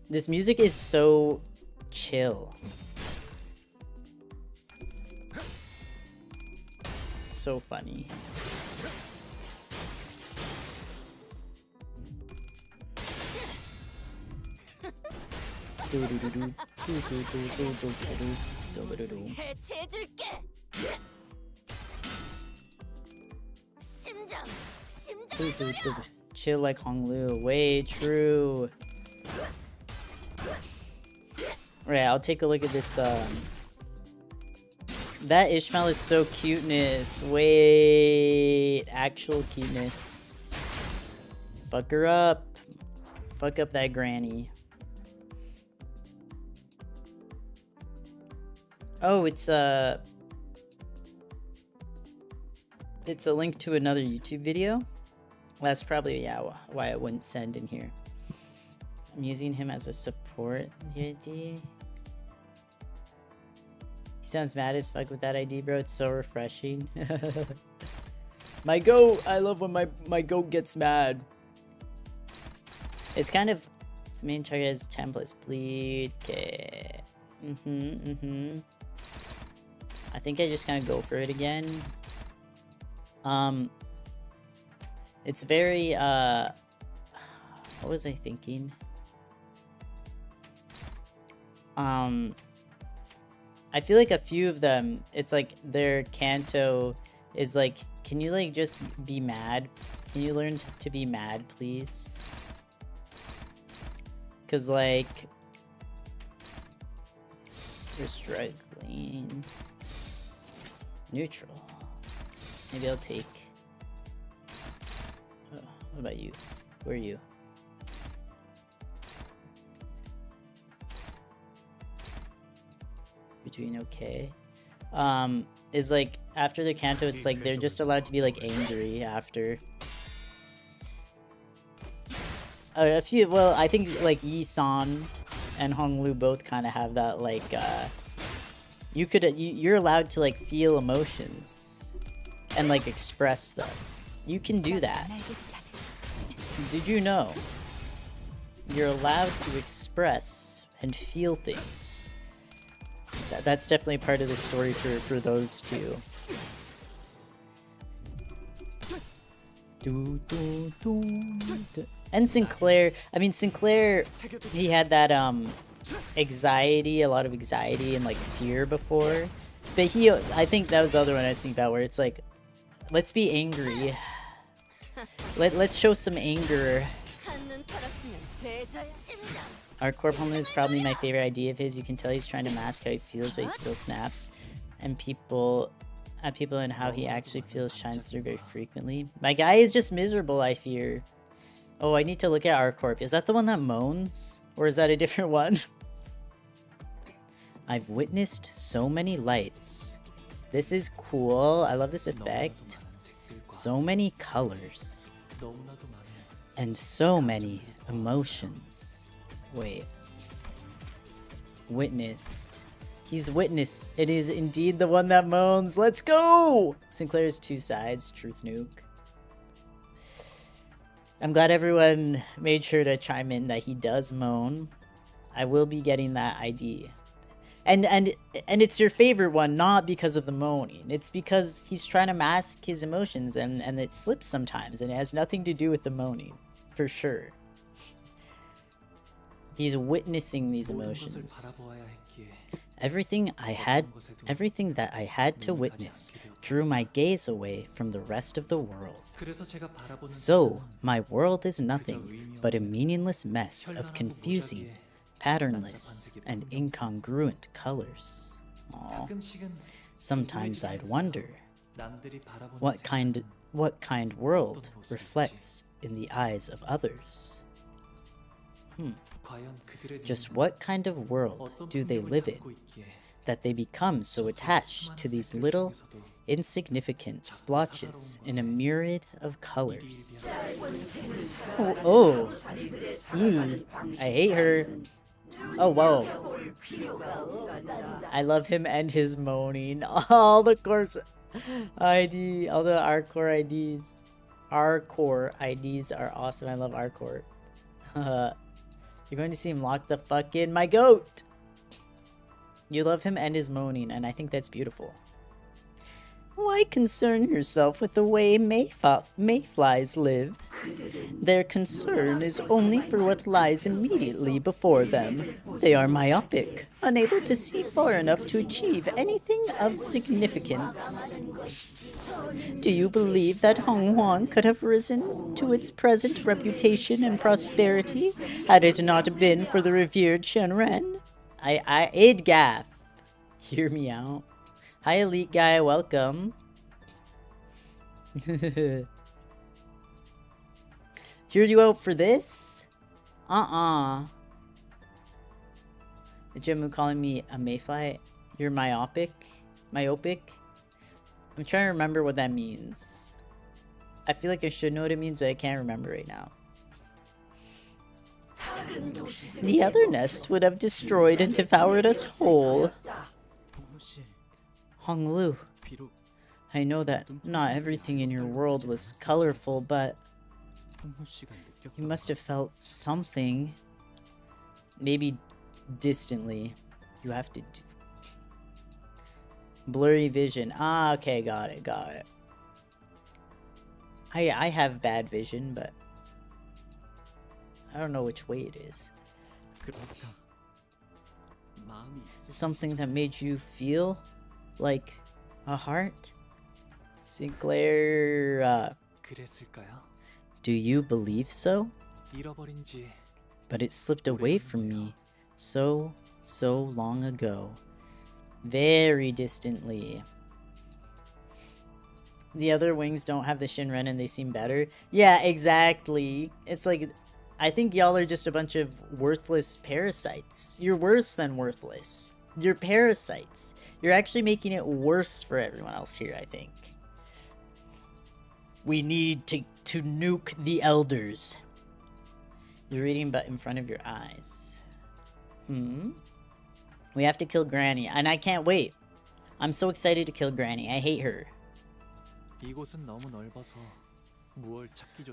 This music is so chill. It's so funny. Chill like Honglu. Way true. Right, I'll take a look at this. That Ishmael is so cuteness. Wait, actual cuteness. Fuck her up. Fuck up that granny. Oh, it's a link to another YouTube video. That's probably, yeah, why I wouldn't send in here. I'm using him as a support. The ID. He sounds mad as fuck with that ID, bro. It's so refreshing. My goat! I love when my goat gets mad. It's kind of... The main target is templates. Bleed. Okay. I think I just kind of go for it again. It's very, what was I thinking? I feel like a few of them, it's like their Canto is like, can you like just be mad? Can you learn to be mad, please? Cause like, you're struggling. Neutral. Maybe I'll take. Oh, what about you? Where are you? You're doing okay. Is like after the Canto, it's like they're just allowed to be like angry after. A few. Well, I think like Yi-san and Honglu both kind of have that like. You're allowed to like feel emotions and like express them. You can do that. Did you know? You're allowed to express and feel things. That's definitely part of the story for those two. And Sinclair, I mean Sinclair, he had that anxiety, a lot of anxiety and like fear before, but I think that was the other one I was thinking about, where it's like, let's be angry, let's show some anger. Our Corp Homeland is probably my favorite idea of his. You can tell he's trying to mask how he feels, but he still snaps, and people and how he actually feels shines through very frequently. My guy is just miserable, I fear. Oh, I need to look at our Corp. Is that the one that moans? Or is that a different one? I've witnessed so many lights. This is cool. I love this effect. So many colors. And so many emotions. Wait. Witnessed. He's witnessed. It is indeed the one that moans. Let's go! Sinclair's two sides. Truth nuke. I'm glad everyone made sure to chime in that he does moan. I will be getting that ID. And it's your favorite one, not because of the moaning. It's because he's trying to mask his emotions, and it slips sometimes, and it has nothing to do with the moaning. For sure. He's witnessing these emotions. Everything that I had to witness drew my gaze away from the rest of the world. So, my world is nothing but a meaningless mess of confusing, patternless, and incongruent colors. Aww. Sometimes I'd wonder, what kind world reflects in the eyes of others? Just what kind of world do they live in, that they become so attached to these little, insignificant splotches in a myriad of colors? Oh. I hate her. Oh, whoa. I love him and his moaning. All the course ID, all the Arcore IDs. Arcore IDs are awesome. I love Arcore. You're going to see him lock the fuck in. My goat! You love him and his moaning, and I think that's beautiful. Why concern yourself with the way mayflies live? Their concern is only for what lies immediately before them. They are myopic, unable to see far enough to achieve anything of significance. Do you believe that Honghuang could have risen to its present reputation and prosperity had it not been for the revered Shenren? Idgaf. Hear me out. Hi, elite guy, welcome. Hear you out for this? The Jemu calling me a mayfly? You're myopic? Myopic? I'm trying to remember what that means. I feel like I should know what it means, but I can't remember right now. The other nests would have destroyed and devoured us whole. Honglu, I know that not everything in your world was colorful, but you must have felt something. Maybe distantly. You have to do. Blurry vision. Ah, okay, got it. I have bad vision, but I don't know which way it is. Something that made you feel like a heart? Sinclair, do you believe so? But it slipped away from me so long ago. Very distantly. The other wings don't have the Shinren and they seem better. Yeah, exactly. It's like, I think y'all are just a bunch of worthless parasites. You're worse than worthless. You're parasites. You're actually making it worse for everyone else here, I think. We need to nuke the elders. You're reading but in front of your eyes. We have to kill Granny, and I can't wait. I'm so excited to kill Granny. I hate her.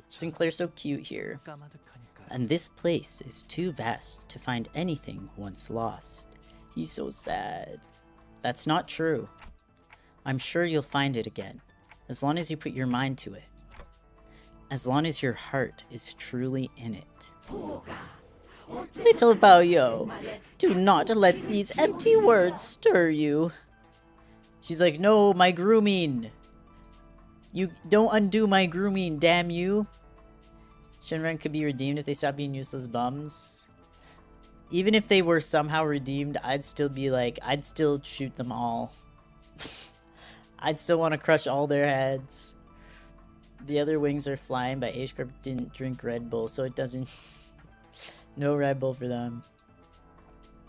Sinclair's so cute here. And this place is too vast to find anything once lost. He's so sad. That's not true. I'm sure you'll find it again, as long as you put your mind to it. As long as your heart is truly in it. Little Baoyo, do not let these empty words stir you. She's like, no, my grooming. You don't undo my grooming, damn you. Shinren could be redeemed if they stop being useless bums. Even if they were somehow redeemed, I'd still be like, I'd still shoot them all. I'd still want to crush all their heads. The other wings are flying, but H Corp didn't drink Red Bull, so it doesn't... No Red Bull for them.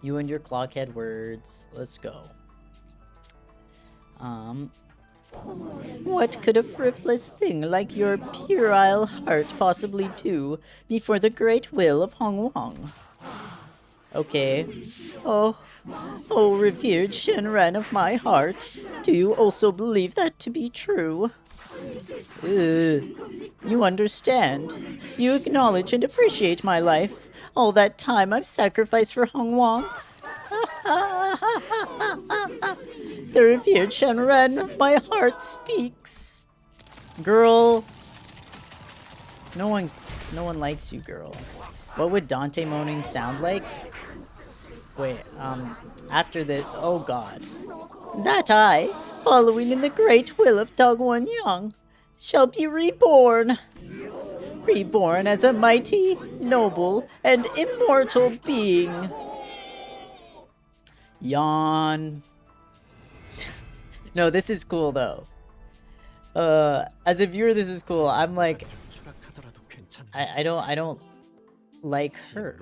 You and your clockhead words. Let's go. What could a frivolous thing like your puerile heart possibly do before the great will of Honghuang? Okay. Oh, revered Shinren of my heart, do you also believe that to be true? You understand. You acknowledge and appreciate my life. All that time I've sacrificed for Honghuang. The revered Shenren of my heart speaks. Girl. No one likes you, girl. What would Dante moaning sound like? Wait, after this, oh god. That I, following in the great will of Dogwon Young, shall be reborn. Reborn as a mighty, noble, and immortal being. Yawn. No, this is cool though. As a viewer, this is cool. I'm like, I don't like her.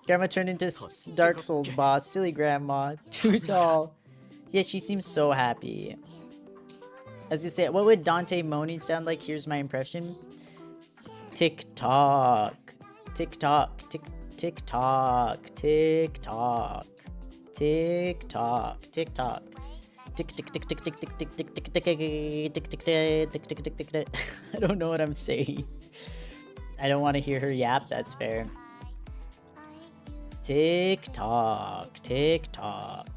Grandma turned into Dark Souls boss. Silly grandma. Too tall. Yeah, she seems so happy. As you say, what would Dante moaning sound like? Here's my impression. Tick tock. Tick tock. Tick Tick tock. Tick tock. Tick tock. Tick tock. Tick tick tick tick tick tick tick tick tick tick tick tick tick tick tick tick tick. I don't know what I'm saying. I don't want to hear her yap. That's fair. Tick tock. Tick tock.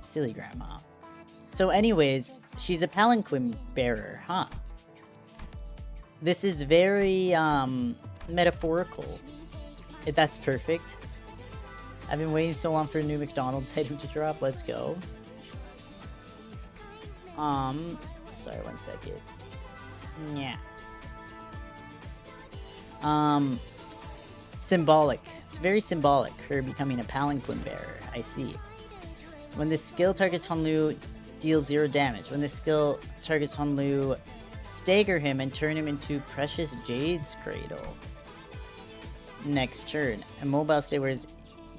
Silly grandma. So anyways, she's a palanquin bearer, huh? This is very metaphorical. That's perfect. I've been waiting so long for a new McDonald's item to drop. Let's go. Sorry, 1 second. Yeah. Symbolic. It's very symbolic, her becoming a palanquin bearer. I see. When this skill targets Honlu, deal 0 damage. When this skill targets Honlu, stagger him and turn him into Precious Jade's Cradle. Next turn. A mobile state where his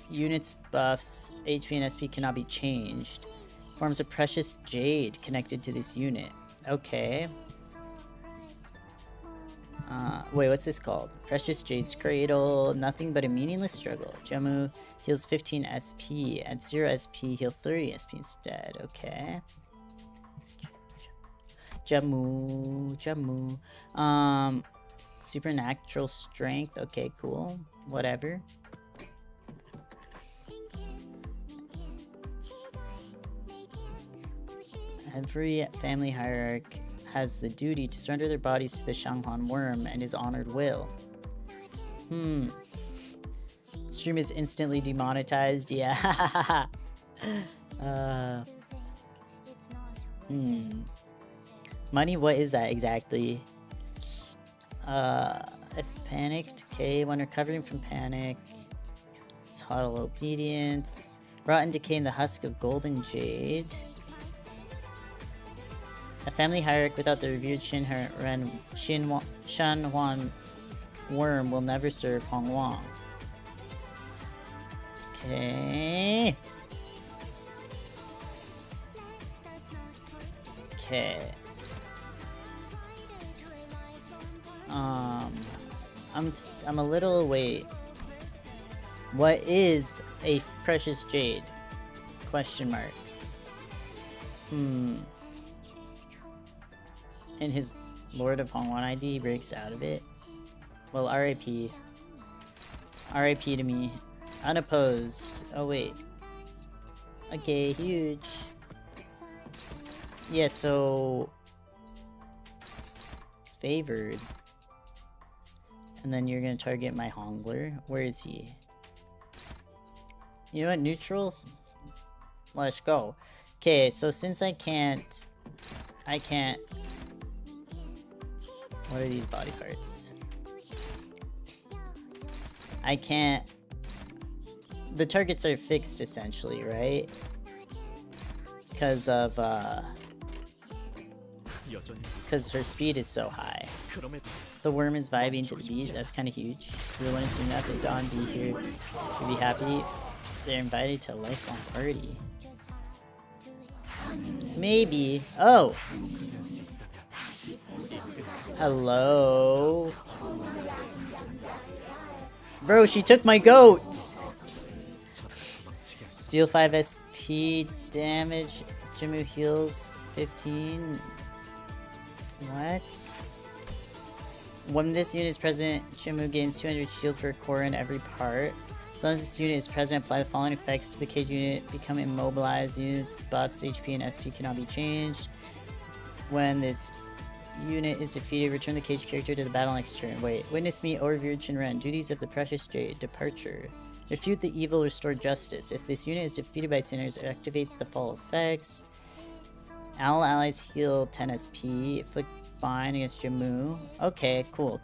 units buffs, HP and SP cannot be changed. Forms a Precious Jade connected to this unit. Okay. Wait, what's this called? Precious Jade's Cradle. Nothing but a meaningless struggle. Jamu heals 15 SP. At 0 SP, heal 30 SP instead. Okay. Jamu. Supernatural strength. Okay, cool. Whatever. Every family hierarch has the duty to surrender their bodies to the Shanghuan worm and his honored will. Stream is instantly demonetized. Yeah. Money, what is that exactly? If panicked, okay. When recovering from panic, it's huddle obedience. Rot and decay in the husk of golden jade. A family hierarch without the revered Shanhuan worm will never serve Hong Wang. Okay. Okay. I'm a little wait. What is a precious jade? Question marks. And his Lord of Hongwan ID breaks out of it. Well, RIP. RIP to me. Unopposed. Oh wait. Okay, huge. Yeah, so favored. And then you're gonna target my Hongler. Where is he? You know what? Neutral? Let's go. Okay, so since I can't... What are these body parts? I can't... The targets are fixed essentially, right? Because of, because her speed is so high. The worm is vibing to the beat. That's kind of huge. You're wanting to enough and Dawn be here to be happy. They're invited to a lifelong party. Maybe. Oh! Hello? Bro, she took my goat! Deal 5 SP damage. Jimu heals 15. What? When this unit is present, Jimu gains 200 shield for a core in every part. As long as this unit is present, apply the following effects to the cage unit. Become immobilized. Units, buffs, HP, and SP cannot be changed. When this unit is defeated, return the cage character to the battle next turn. Wait. Witness me, O revered Shinren. Duties of the Precious Jade. Departure. Refute the evil, restore justice. If this unit is defeated by sinners, it activates the fall effects. All allies heal 10 SP. Inflict bind against Jamu. Okay, cool.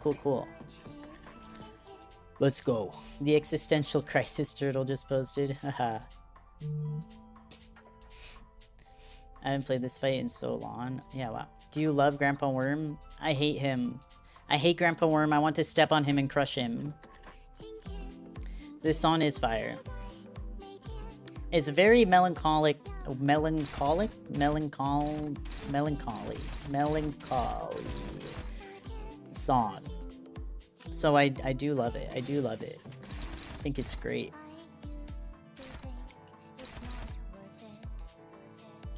Let's go. The existential crisis turtle just posted. Haha. I haven't played this fight in so long. Yeah, wow. Do you love Grandpa Worm? I hate him. I hate Grandpa Worm. I want to step on him and crush him. This song is fire. It's very melancholic song. So I do love it. I do love it. I think it's great.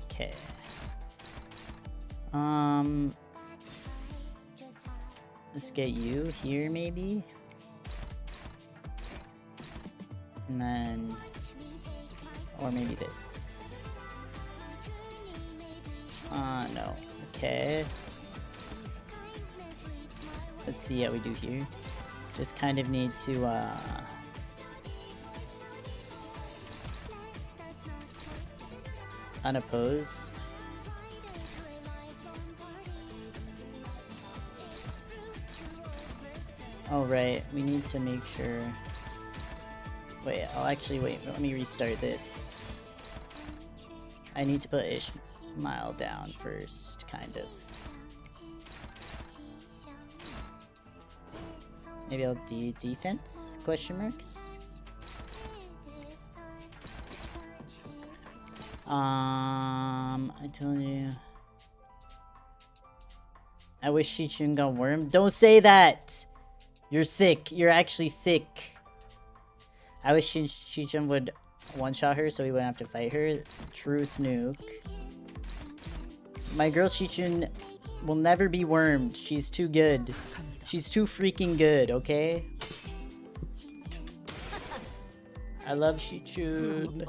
Okay. Let's get you here maybe. And then, or maybe this. No. Okay. Let's see how we do here. Just kind of need to, unopposed. Oh, right. We need to make sure. Wait, wait. Let me restart this. I need to put Ishmael down first, kind of. Maybe I'll do defense? Question marks? I told you. I wish Shichun got wormed. Don't say that! You're sick. You're actually sick. I wish Shichun would one-shot her so we wouldn't have to fight her. Truth nuke. My girl Shichun will never be wormed. She's too good. She's too freaking good, okay? I love Shichun.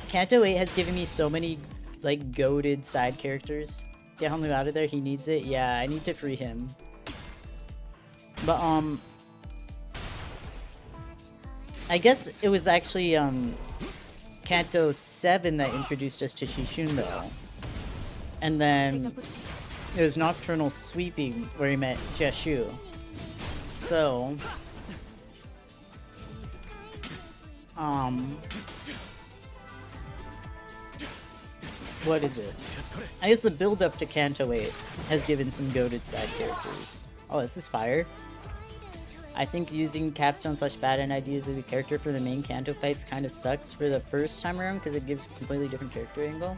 Canto 8 has given me so many, like, goated side characters. Get Honglering out of there, he needs it. Yeah, I need to free him. But, I guess it was actually, Canto 7 that introduced us to Shichun, though. And then it was Nocturnal Sweeping where he met Jeshu. So, what is it? I guess the build up to Canto 8 has given some goated side characters. Oh, is this fire? I think using capstone/bad-end ideas as a character for the main Canto fights kind of sucks for the first time around because it gives a completely different character angle.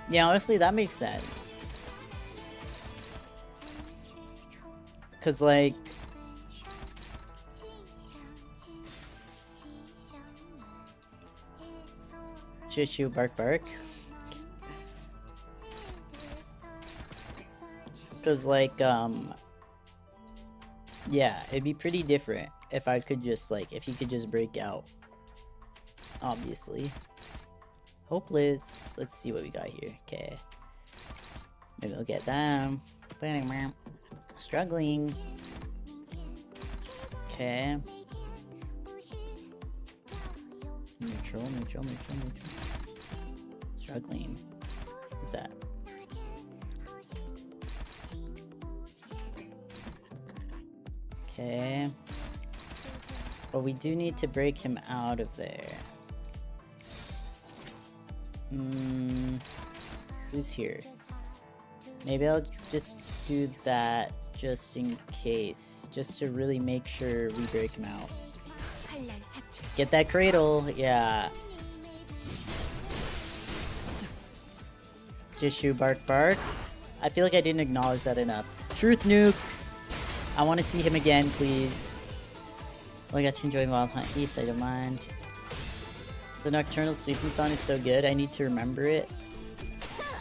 Yeah, honestly, that makes sense. Cause like, Jishu bark. Cause like, yeah, it'd be pretty different if I could just like, if he could just break out. Obviously. Hopeless. Let's see what we got here. Okay. Maybe I'll get them. Struggling. Okay. Neutral. Struggling. What's that? Okay. But we do need to break him out of there. Who's here? Maybe I'll just do that just in case. Just to really make sure we break him out. Get that cradle, yeah. Jishu bark. I feel like I didn't acknowledge that enough. Truth nuke. I want to see him again, please. Well, I got to enjoy Wild Hunt East, I don't mind. The Nocturnal Sweeping song is so good, I need to remember it.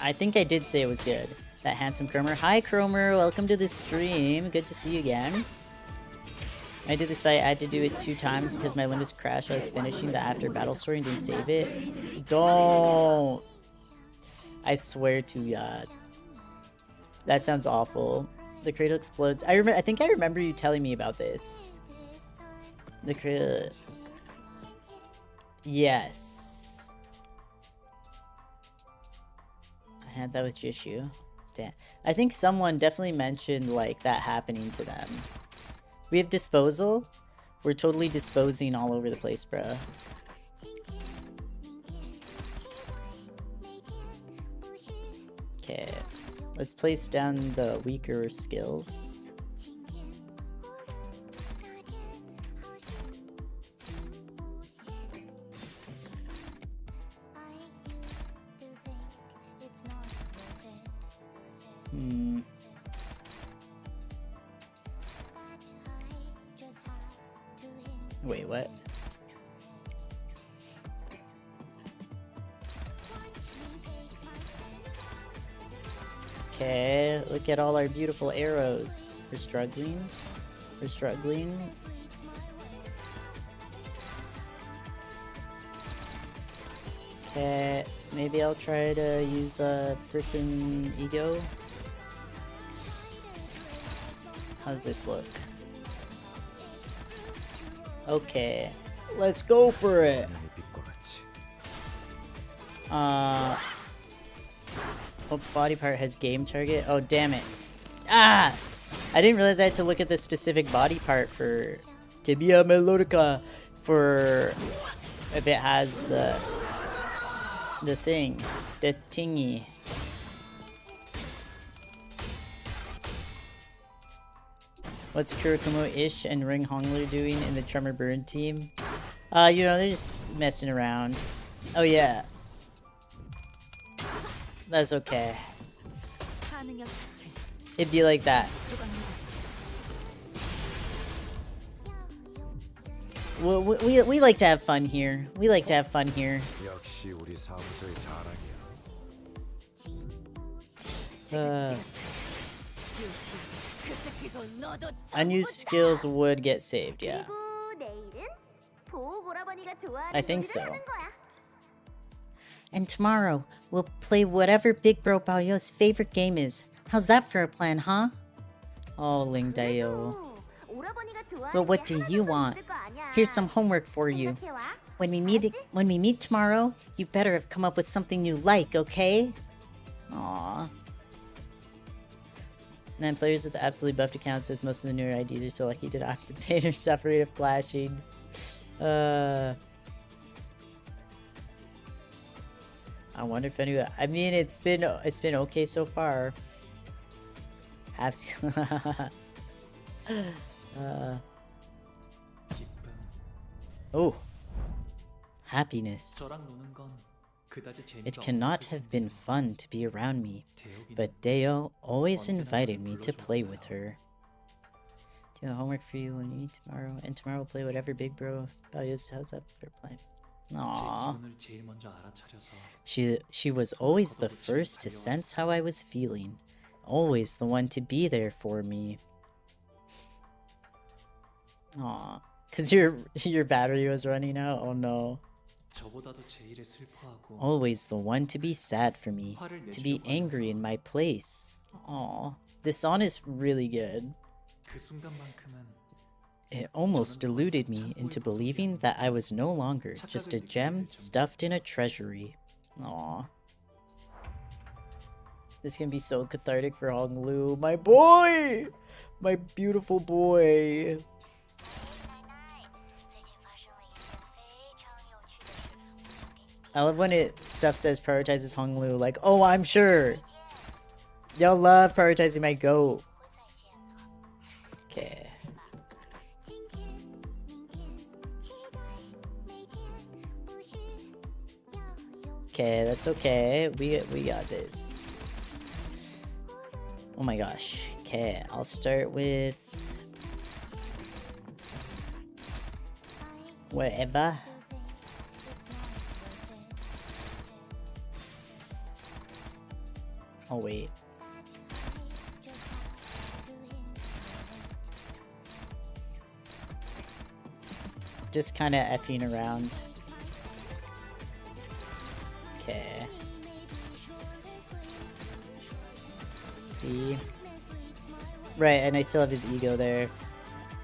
I think I did say it was good. That handsome Cromer. Hi Cromer, welcome to the stream. Good to see you again. I did this fight, I had to do it 2 times because my Limbus crashed while I was finishing the after battle story and didn't save it. Don't! I swear to God. That sounds awful. The cradle explodes. I think I remember you telling me about this. The cradle... Yes. I had that with Jishu. Damn. I think someone definitely mentioned like that happening to them. We have disposal. We're totally disposing all over the place, bruh. Okay. Let's place down the weaker skills. Wait, what? Okay, look at all our beautiful arrows. We're struggling. We're struggling. Okay, maybe I'll try to use a freaking ego. How does this look? Okay, let's go for it. What body part has game target? Oh, damn it. Ah! I didn't realize I had to look at the specific body part for tibia melodica for if it has the thing, the thingy. What's Kurikumo-ish and Ring Hongler doing in the Tremor Burn team? You know, they're just messing around. Oh yeah. That's okay. It'd be like that. We like to have fun here. We like to have fun here. Unused skills would get saved, yeah. I think so. And tomorrow, we'll play whatever Big Bro Baoyo's favorite game is. How's that for a plan, huh? Oh, Ling Dayo. Well, what do you want? Here's some homework for you. When we meet tomorrow, you better have come up with something you like, okay? Aww. And then players with the absolutely buffed accounts with most of the newer IDs are so lucky to not have to pay or separate of flashing. I wonder if anyone. I mean, it's been okay so far. Oh, happiness. It cannot have been fun to be around me, but Deo always invited me to play with her. Do homework for you when you meet tomorrow, and tomorrow we'll play whatever Big Bro Baoyo's house up for playing. Aww. She was always the first to sense how I was feeling, always the one to be there for me. Aww. Cause your battery was running out? Oh no. Always the one to be sad for me, to be angry in my place. Aww. This song is really good. It almost deluded me into believing that I was no longer just a gem stuffed in a treasury. Aww. This can be so cathartic for Honglu. My boy! My beautiful boy. I love when stuff says prioritizes Honglu, like, oh, I'm sure. Y'all love prioritizing my goat. Okay. Okay, that's okay. We got this. Oh my gosh. Okay, I'll start with whatever. Oh wait. Just kind of effing around. Okay. See? Right, and I still have his ego there.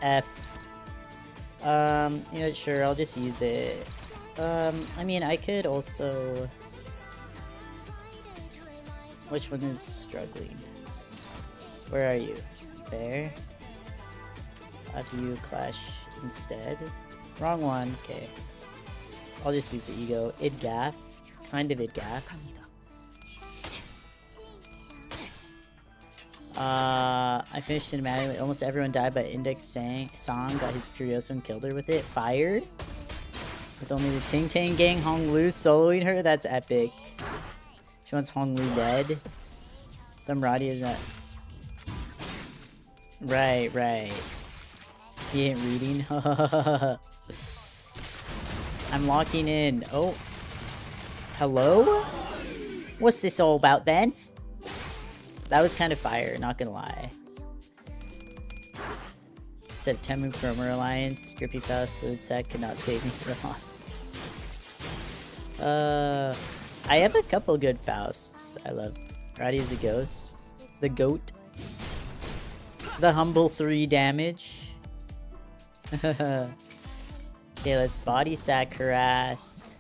F. You know, sure, I'll just use it. I mean, I could also... Which one is struggling? Where are you? There? Have you clash instead? Wrong one. Okay. I'll just use the ego. Idgaff. Kind of Idgaff. I finished cinematically. Almost everyone died, but Index Song got his Furioso and killed her with it. Fired? With only the Ting Tang gang Honglu soloing her? That's epic. She wants Honglu dead. The Mirati is not. Right. He ain't reading. I'm locking in. Oh. Hello? What's this all about then? That was kind of fire, not gonna lie. September Promo Alliance, Grippy Faust Food Sack could not save me for long. I have a couple good Fausts. I love Roddy as a ghost. The goat. The humble 3 damage. Okay, let's body sack harass.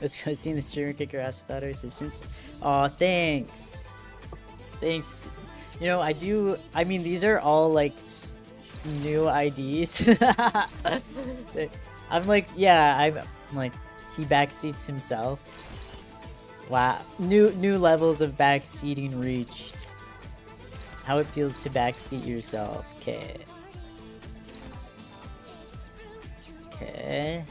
Let's go see the streamer kick her ass without her assistance. Aw, thanks. Thanks. You know, I mean, these are all like new IDs. I'm like, yeah, I'm like, he backseats himself. Wow, new levels of backseating reached. How it feels to backseat yourself. Okay. Okay.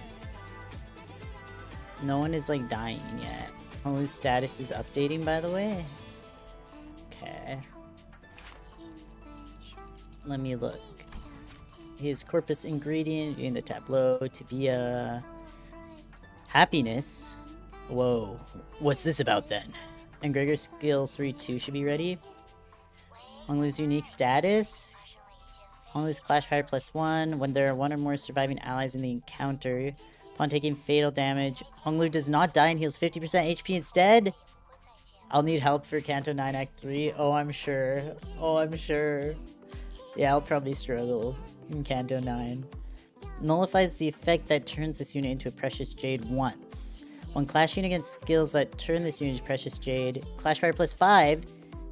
No one is like dying yet. Honglu's status is updating, by the way. Okay. Let me look. His corpus ingredient in the tableau to be a happiness. Whoa. What's this about then? And Gregor's skill 3-2 should be ready. Honglu's unique status. Honglu's clash fire +1. When there are 1 or more surviving allies in the encounter, upon taking fatal damage, Honglu does not die and heals 50% HP instead. I'll need help for Canto 9 Act 3. Oh, I'm sure. Oh, I'm sure. Yeah, I'll probably struggle in Canto 9. Nullifies the effect that turns this unit into a Precious Jade once. When clashing against skills that turn this unit into Precious Jade, Clash Fire +5.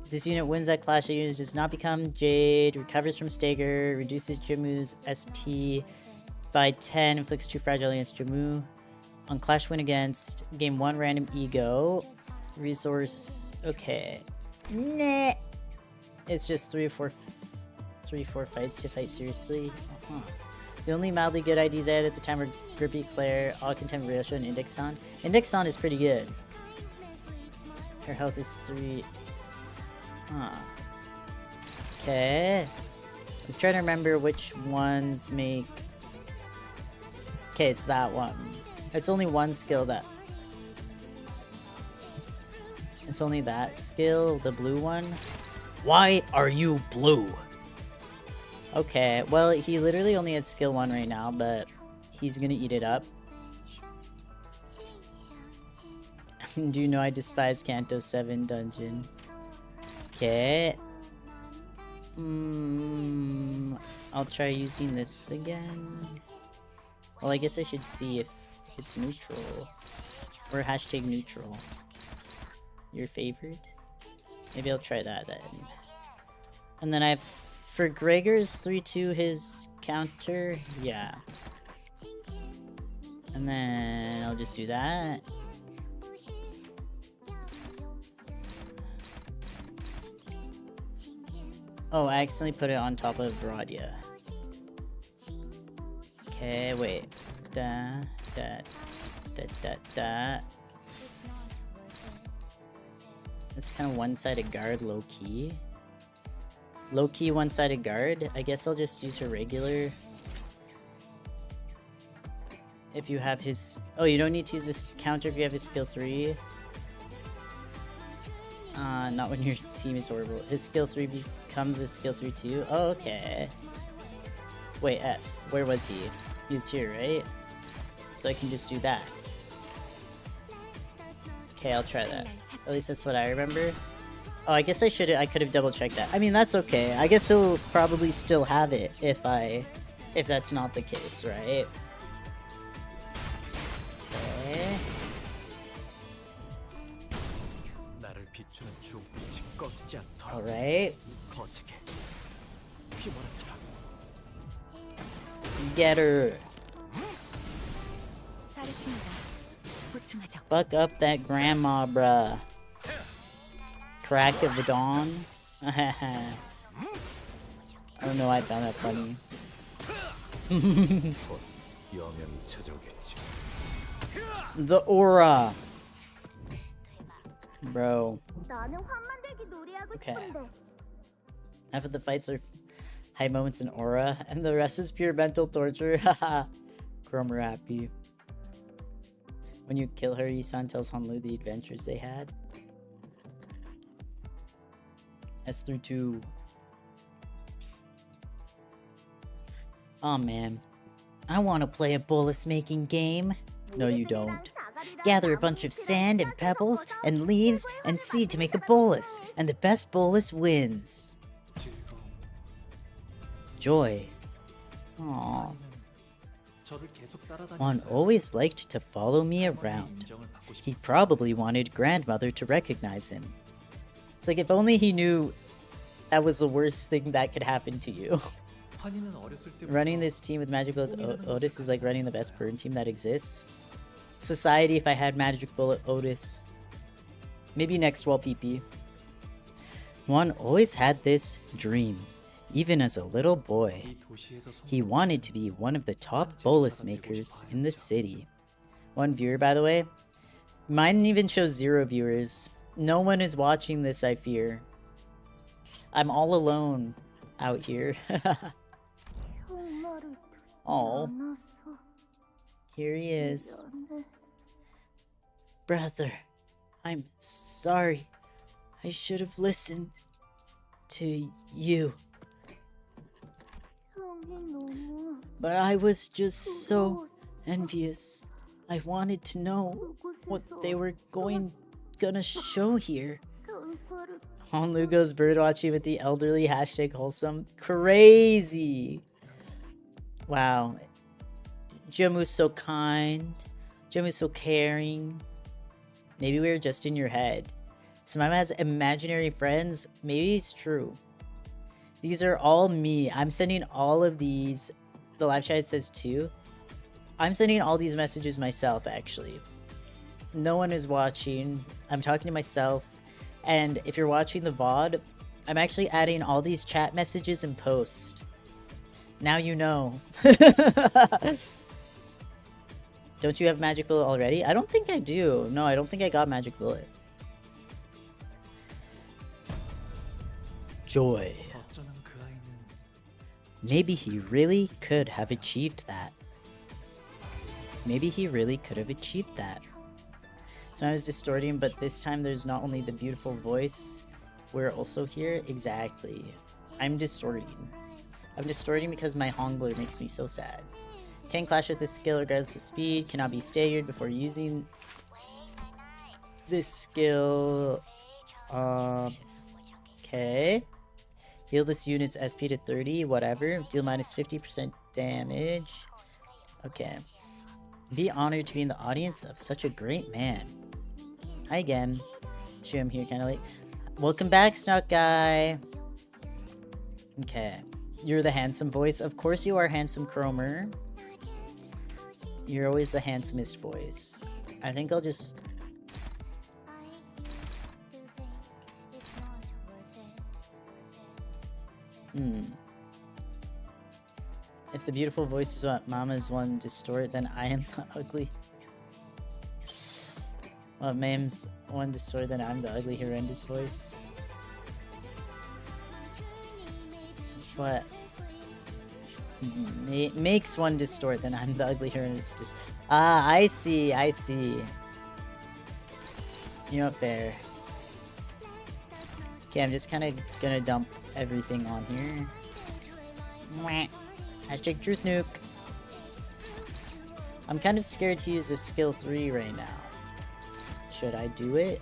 If this unit wins that clash, the unit does not become Jade, recovers from Stagger, reduces Jamu's SP by 10, inflicts 2 fragile against Jamu. On clash win against, gain 1 random ego. Resource, okay. Nah. It's just 3 or 4 fights to fight seriously. The only mildly good IDs I had at the time were Grippy, Claire, All Contempt Ryosho, and Indexon. Indexon is pretty good. Her health is 3. Okay. I'm trying to remember which ones make... Okay, it's that one. It's only one skill that... It's only that skill, the blue one. Why are you blue? Okay, well, he literally only has skill 1 right now, but he's gonna eat it up. Do you know I despise Canto 7 dungeon? Okay. I'll try using this again. Well, I guess I should see if it's neutral. Or hashtag neutral. Your favorite? Maybe I'll try that then. And then I've... For Gregor's 3-2, his counter, yeah. And then I'll just do that. Oh, I accidentally put it on top of Radia. Okay, wait. Da. That's kind of one-sided guard, low-key. Low-key one-sided guard. I guess I'll just use her regular. If you have his... Oh, you don't need to use this counter if you have his skill 3. Not when your team is horrible. His skill 3 becomes his skill 3 too. Oh, okay. Wait, F. Where was he? He was here, right? So I can just do that. Okay, I'll try that. At least that's what I remember. Oh, I guess I could have double checked that. I mean, that's okay. I guess he'll probably still have it if that's not the case, right? Okay. Alright. Get her. Fuck up that grandma, bruh. Crack of the dawn. I don't know why I found that funny. The aura. Bro. Okay. Half of the fights are high moments in aura, and the rest was pure mental torture. Haha. Cromer happy. When you kill her, Isan tells Hanlu the adventures they had. S through 2. Oh man. I want to play a bolus making game. No, you don't. Gather a bunch of sand and pebbles and leaves and seed to make a bolus, and the best bolus wins. Joy. Aww. Juan always liked to follow me around. He probably wanted grandmother to recognize him. It's like if only he knew that was the worst thing that could happen to you. Running this team with Magic Bullet Otis is like running the best burn team that exists. Society, if I had Magic Bullet Otis. Maybe next wall PP. Juan always had this dream, even as a little boy. He wanted to be one of the top bolus makers in the city. 1 viewer, by the way. Mine even shows 0 viewers. No one is watching this, I fear. I'm all alone out here. Oh, here he is. Brother, I'm sorry. I should have listened to you. But I was just so envious. I wanted to know what they were gonna show here. Honlu goes birdwatching with the elderly hashtag wholesome. Crazy! Wow. Jomu's so kind. Jomu's so caring. Maybe we were just in your head. Simaema has imaginary friends. Maybe it's true. These are all me. I'm sending all of these. The live chat says 2. I'm sending all these messages myself, actually. No one is watching. I'm talking to myself. And if you're watching the VOD, I'm actually adding all these chat messages in post. Now you know. Don't you have Magic Bullet already? I don't think I do. No, I don't think I got Magic Bullet. Joy. Maybe he really could have achieved that. Maybe he really could have achieved that. So I was distorting, but this time there's not only the beautiful voice, we're also here. Exactly. I'm distorting. I'm distorting because my Hongler makes me so sad. Can clash with this skill regardless of speed. Cannot be staggered before using this skill. Okay. Heal this unit's SP to 30, whatever. Deal minus 50% damage. Okay. Be honored to be in the audience of such a great man. Hi again. Sure, I'm here kind of late. Welcome back, Snout Guy. Okay. You're the handsome voice. Of course you are, handsome Cromer. You're always the handsomest voice. I think I'll just... If the beautiful voice is what Mama's one distort, then I am the ugly. Well, Mam's one distort, then I'm the ugly horrendous voice. That's what makes one distort, then I'm the ugly horrendous. Ah, I see, I see. You know, fair. Okay, I'm just kind of gonna dump everything on here. Mwah. Hashtag truth nuke. I'm kind of scared to use a skill 3 right now. Should I do it?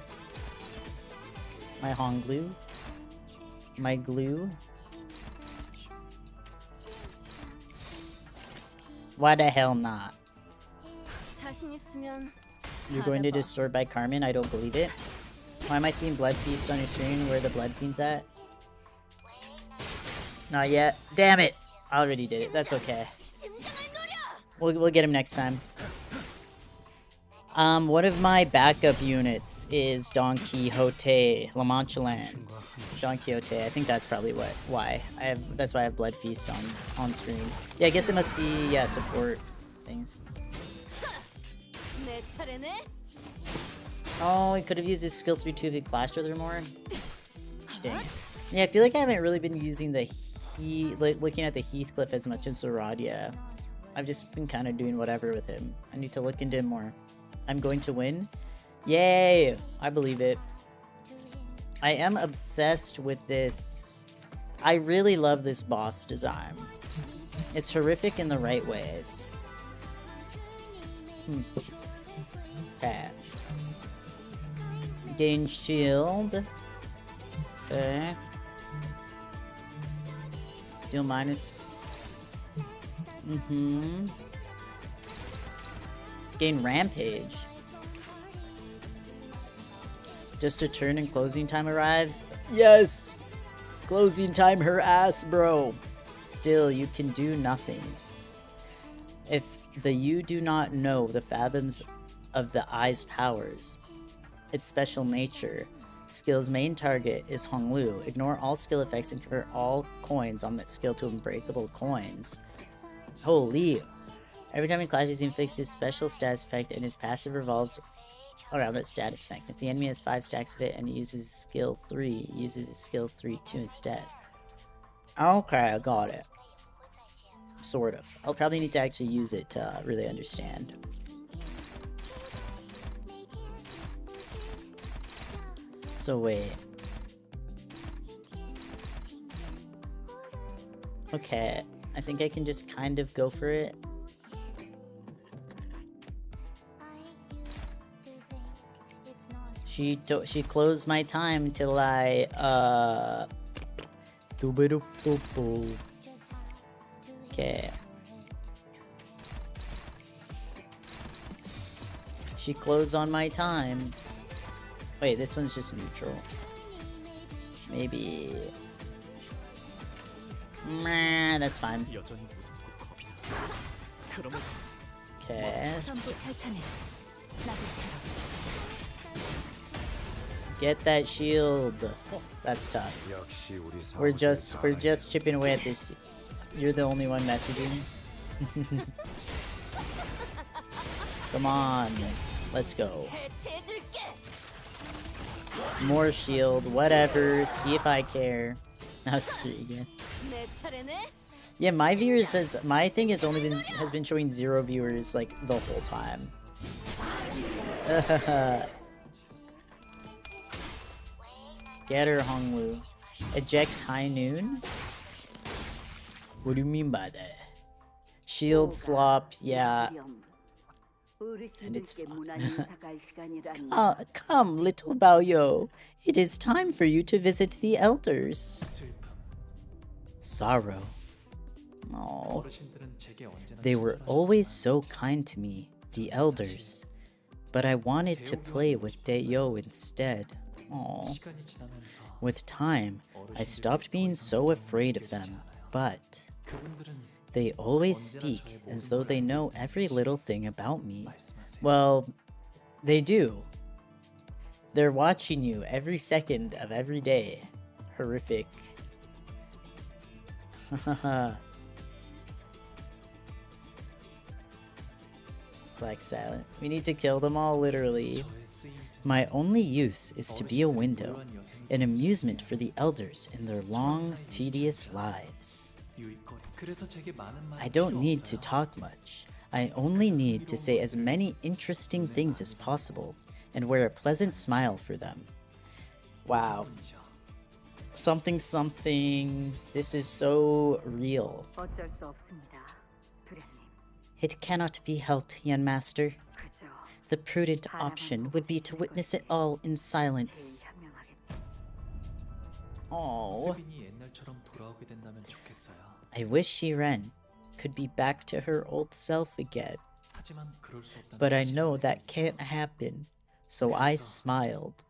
My Honglu? My glue? Why the hell not? You're going to distort by Carmen? I don't believe it. Why am I seeing Blood Feast on your screen? Where the Blood Fiend's at? Not yet. Damn it! I already did it. That's okay. We'll get him next time. One of my backup units is Don Quixote, La Mancha Land. Don Quixote. I think that's probably why that's why I have Blood Feast on screen. Yeah, I guess it must be support things. Oh, he could have used his skill 3 too if he clashed with her more. Dang. Yeah, I feel like I haven't really been using the looking at the Heathcliff as much as Zoradia. I've just been kind of doing whatever with him. I need to look into him more. I'm going to win. Yay! I believe it. I am obsessed with this. I really love this boss design. It's horrific in the right ways. Okay. Gain shield. Okay. Deal minus. Gain rampage. Just a turn and closing time arrives. Yes! Closing time her ass, bro. Still, you can do nothing. If you do not know the fathoms of the eye's powers, its special nature, skill's main target is Honglu. Ignore all skill effects and convert all coins on that skill to unbreakable coins. Holy. Every time he clashes, he inflicts his special status effect and his passive revolves around that status effect. If the enemy has 5 stacks of it and uses skill 3, uses his skill 3 2 instead. Okay, I got it. Sort of. I'll probably need to actually use it to really understand. So wait. Okay, I think I can just kind of go for it. She closed my time till I okay. She closed on my time. Wait, this one's just neutral. Maybe. Meh, that's fine. Okay. Get that shield. That's tough. We're just chipping away at this. You're the only one messaging. Come on. Let's go. More shield, whatever. See if I care. Now it's 3 again. Yeah, my viewers my thing has been showing 0 viewers like the whole time. Get her, Honglu. Eject High Noon? What do you mean by that? Shield slop, yeah. And it's fun. Come, little Baoyo. It is time for you to visit the elders. Sorrow. Oh, they were always so kind to me, the elders. But I wanted to play with Dayo instead. Oh. With time, I stopped being so afraid of them, but they always speak as though they know every little thing about me. Well, they do. They're watching you every second of every day. Horrific. Black Silent. We need to kill them all, literally. My only use is to be a window, an amusement for the elders in their long, tedious lives. I don't need to talk much. I only need to say as many interesting things as possible and wear a pleasant smile for them. Wow. Something something. This is so real. It cannot be helped, young master. The prudent option would be to witness it all in silence. Oh. I wish Shiren could be back to her old self again. But I know that can't happen, so I smiled.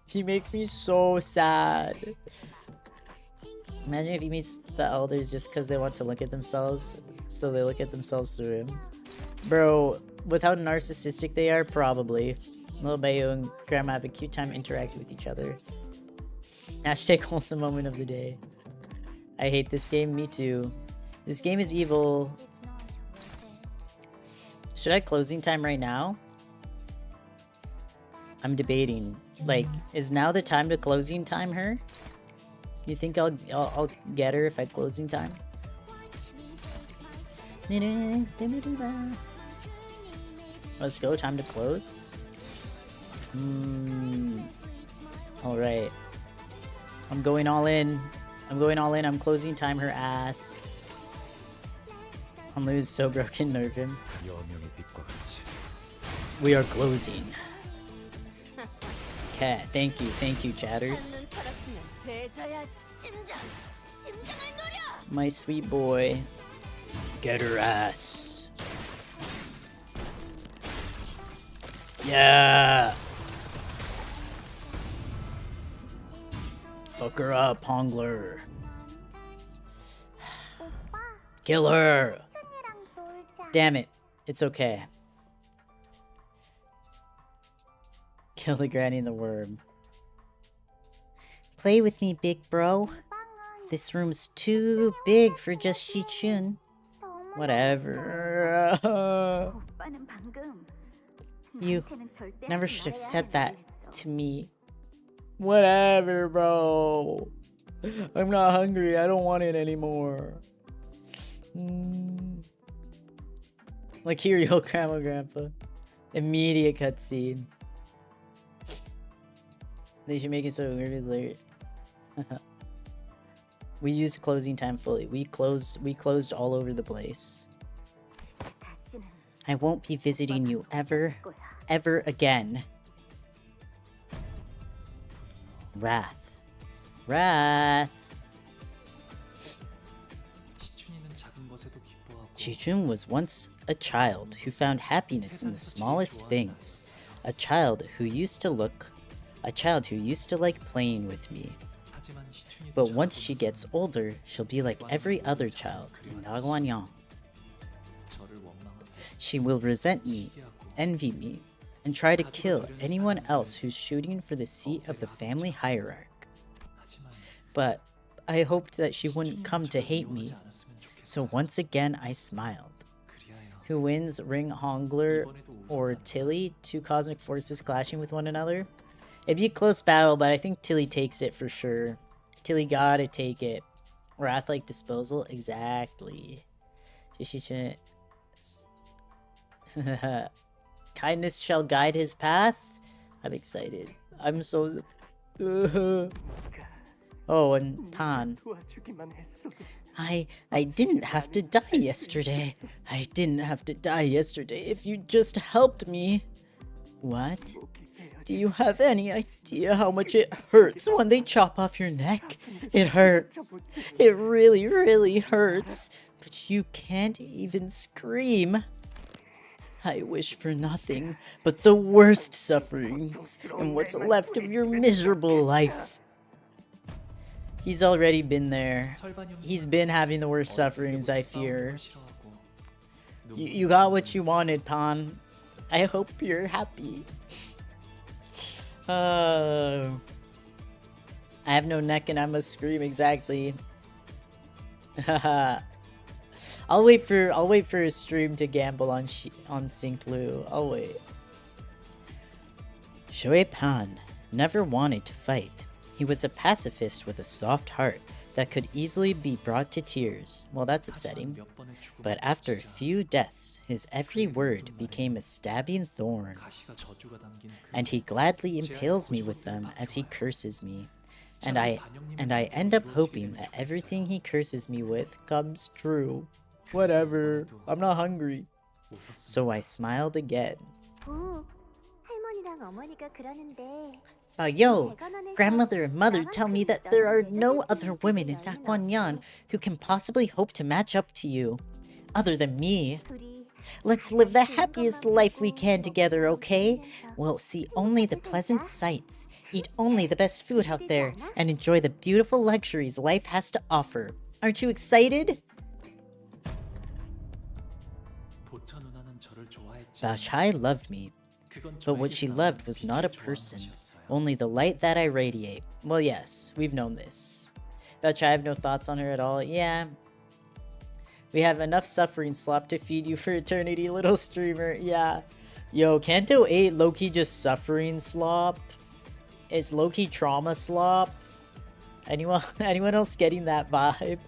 He makes me so sad. Imagine if he meets the elders just because they want to look at themselves, so they look at themselves through him. Bro, with how narcissistic they are, probably. Little Bayo and Grandma have a cute time interacting with each other. Hashtag wholesome moment of the day. I hate this game, me too. This game is evil. Should I closing time right now? I'm debating. Like, is now the time to closing time her? You think I'll get her if I closing time? Let's go, time to close. Alright. I'm going all in. I'm closing time her ass. Honglering is so broken, nerve him. We are closing. Okay, thank you, chatters. My sweet boy. Get her ass. Yeah. Fuck her up, Hongler. Kill her. Damn it. It's okay. Kill the granny and the worm. Play with me, big bro. This room's too big for just Shichun. Whatever. 오빠는 방금 You 나한테는 절대 never 하지 should have 말아야 said that 한다고 to me. Whatever, bro. I'm not hungry. I don't want it anymore. Like, here you go, Grandma, Grandpa. Immediate cutscene. They should make it so very late. We used closing time fully. We closed all over the place. 다시는 I won't be visiting you ever 거야. again. Wrath. Wrath. Shichun was once a child who found happiness in the smallest things. A child who used to like playing with me. But once she gets older, she'll be like every other child in Dagwangyang. She will resent me, envy me, and try to kill anyone else who's shooting for the seat of the family hierarch. But I hoped that she wouldn't come to hate me, so once again I smiled. Who wins, Ring Hongler or Tilly? Two cosmic forces clashing with one another? It'd be a close battle, but I think Tilly takes it for sure. Tilly gotta take it. Wrath-like disposal? Exactly. She shouldn't... Kindness shall guide his path? I'm excited. I'm so... Oh, and Pan. I didn't have to die yesterday. I didn't have to die yesterday if you just helped me. What? Do you have any idea how much it hurts when they chop off your neck? It hurts. It really, really hurts. But you can't even scream. I wish for nothing but the worst sufferings and what's left of your miserable life. He's already been there. He's been having the worst sufferings, I fear. You got what you wanted, Pan. I hope you're happy. I have no neck and I must scream, exactly. I'll wait for a stream to gamble on Synced Lu. I'll wait. Shui Pan never wanted to fight. He was a pacifist with a soft heart that could easily be brought to tears. Well, that's upsetting. But after a few deaths, his every word became a stabbing thorn. And he gladly impales me with them as he curses me. And I end up hoping that everything he curses me with comes true. Whatever. I'm not hungry. So I smiled again. 오, 할머니랑 어머니가 그러는데 Yo, grandmother and mother tell me that there are no other women in Dakwanyan who can possibly hope to match up to you, other than me. 둘이 Let's live the happiest life we can together, okay? We'll see only the pleasant sights, eat only the best food out there, and enjoy the beautiful luxuries life has to offer. Aren't you excited? Bao Chai loved me, but what she loved was not a person, only the light that I radiate. Well, yes, we've known this. Bao Chai, I have no thoughts on her at all. Yeah. We have enough suffering slop to feed you for eternity, little streamer. Yeah. Yo, Canto 8 low-key just suffering slop. It's low-key trauma slop. Anyone else getting that vibe?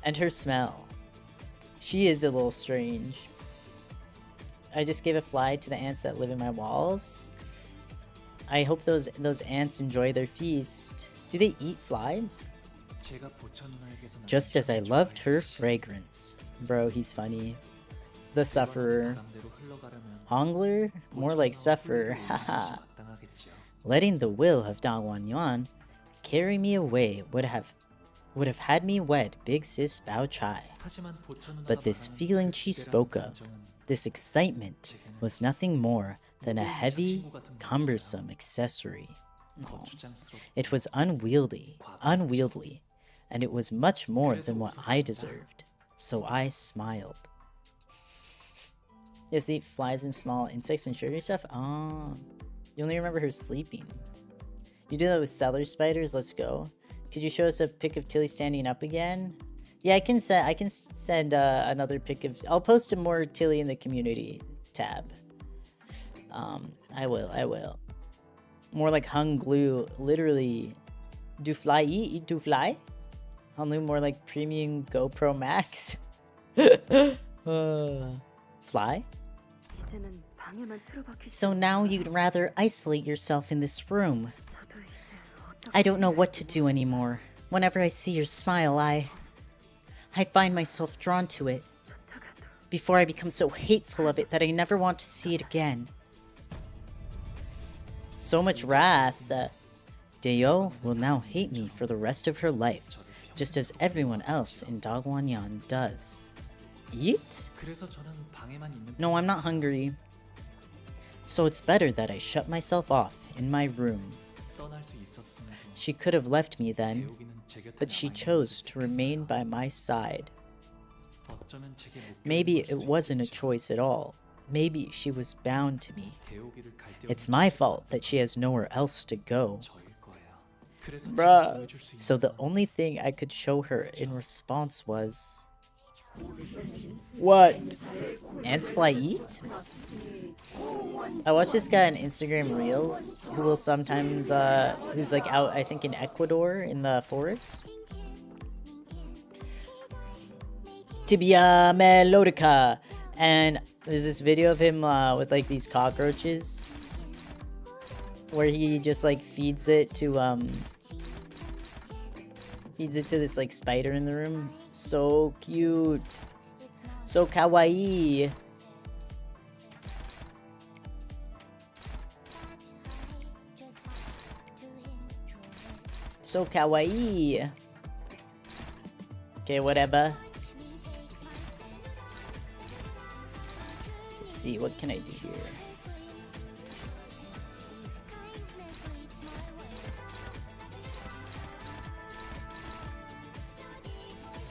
And her smell. She is a little strange. I just gave a fly to the ants that live in my walls. I hope those ants enjoy their feast. Do they eat flies? Just as I loved her fragrance. Bro, he's funny. The sufferer. Hongler? More like sufferer. Haha. Letting the will of Dangwan Yuan carry me away would have had me wed Big Sis Bao Chai. But this feeling she spoke of, this excitement, was nothing more than a heavy, cumbersome accessory. Oh. It was unwieldy, and it was much more than what I deserved. So I smiled. Yes, eat flies and small insects and sugary stuff? Oh. You only remember her sleeping. You do that with cellar spiders? Let's go. Could you show us a pic of Tilly standing up again? Yeah, I can send another pic of... I'll post more Tilly in the community tab. I will. More like hung glue. Literally. Do fly eat? Eat do fly? Hung glue more like premium GoPro Max. Fly? So now you'd rather isolate yourself in this room. I don't know what to do anymore. Whenever I see your smile, I find myself drawn to it. Before I become so hateful of it that I never want to see it again. So much wrath that Deo will now hate me for the rest of her life, just as everyone else in Dagwanyan does. Eat? No, I'm not hungry. So it's better that I shut myself off in my room. She could have left me then, but she chose to remain by my side. Maybe it wasn't a choice at all. Maybe she was bound to me. It's my fault that she has nowhere else to go. Bruh. So the only thing I could show her in response was... What? Ants fly eat? I watch this guy on Instagram Reels who will sometimes, who's like out, I think in Ecuador in the forest. Tibia melodica. And there's this video of him with like these cockroaches where he just like feeds it to this like spider in the room. So cute. So kawaii. So kawaii. Okay, whatever. Let's see, what can I do here?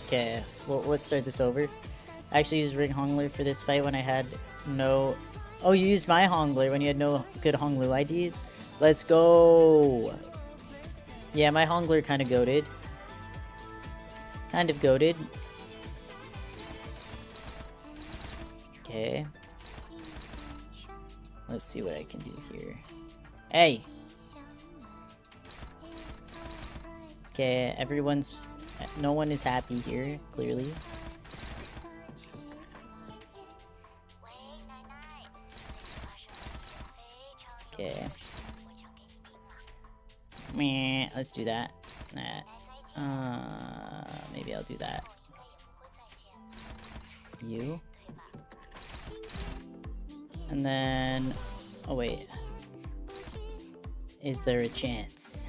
Okay, well, let's start this over. I actually used Ring Hongler for this fight when I had no... Oh, you used my Hongler when you had no good Honglu IDs? Let's go! Yeah, my Hongler kind of goated. Kind of goated. Okay. Let's see what I can do here. Hey! Okay, everyone's... No one is happy here, clearly. Okay. Meh, let's do that. Maybe I'll do that. You. And then... Oh, wait. Is there a chance?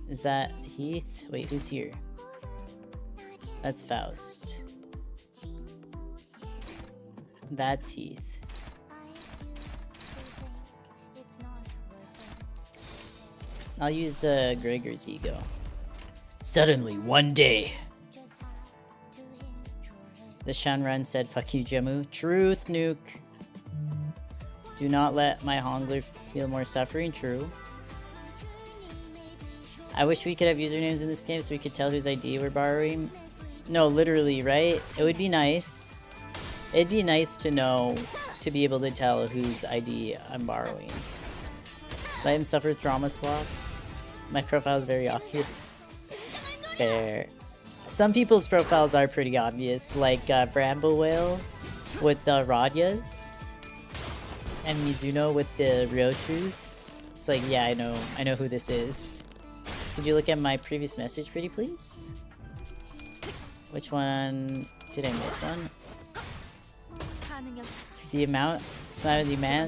Is that Heath? Wait, who's here? That's Faust. That's Heath. I'll use Gregor's ego. Suddenly, one day. The Shanran said, fuck you, Jemu. Truth, Nuke. Do not let my Hongler feel more suffering. True. I wish we could have usernames in this game so we could tell whose ID we're borrowing. No, literally, right? It would be nice. It'd be nice to know, to be able to tell whose ID I'm borrowing. Let him suffer trauma slop. My profile is very obvious. Fair. Some people's profiles are pretty obvious, like Bramble Whale with the Radyas and Mizuno with the Ryochus. It's like, yeah, I know who this is. Could you look at my previous message, pretty please? Which one did I miss one? The amount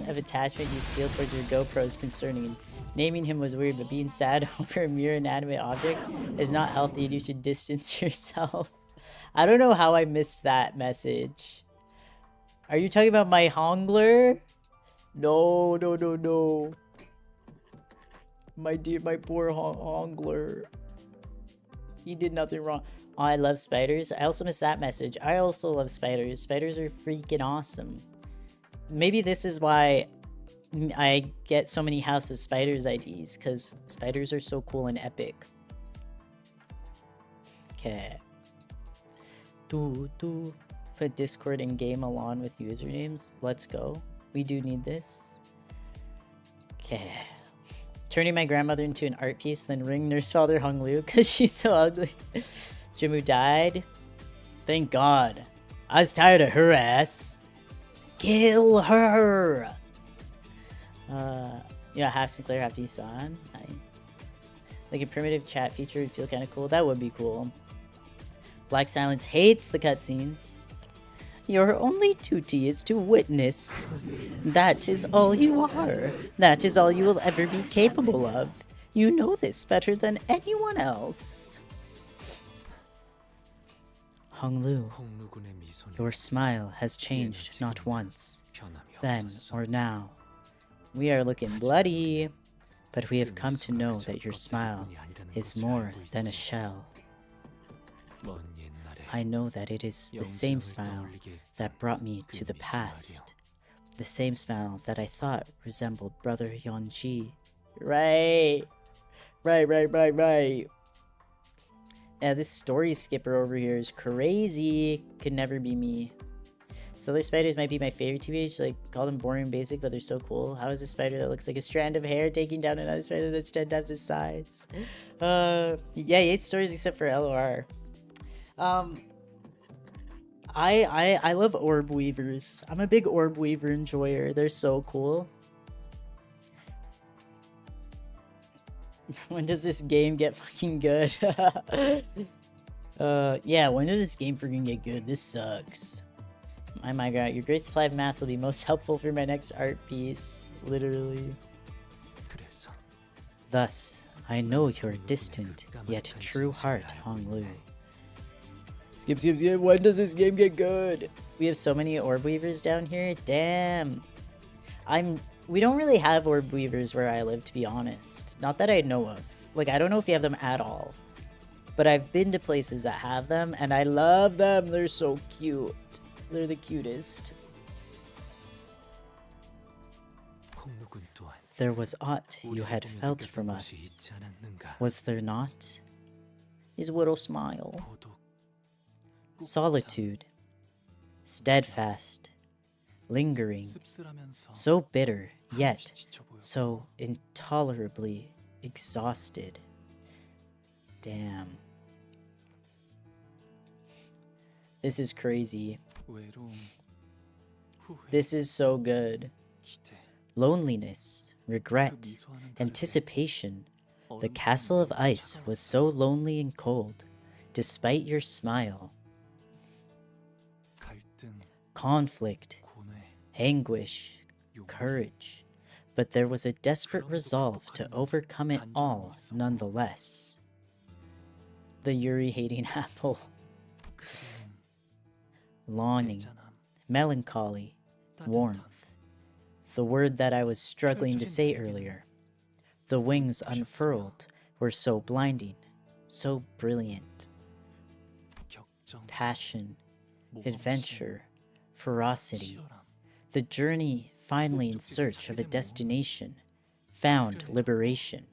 of attachment you feel towards your GoPro is concerning. Naming him was weird, but being sad over a mere inanimate object is not healthy and you should distance yourself. I don't know how I missed that message. Are you talking about my Hongler? No. My poor Hongler. He did nothing wrong. Oh, I love spiders. I also missed that message. I also love spiders. Spiders are freaking awesome. Maybe this is why I get so many House of Spiders IDs, because spiders are so cool and epic. Okay. Put Discord and game along with usernames. Let's go. We do need this. Okay. Turning my grandmother into an art piece, then ring nurse father Hung Liu because she's so ugly. Jimu died. Thank God. I was tired of her ass. Kill her. Yeah, half Sinclair, half Isan. Like a primitive chat feature would feel kind of cool. That would be cool. Black Silence hates the cutscenes. Your only duty is to witness. That is all you are. That is all you will ever be capable of. You know this better than anyone else. Hong Lu, your smile has changed not once, then or now. We are looking bloody, but we have come to know that your smile is more than a shell. I know that it is the same smile that brought me to the past. The same smile that I thought resembled Brother Yonji. Right. Yeah, this story skipper over here is crazy. Could never be me. Stellar spiders might be my favorite TBH. Like, call them boring and basic, but they're so cool. How is a spider that looks like a strand of hair taking down another spider that's 10 times its size? Yeah, he hates stories except for LOR. I love orb weavers. I'm a big orb weaver enjoyer. They're so cool. When does this game get fucking good? Yeah, when does this game freaking get good? This sucks. Oh my god, your great supply of mass will be most helpful for my next art piece. Literally. Thus, I know your distant, yet true heart, Hong Lu. Skip. When does this game get good? We have so many orb weavers down here. Damn. We don't really have orb weavers where I live, to be honest. Not that I know of. Like, I don't know if you have them at all. But I've been to places that have them, and I love them. They're so cute. They're the cutest. There was aught you had felt from us, was there not? His little smile. Solitude. Steadfast. Lingering. So bitter, yet so intolerably exhausted. Damn. This is crazy. This is so good. Loneliness, regret, anticipation. The castle of ice was so lonely and cold, despite your smile. Conflict, anguish, courage, but there was a desperate resolve to overcome it all nonetheless. The Yuri hating apple. Longing, melancholy, warmth. The word that I was struggling to say earlier. The wings unfurled were so blinding, so brilliant. Passion, adventure, ferocity. The journey finally in search of a destination, found liberation.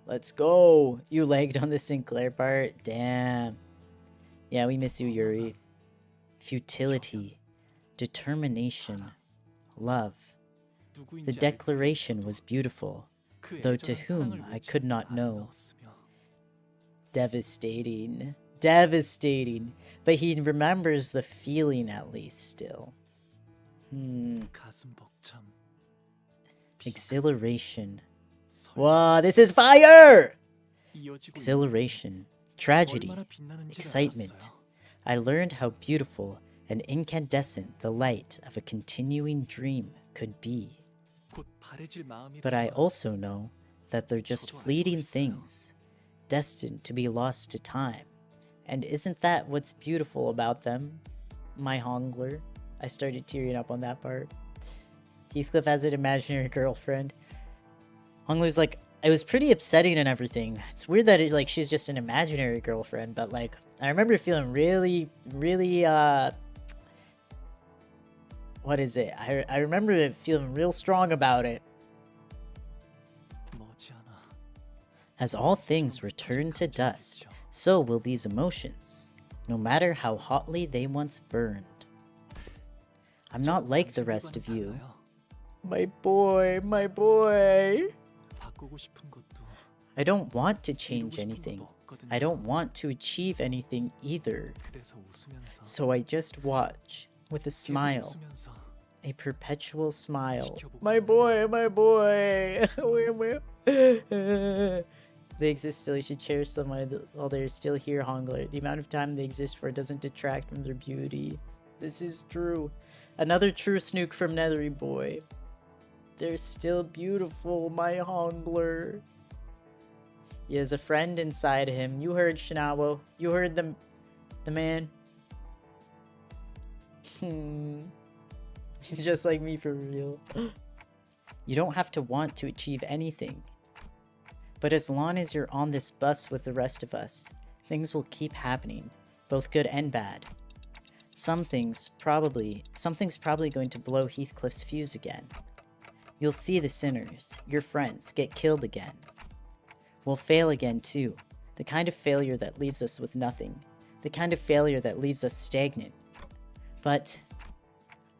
Let's go! You lagged on the Sinclair part? Damn. Yeah, we miss you, Yuri. Futility, determination, love, The declaration was beautiful, though to whom I could not know. Devastating. Devastating. But he remembers the feeling at least still. Exhilaration. Wow, this is fire! Exhilaration. Tragedy. Excitement. I learned how beautiful and incandescent the light of a continuing dream could be. But I also know that they're just fleeting things, destined to be lost to time. And isn't that what's beautiful about them, my Hongler? I started tearing up on that part. Heathcliff has an imaginary girlfriend. Hongler's like, it was pretty upsetting and everything. It's weird that it's like she's just an imaginary girlfriend, but like, I remember feeling really, what is it? I remember feeling real strong about it. As all things return to dust, so will these emotions, no matter how hotly they once burned. I'm not like the rest of you. My boy, my boy. I don't want to change anything. I don't want to achieve anything either. So I just watch with a smile. A perpetual smile. My boy, my boy. They exist still. You should cherish them while they're still here, Hongler. The amount of time they exist for doesn't detract from their beauty. This is true. Another truth nuke from Nethery Boy. They're still beautiful, my Hongler. He has a friend inside him. You heard Shinawo. You heard the man. He's just like me for real. You don't have to want to achieve anything. But as long as you're on this bus with the rest of us, things will keep happening, both good and bad. Something's probably going to blow Heathcliff's fuse again. You'll see the sinners, your friends, get killed again. We'll fail again too. The kind of failure that leaves us with nothing. The kind of failure that leaves us stagnant. But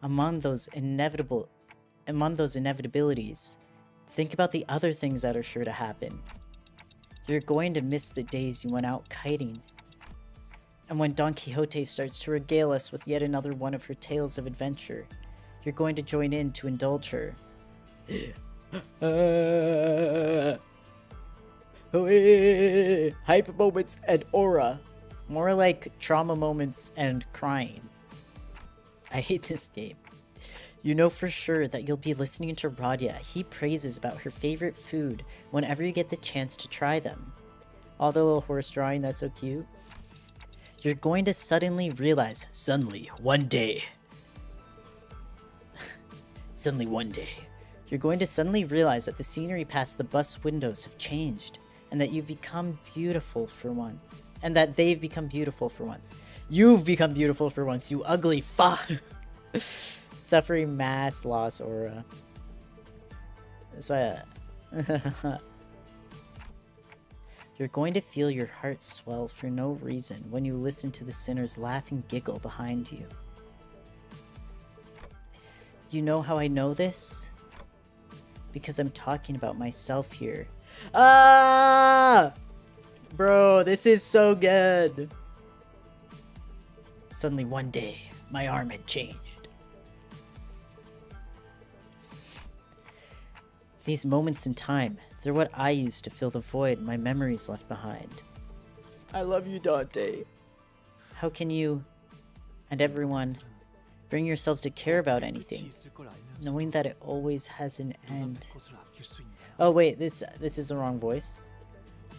among those inevitabilities, think about the other things that are sure to happen. You're going to miss the days you went out kiting. And when Don Quixote starts to regale us with yet another one of her tales of adventure, you're going to join in to indulge her. Hype moments and aura. More like trauma moments and crying. I hate this game. You know for sure that you'll be listening to Radia heap praises about her favorite food whenever you get the chance to try them. All the little horse drawing, that's so cute. You're going to suddenly realize, one day, you're going to suddenly realize that the scenery past the bus windows have changed, and that you've become beautiful for once, and that they've become beautiful for once. You've become beautiful for once, you ugly fuck. Suffering mass loss aura. That's why. You're going to feel your heart swell for no reason when you listen to the sinners laugh and giggle behind you. You know how I know this? Because I'm talking about myself here. Ah! Bro, this is so good. Suddenly one day, my arm had changed. These moments in time, they're what I use to fill the void my memories left behind. I love you, Dante. How can you, and everyone, bring yourselves to care about anything, knowing that it always has an end? Oh wait, this is the wrong voice.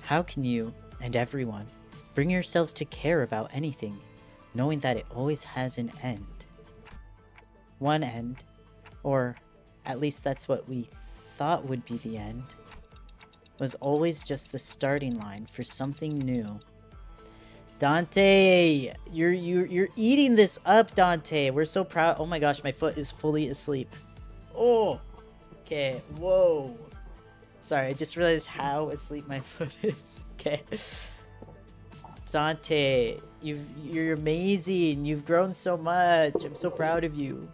How can you, and everyone, bring yourselves to care about anything, knowing that it always has an end? One end, or at least that's what we thought would be the end, was always just the starting line for something new. Dante, you're eating this up, Dante. We're so proud. Oh my gosh, my foot is fully asleep. Oh, okay. Whoa. Sorry, I just realized how asleep my foot is. Okay. Dante, you're amazing. You've grown so much. I'm so proud of you.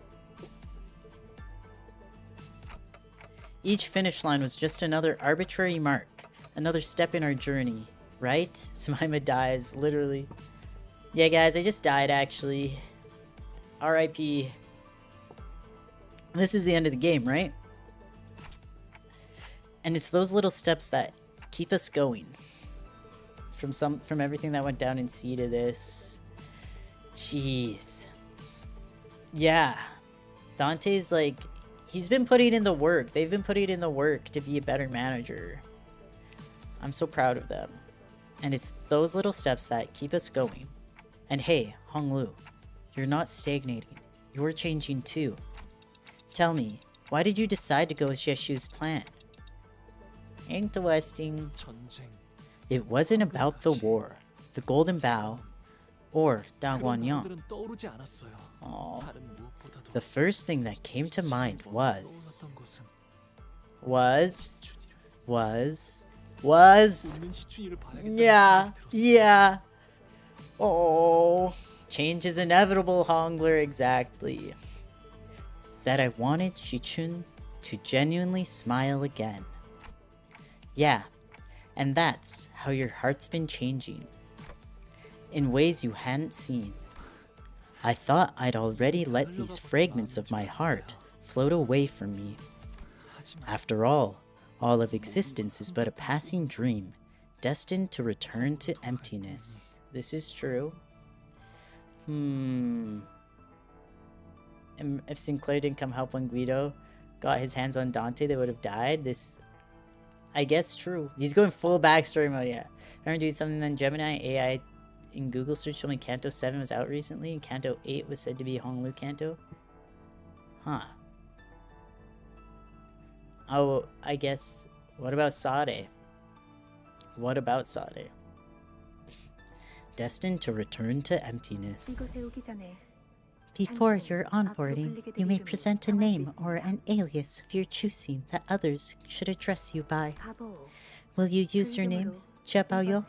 Each finish line was just another arbitrary mark, another step in our journey, right? Simaema dies, literally. Yeah, guys, I just died, actually. R.I.P. This is the end of the game, right? And it's those little steps that keep us going. From everything that went down in C to this. Jeez. Yeah. Dante's like, he's been putting in the work. They've been putting in the work to be a better manager. I'm so proud of them. And it's those little steps that keep us going. And hey, Honglu, you're not stagnating. You're changing too. Tell me, why did you decide to go with Yeshu's plan? Interesting. It wasn't about the war, the Golden Bow, or Da Guanyan. Aww. The first thing that came to mind was... Yeah. Oh, change is inevitable, Hongler, exactly. That I wanted Shichun to genuinely smile again. Yeah, and that's how your heart's been changing. In ways you hadn't seen. I thought I'd already let these fragments of my heart float away from me. After all of existence is but a passing dream, destined to return to emptiness. This is true. If Sinclair didn't come help when Guido got his hands on Dante, they would have died. This, I guess, true. He's going full backstory mode, yeah. I remember doing something then Gemini AI in Google search told me Canto 7 was out recently, and Canto 8 was said to be Honglu Canto. Huh. Oh, I guess, what about Sade? What about Sade? Destined to return to emptiness. Before your onboarding, you may present a name or an alias of your choosing that others should address you by. Will you use your name, Jabaoyo?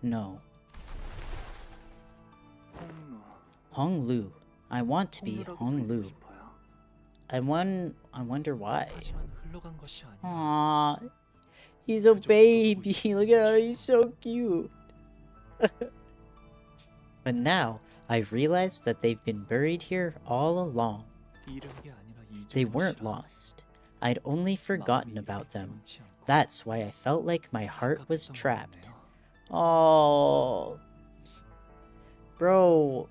No. Honglu. I want to be Honglu. I wonder why. Aww. He's a baby. Look at how he's so cute. But now, I realize that they've been buried here all along. They weren't lost. I'd only forgotten about them. That's why I felt like my heart was trapped. Oh, bro,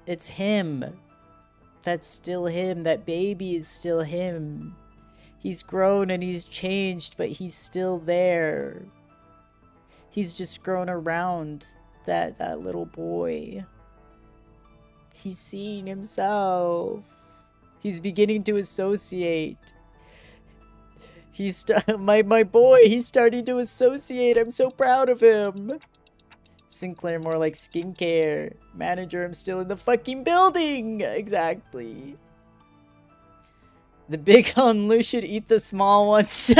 it's him. That's still him. That baby is still him. He's grown and he's changed, but he's still there. He's just grown around that little boy. He's seeing himself. He's beginning to associate. My boy, he's starting to associate. I'm so proud of him. Sinclair more like skincare. Manager, I'm still in the fucking building. Exactly. The big Honlu should eat the small ones.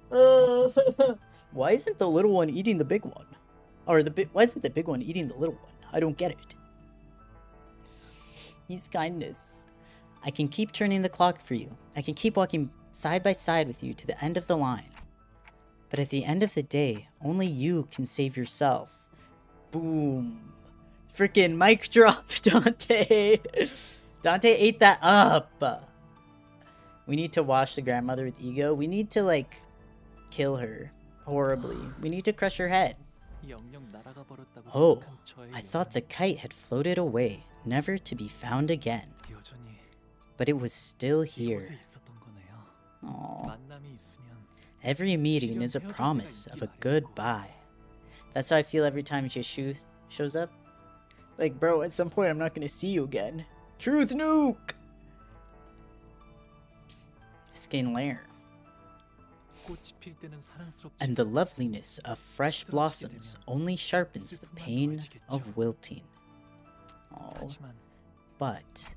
Why isn't the little one eating the big one? Or why isn't the big one eating the little one? I don't get it. He's kindness. I can keep turning the clock for you. I can keep walking side by side with you to the end of the line. But at the end of the day, only you can save yourself. Boom. Freaking mic drop, Dante. Dante ate that up. We need to wash the grandmother with ego. We need to, like, kill her horribly. We need to crush her head. Oh, I thought the kite had floated away, never to be found again. But it was still here. Aww. Every meeting is a promise of a goodbye. That's how I feel every time Jeshu shows up. Like, bro, at some point I'm not gonna see you again. Truth nuke! Skin lair. And the loveliness of fresh blossoms only sharpens the pain of wilting. Oh, but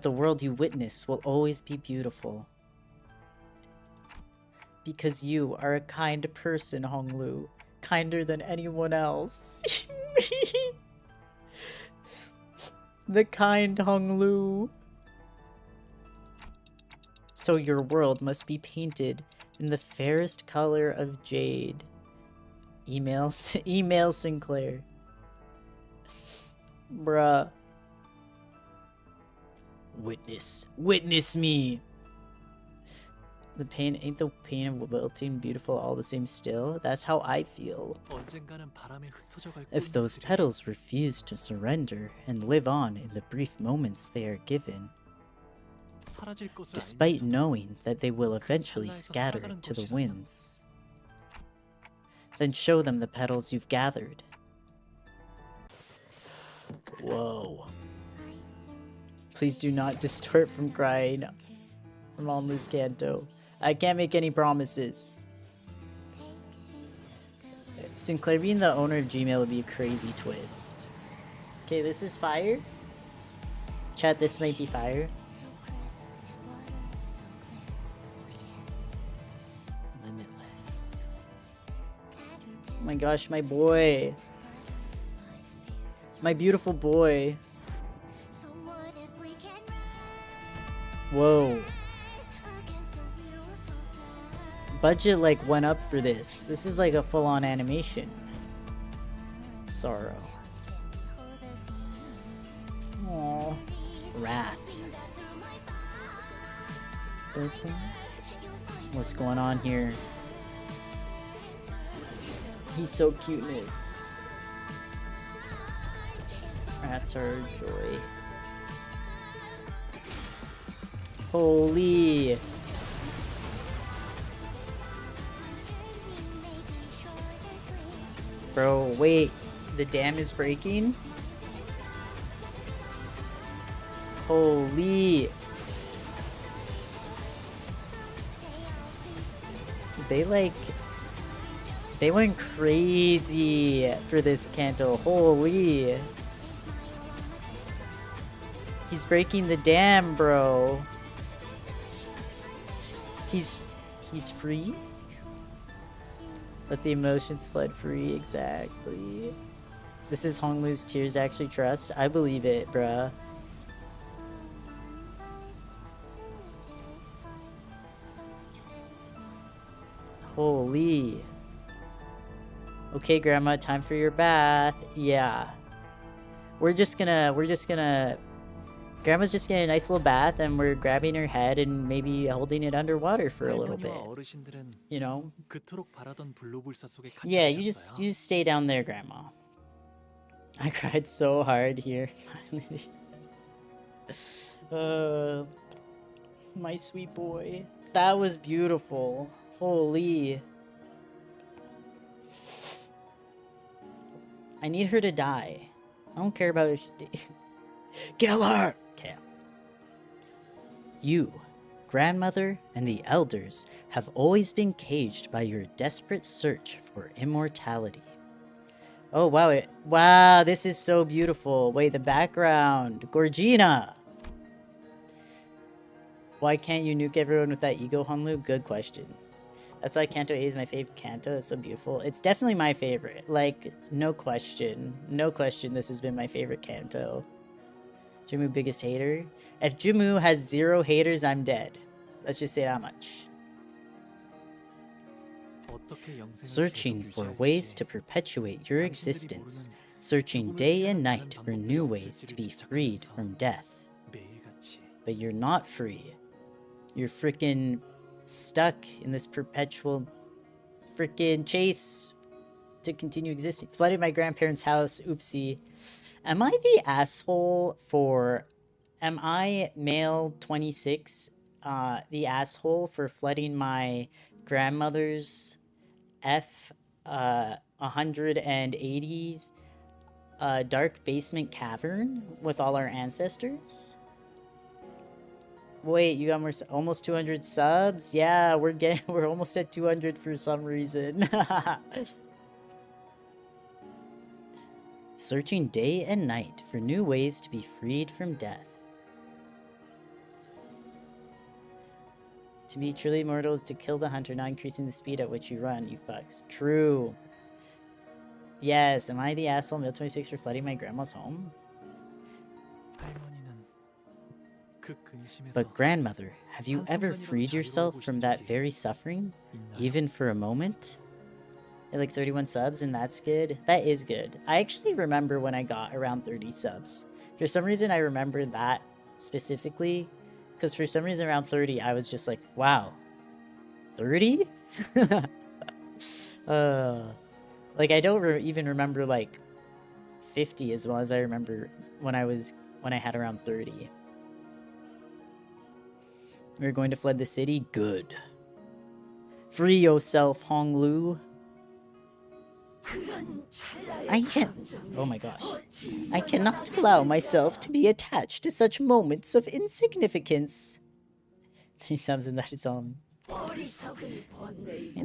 the world you witness will always be beautiful. Because you are a kind person, Honglu. Kinder than anyone else. The kind Honglu. So your world must be painted in the fairest color of jade. Email Sinclair. Bruh. Witness me. The pain ain't the pain of wilting beautiful all the same still. That's how I feel. If those petals refuse to surrender and live on in the brief moments they are given, despite knowing that they will eventually scatter to the winds, then show them the petals you've gathered. Whoa. Please do not distort from crying from Almost Canto. I can't make any promises. Sinclair being the owner of Gmail would be a crazy twist. Okay, this is fire. Chat, this might be fire. Limitless. Oh my gosh, my boy. My beautiful boy. Whoa. Budget like went up for this. This is like a full-on animation. Sorrow. Aww. Wrath. What's going on here? He's so cuteness. Wrath's our joy. Holy. Bro, wait. The dam is breaking? Holy. They went crazy for this Canto. Holy. He's breaking the dam, bro. He's free? Let the emotions flood free, exactly. This is Honglu's tears actually trust? I believe it, bruh. Holy. Okay, Grandma, time for your bath. Yeah. We're just gonna... Grandma's just getting a nice little bath and we're grabbing her head and maybe holding it underwater for a little bit. You know? Yeah, you just stay down there, Grandma. I cried so hard here, finally. My sweet boy. That was beautiful. Holy. I need her to die. I don't care about if she kill her! Okay. You, grandmother, and the elders have always been caged by your desperate search for immortality. Oh, wow. Wow, this is so beautiful. Wait, the background. Gorgina! Why can't you nuke everyone with that ego, Honlu? Good question. That's why Canto A is my favorite Canto. It's so beautiful. It's definitely my favorite. Like, no question. No question this has been my favorite Canto. Jimu biggest hater? If Jimu has 0 haters, I'm dead. Let's just say that much. Searching for ways to perpetuate your existence. Searching day and night for new ways to be freed from death. But you're not free. You're freaking stuck in this perpetual freaking chase to continue existing. Flooded my grandparents' house. Oopsie. Am I the asshole for... Am I male 26 the asshole for flooding my grandmother's F180s dark basement cavern with all our ancestors? Wait, you got more, almost 200 subs? Yeah, we're almost at 200 for some reason. Searching day and night for new ways to be freed from death. To be truly immortal is to kill the hunter, not increasing the speed at which you run, you fucks. True. Yes, am I the asshole male 26 for flooding my grandma's home? But grandmother, have you ever freed yourself from that very suffering? Even for a moment? At like 31 subs, and that's good. That is good. I actually remember when I got around 30 subs. For some reason, I remember that specifically. Because for some reason, around 30, I was just like, wow. 30? Like, I don't even remember, like, 50 as well as I remember when I had around 30. We're going to flood the city? Good. Free yourself, Honglu. I can't. Oh my gosh. I cannot allow myself to be attached to such moments of insignificance. 3 subs and that is all.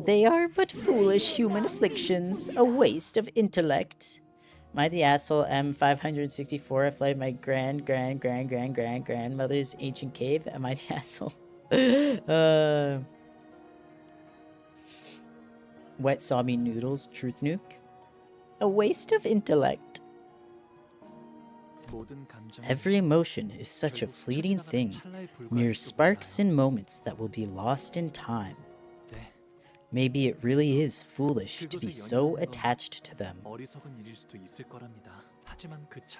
They are but foolish human afflictions, a waste of intellect. Am I the asshole M564? I flooded my grandmother's ancient cave? Am I the asshole? Wet sobby noodles, truth nuke? A waste of intellect. Every emotion is such a fleeting thing, mere sparks and moments that will be lost in time. Maybe it really is foolish to be so attached to them.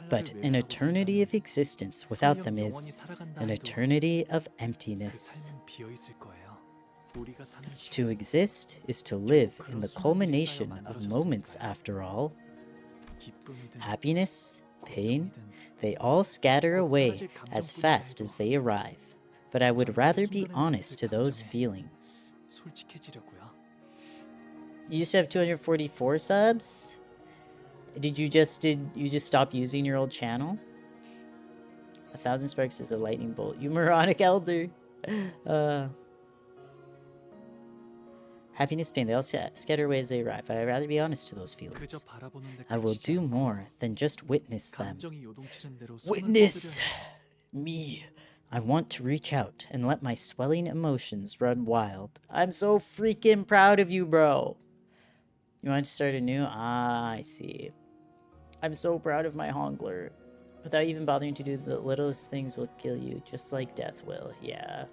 But an eternity of existence without them is an eternity of emptiness. To exist is to live in the culmination of moments after all. Happiness, pain, they all scatter away as fast as they arrive. But I would rather be honest to those feelings. You used to have 244 subs? Did you just stop using your old channel? 1,000 sparks is a lightning bolt. You moronic elder. Happiness, pain, they all scatter away as they arrive, but I'd rather be honest to those feelings. I will do more than just witness them. Witness me. I want to reach out and let my swelling emotions run wild. I'm so freaking proud of you, bro. You want to start anew? Ah, I see. I'm so proud of my Hongler. Without even bothering to do the littlest things will kill you, just like death will. Yeah.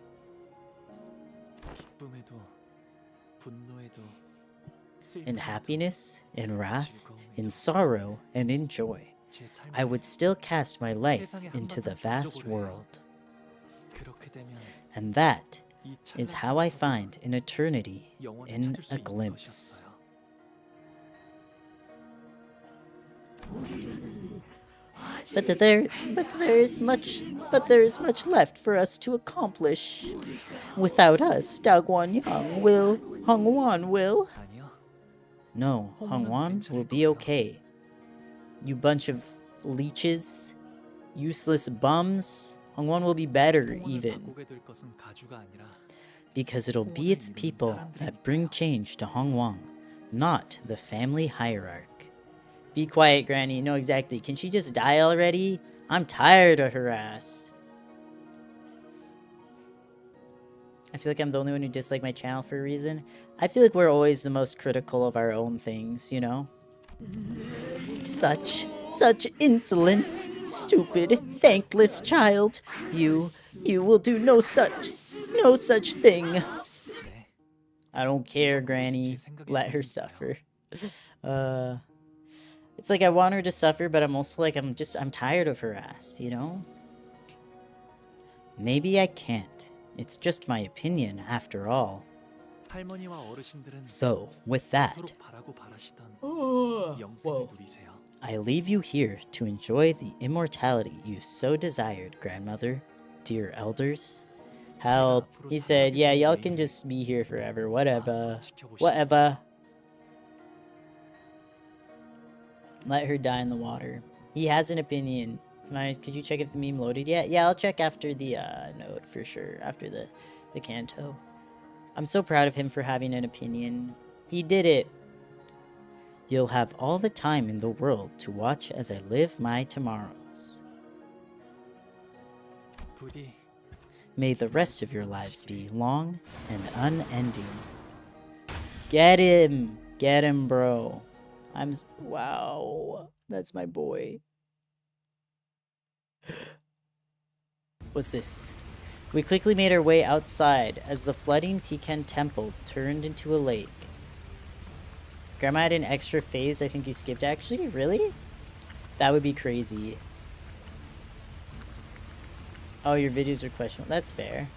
In happiness, in wrath, in sorrow, and in joy, I would still cast my life into the vast world. And that is how I find an eternity in a glimpse. But there is much left for us to accomplish. Without us, Hongwan will. No, Hongwan will be okay. You bunch of leeches, useless bums. Hongwan will be better, even. Because it'll be its people that bring change to Hongwan, not the family hierarch. Be quiet, Granny. No, exactly. Can she just die already? I'm tired of her ass. I feel like I'm the only one who disliked my channel for a reason. I feel like we're always the most critical of our own things, you know? Such insolence, stupid, thankless child. You will do no such thing. I don't care, Granny. Let her suffer. It's like I want her to suffer, but I'm also like, I'm tired of her ass, you know? Maybe I can't. It's just my opinion, after all. So, with that, I leave you here to enjoy the immortality you so desired, grandmother, dear elders. Help. He said, yeah, y'all can just be here forever, whatever. Whatever. Let her die in the water. He has an opinion. Could you check if the meme loaded yet? Yeah, I'll check after the note for sure. After the Canto. I'm so proud of him for having an opinion. He did it. You'll have all the time in the world to watch as I live my tomorrows. May the rest of your lives be long and unending. Get him! Get him, bro. Wow. That's my boy. What's this? We quickly made our way outside as the flooding Tiken temple turned into a lake. Grandma had an extra phase I think you skipped, actually? Really? That would be crazy. Oh, your videos are questionable. That's fair.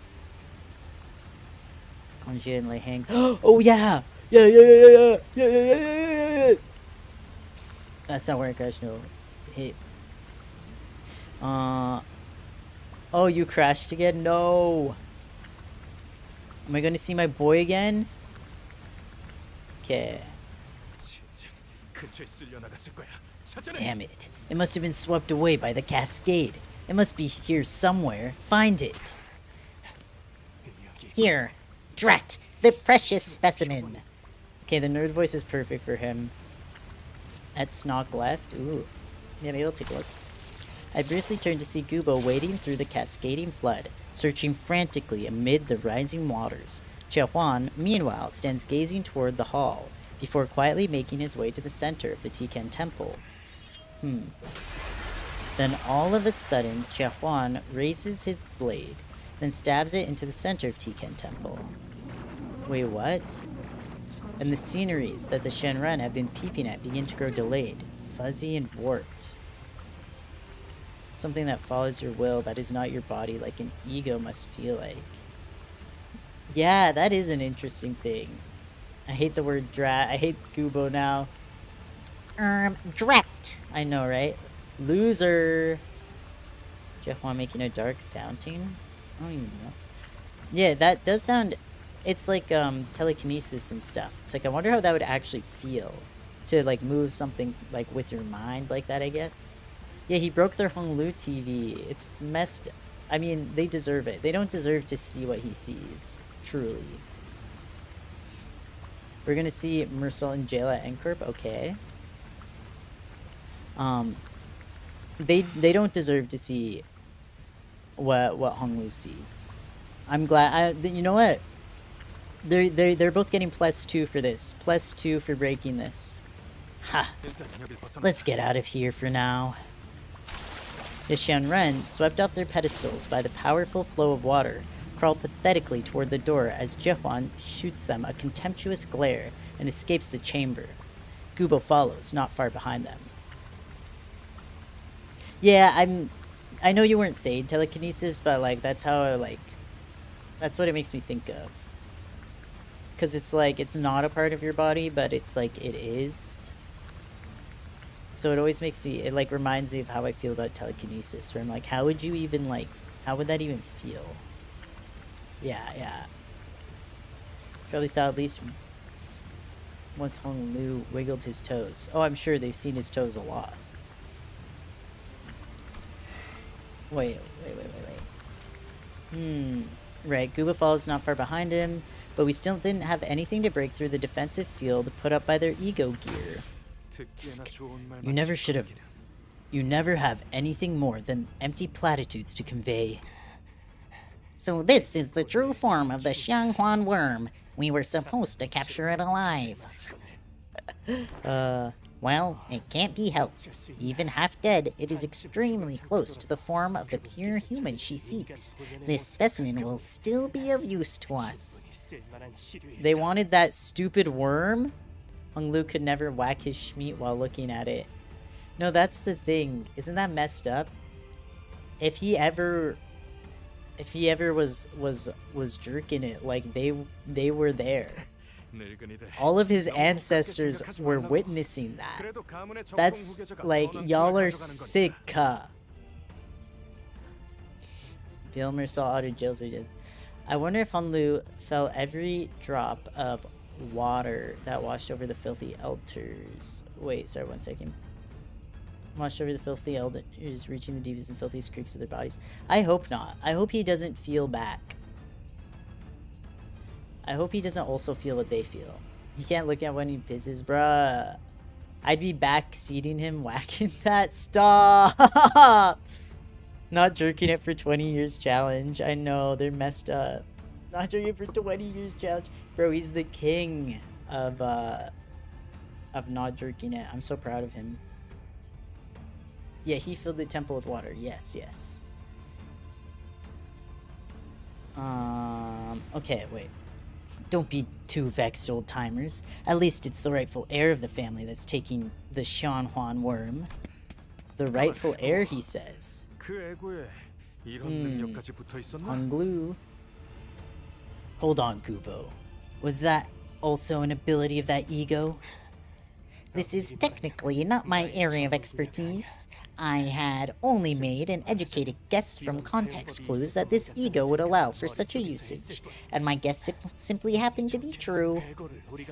Konji and Lei Hang. Oh, yeah! Yeah. That's not where I crashed, no. Hey. Oh, you crashed again? No! Am I gonna see my boy again? Okay. Damn it. It must have been swept away by the cascade. It must be here somewhere. Find it. Here. Drat, the precious specimen. Okay, the nerd voice is perfect for him. At Snock left. Ooh. Yeah, maybe I'll take a look. I briefly turned to see Gubo wading through the cascading flood, searching frantically amid the rising waters. Chehuan, meanwhile, stands gazing toward the hall, before quietly making his way to the center of the Tiken temple. Then all of a sudden, Chehuan raises his blade, then stabs it into the center of Tiken temple. Wait, what? And the sceneries that the Shenren have been peeping at begin to grow delayed, fuzzy and warped. Something that follows your will, that is not your body, like an ego must feel like. Yeah, that is an interesting thing. I hate the word drat. I hate Gubo now. Drat. I know, right? Loser. Chehuan making a dark fountain? I don't even know. Yeah, that does sound... It's like telekinesis and stuff. It's like, I wonder how that would actually feel. To like move something like with your mind like that, I guess. Yeah, he broke their Honglu TV. It's messed... I mean, they deserve it. They don't deserve to see what he sees. Truly. We're gonna see Mersal and Jayla at Encorp. Okay. They don't deserve to see what Honglu sees. I'm glad... you know what? They're both getting +2 for this. +2 for breaking this. Ha! Let's get out of here for now. The Shenren, swept off their pedestals by the powerful flow of water, crawl pathetically toward the door as Chehuan shoots them a contemptuous glare and escapes the chamber. Gubo follows, not far behind them. Yeah, I know you weren't saying telekinesis, but like that's how that's what it makes me think of. Because it's like, it's not a part of your body, but it's like, it is. So it always makes me, it like reminds me of how I feel about telekinesis, where I'm like, how would you even like, how would that even feel? Yeah. Probably saw at least once Hong Lu wiggled his toes. Oh, I'm sure they've seen his toes a lot. Wait. Right, Guba Falls is not far behind him, but we still didn't have anything to break through the defensive field put up by their ego gear. You never have anything more than empty platitudes to convey. So this is the true form of the Xianghuan worm. We were supposed to capture it alive. Well, it can't be helped. Even half dead, it is extremely close to the form of the pure human she seeks. This specimen will still be of use to us. They wanted that stupid worm? Hong Lu could never whack his schmeat while looking at it. No, that's the thing. Isn't that messed up? If he ever was jerking it, like they were there. All of his ancestors were witnessing that. That's like, y'all are sick. Gilmer saw Otter Jails did. I wonder if Honlu felt every drop of water that washed over the filthy elders. Wait, sorry, 1 second. Washed over the filthy elders, reaching the deepest and filthiest creeks of their bodies. I hope not. I hope he doesn't feel back. I hope he doesn't also feel what they feel. He can't look at when he pisses, bruh. I'd be backseating him whacking that. Stop! Not jerking it for 20 years challenge. I know, they're messed up. Not jerking it for 20 years challenge. Bro, he's the king of not jerking it. I'm so proud of him. Yeah, he filled the temple with water. Yes. Okay, wait. Don't be too vexed, old timers. At least it's the rightful heir of the family that's taking the Shan Huan worm. The rightful heir, he says. Honglu. Hold on, Kubo. Was that also an ability of that ego? This is technically not my area of expertise. I had only made an educated guess from context clues that this ego would allow for such a usage, and my guess simply happened to be true.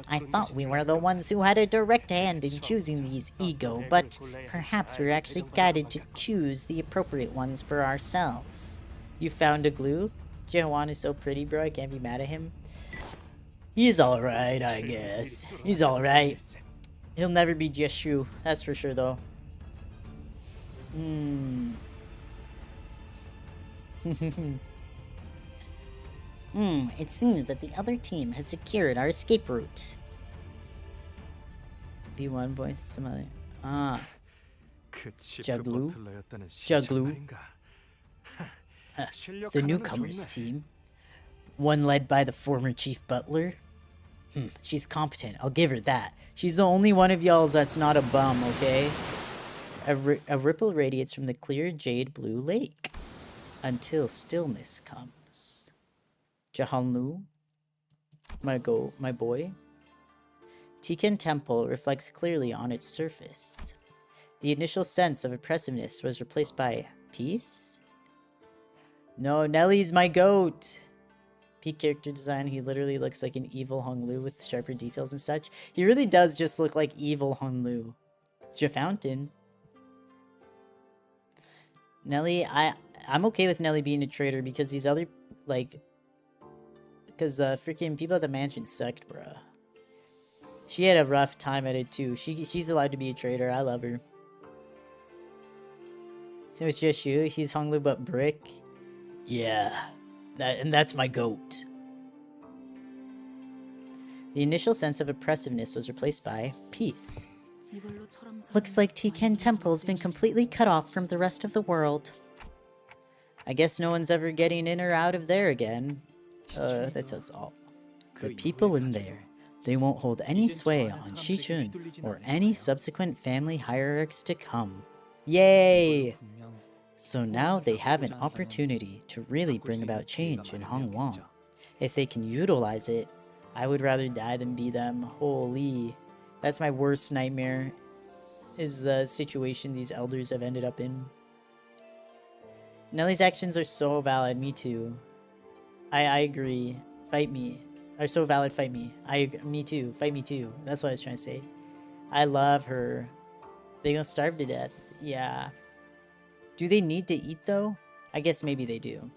I thought we were the ones who had a direct hand in choosing these ego, but perhaps we were actually guided to choose the appropriate ones for ourselves. You found a glue? Jehoan is so pretty, bro, I can't be mad at him. He's alright, I guess. He's alright. He'll never be Jeshu, that's for sure, though. It seems that the other team has secured our escape route. B1 voice, some other. Juglu? Juglu. The newcomers team. One led by the former chief butler. She's competent, I'll give her that. She's the only one of y'all that's not a bum, okay? A ripple radiates from the clear jade blue lake until stillness comes. Jahalnu, my boy. Tiken Temple reflects clearly on its surface. The initial sense of oppressiveness was replaced by peace? No, Nellie's my goat! Peak character design, he literally looks like an evil Honglu with sharper details and such. He really does just look like evil Honglu. Jafountain. Nellie, I'm okay with Nellie being a traitor because these other, like... Because the freaking people at the mansion sucked, bruh. She had a rough time at it too. She's allowed to be a traitor. I love her. So it's just you? He's Honglu but brick? Yeah. That's my goat. The initial sense of oppressiveness was replaced by peace. Looks like Tiken Temple's been completely cut off from the rest of the world. I guess no one's ever getting in or out of there again. That sounds all. The people in there, they won't hold any sway on Shijun or any subsequent family hierarchs to come. Yay! So now they have an opportunity to really bring about change in Hongwang. If they can utilize it, I would rather die than be them. Holy. That's my worst nightmare, is the situation these elders have ended up in. Nellie's actions are so valid, me too. I agree. Fight me. Are so valid, fight me. Me too. Fight me too. That's what I was trying to say. I love her. They gonna starve to death. Yeah. Do they need to eat, though? I guess maybe they do.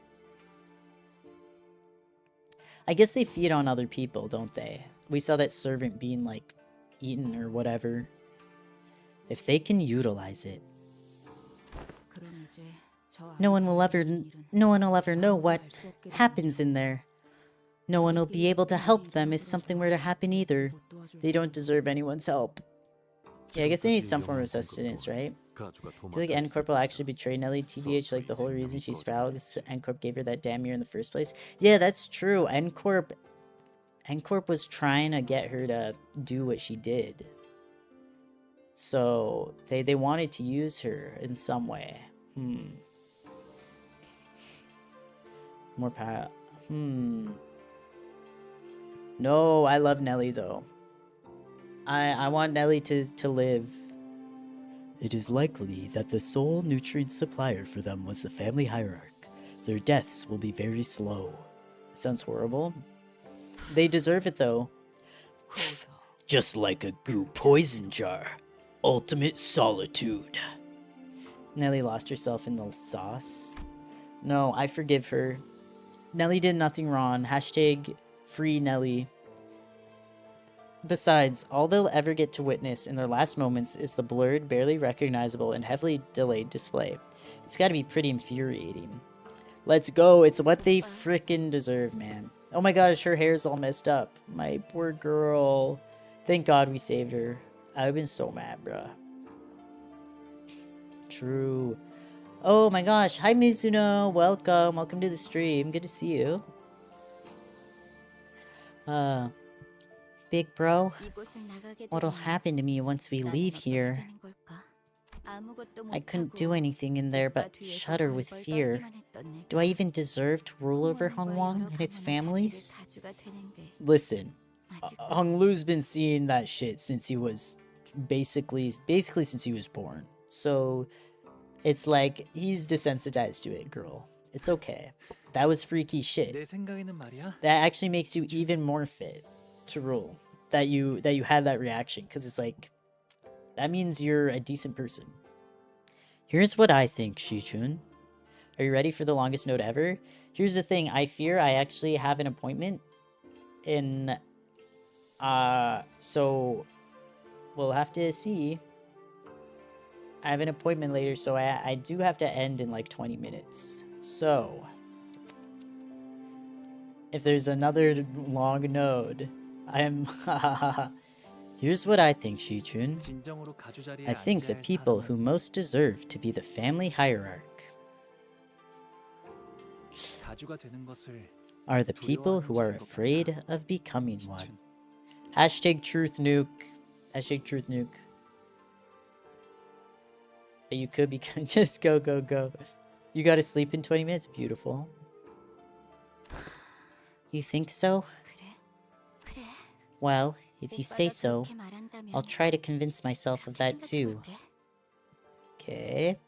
I guess they feed on other people, don't they? We saw that servant being, like, eaten or whatever. If they can utilize it. No one will ever know what happens in there. No one will be able to help them if something were to happen either. They don't deserve anyone's help. Yeah, I guess they need some form of sustenance, right? Do you think N-Corp will actually betray Nellie? TBH, like the whole reason she's proud is N-Corp gave her that damn year in the first place? Yeah, that's true. N-Corp was trying to get her to do what she did. So, they wanted to use her in some way. More power. No, I love Nellie, though. I want Nellie to live. It is likely that the sole nutrient supplier for them was the family hierarch. Their deaths will be very slow. Sounds horrible. They deserve it, though. Just like a goo poison jar. Ultimate solitude. Nellie lost herself in the sauce. No, I forgive her. Nellie did nothing wrong. Hashtag free Nellie. Besides, all they'll ever get to witness in their last moments is the blurred, barely recognizable, and heavily delayed display. It's gotta be pretty infuriating. Let's go, it's what they frickin' deserve, man. Oh my gosh, her hair's all messed up. My poor girl. Thank God we saved her. I would've been so mad, bruh. True. Oh my gosh, hi Mizuno, welcome to the stream, good to see you. Big bro, 이곳을 나가게 what'll 되면 happen to me once we 나는 leave 어떻게 here? 되는 걸까? 아무것도 I couldn't 못하고 do anything in there 뒷바 but 뒤에서 shudder with 벌벌 fear. 떨기만 했던 내가 Do I even deserve to rule over 홍원과 Hongwang 여러 and its 가문의 families? 가시를 다주가 되는 게 Listen, 아직 Honglu's been seeing that shit since he was basically since he was born. So it's like he's desensitized to it, girl. It's okay. That was freaky shit. 내 생각에는 말이야. That actually makes you even more fit to rule. That you had that reaction, because it's like that means you're a decent person. Here's what I think, Shichun. Are you ready for the longest note ever? Here's the thing, I fear I actually have an appointment in so we'll have to see. I have an appointment later, so I do have to end in like 20 minutes. So if there's another long node, here's what I think, Shichun. 진정으로 가주 자리에 I think the 앉아야 할 people who 사람은 most deserve to be the family hierarch 가주가 되는 것을 are the people who are 두려워하는 afraid of becoming one. Hashtag truth nuke. Hashtag truth nuke. But you could be just go. You gotta sleep in 20 minutes. Beautiful. You think so? 그래. 그래. Well, if you say 오빠가 so, 그렇게 말한다면 I'll try to convince myself of that too. 생각해볼게. Okay.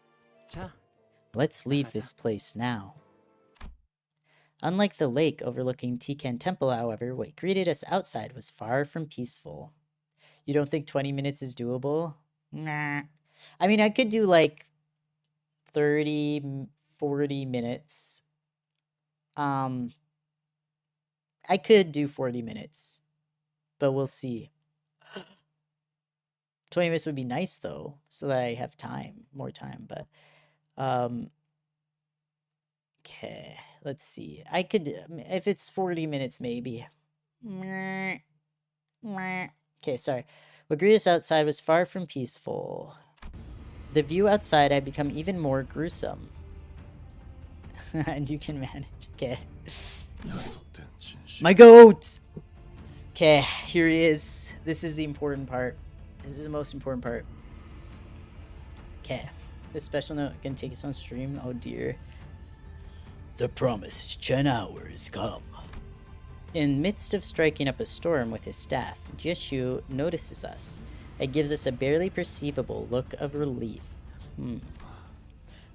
자, Let's leave this place now. Unlike the lake overlooking Tikan Temple, however, what greeted us outside was far from peaceful. You don't think 20 minutes is doable? Nah. I mean, I could do like 30, 40 minutes. I could do 40 minutes, but we'll see. 20 minutes would be nice though, so that I have more time, but okay, let's see. I could, if it's 40 minutes maybe. Okay, sorry. What greeted us outside was far from peaceful. The view outside had become even more gruesome. And you can manage. Okay. My goat! Okay, here he is. This is the important part. This is the most important part. Okay. This special note gonna take us on stream. Oh dear. The promised 10 hours come. In midst of striking up a storm with his staff, Jishu notices us. It gives us a barely perceivable look of relief.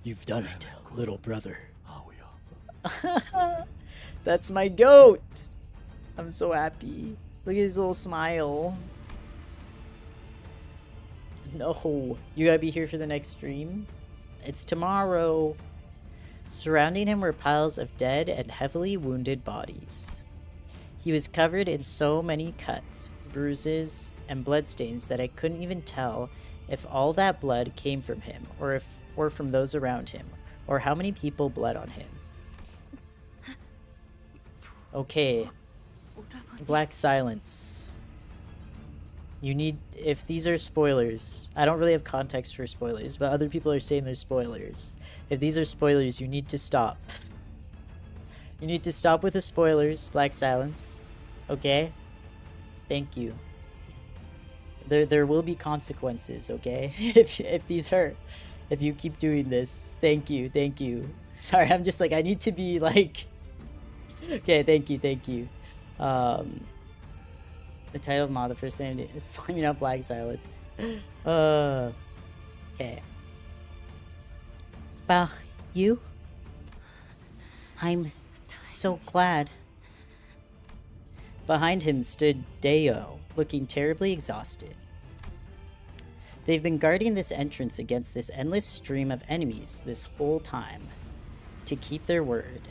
You've done it, little brother. That's my goat! I'm so happy. Look at his little smile. No, you gotta be here for the next stream. It's tomorrow. Surrounding him were piles of dead and heavily wounded bodies. He was covered in so many cuts, bruises, and bloodstains that I couldn't even tell if all that blood came from him, or from those around him, or how many people bled on him. Okay. Black silence. You need, if these are spoilers, I don't really have context for spoilers, but other people are saying they're spoilers. If these are spoilers, you need to stop. You need to stop with the spoilers, black silence. Okay? Thank you. There will be consequences, okay? if these hurt. If you keep doing this. Thank you. Sorry, I'm just like, I need to be like... Okay, thank you. The title of mod, the first name is Slamming Out Black Silence. Okay. Bah, you? I'm so glad. Behind him stood Deo, looking terribly exhausted. They've been guarding this entrance against this endless stream of enemies this whole time, to keep their word.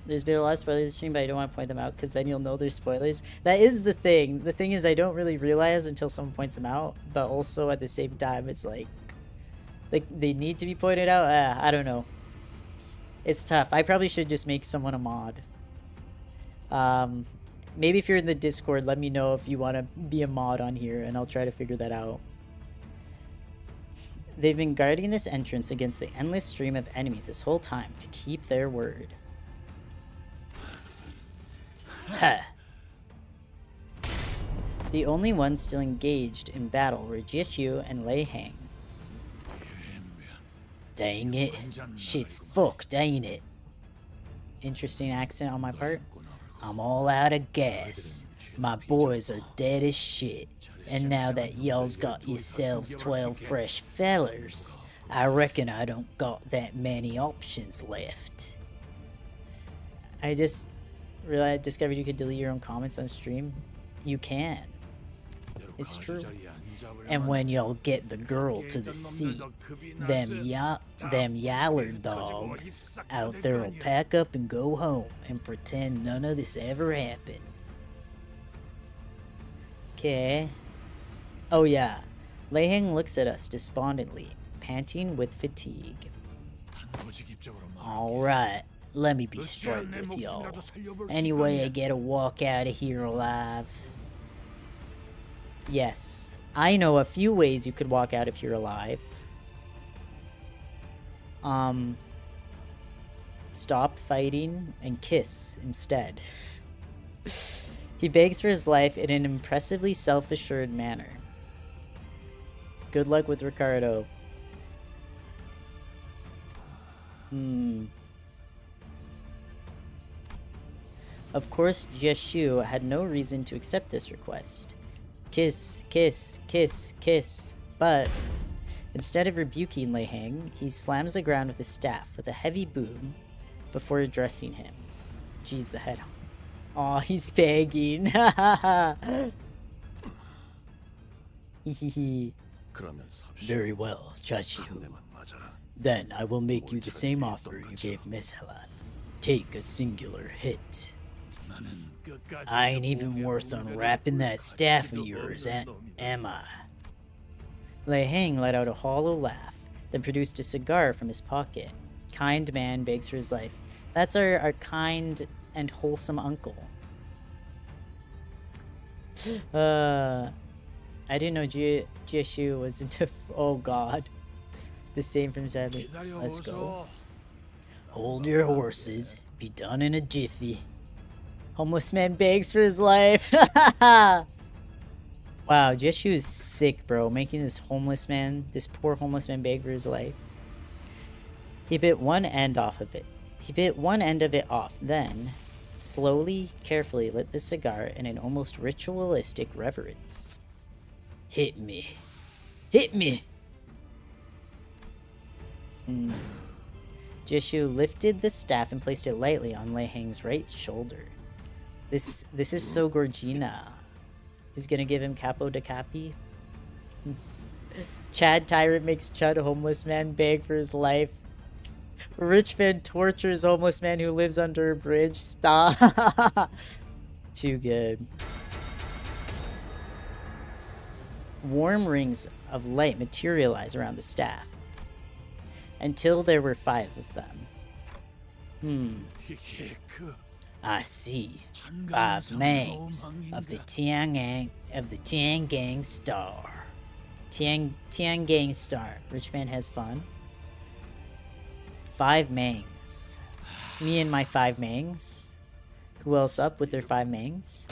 There's been a lot of spoilers this stream, but I don't want to point them out because then you'll know they're spoilers. That is the thing. The thing is, I don't really realize until someone points them out, but also at the same time, it's like they need to be pointed out. I don't know. It's tough. I probably should just make someone a mod. Maybe if you're in the Discord, let me know if you want to be a mod on here, and I'll try to figure that out. They've been guarding this entrance against the endless stream of enemies this whole time to keep their word. The only ones still engaged in battle were Jieshu and Lei Hang. Dang it. Shit's fucked, ain't it? Interesting accent on my part. I'm all out of gas. My boys are dead as shit. And now that y'all's got yourselves 12 fresh fellers, I reckon I don't got that many options left. I just realized, discovered you could delete your own comments on stream. You can. It's true. And when y'all get the girl to the seat, them yaller dogs out there'll pack up and go home and pretend none of this ever happened. Okay. Oh yeah. Lei Hang looks at us despondently, panting with fatigue. Alright, let me be straight with y'all. Anyway, I get a walk out of here alive. Yes, I know a few ways you could walk out if you're alive. Stop fighting and kiss instead. He begs for his life in an impressively self-assured manner. Good luck with Ricardo. Of course, Jieshu had no reason to accept this request. Kiss, kiss, kiss, kiss. But instead of rebuking Lei Hang, he slams the ground with his staff with a heavy boom before addressing him. Jeez, the head. Aw, he's begging. Very well, Jieshu. Then I will make you the same offer you gave Miss Helen. Take a singular hit. I ain't even worth unwrapping that staff of yours, am I? Lei Hang let out a hollow laugh, then produced a cigar from his pocket. Kind man begs for his life. That's our kind and wholesome uncle. I didn't know Jieshu was into... Oh god. The same from Sadly. Let's go. Hold your horses. Be done in a jiffy. Homeless man begs for his life. Wow, Jieshu is sick, bro. Making this poor homeless man beg for his life. He bit one end of it off, then slowly, carefully lit the cigar in an almost ritualistic reverence. Hit me. Hit me! Jieshu lifted the staff and placed it lightly on Lei Hang's right shoulder. This is so Gorgina. He's gonna give him capo de capi. Chad Tyrant makes Chud homeless man beg for his life. Rich man tortures homeless man who lives under a bridge. Stop. Too good. Warm rings of light materialize around the staff. Until there were 5 of them. I see. 5 mangs of the Tiangang Star. Tiangang Star. Rich man has fun. 5 mangs. Me and my 5 mangs. Who else up with their 5 mangs?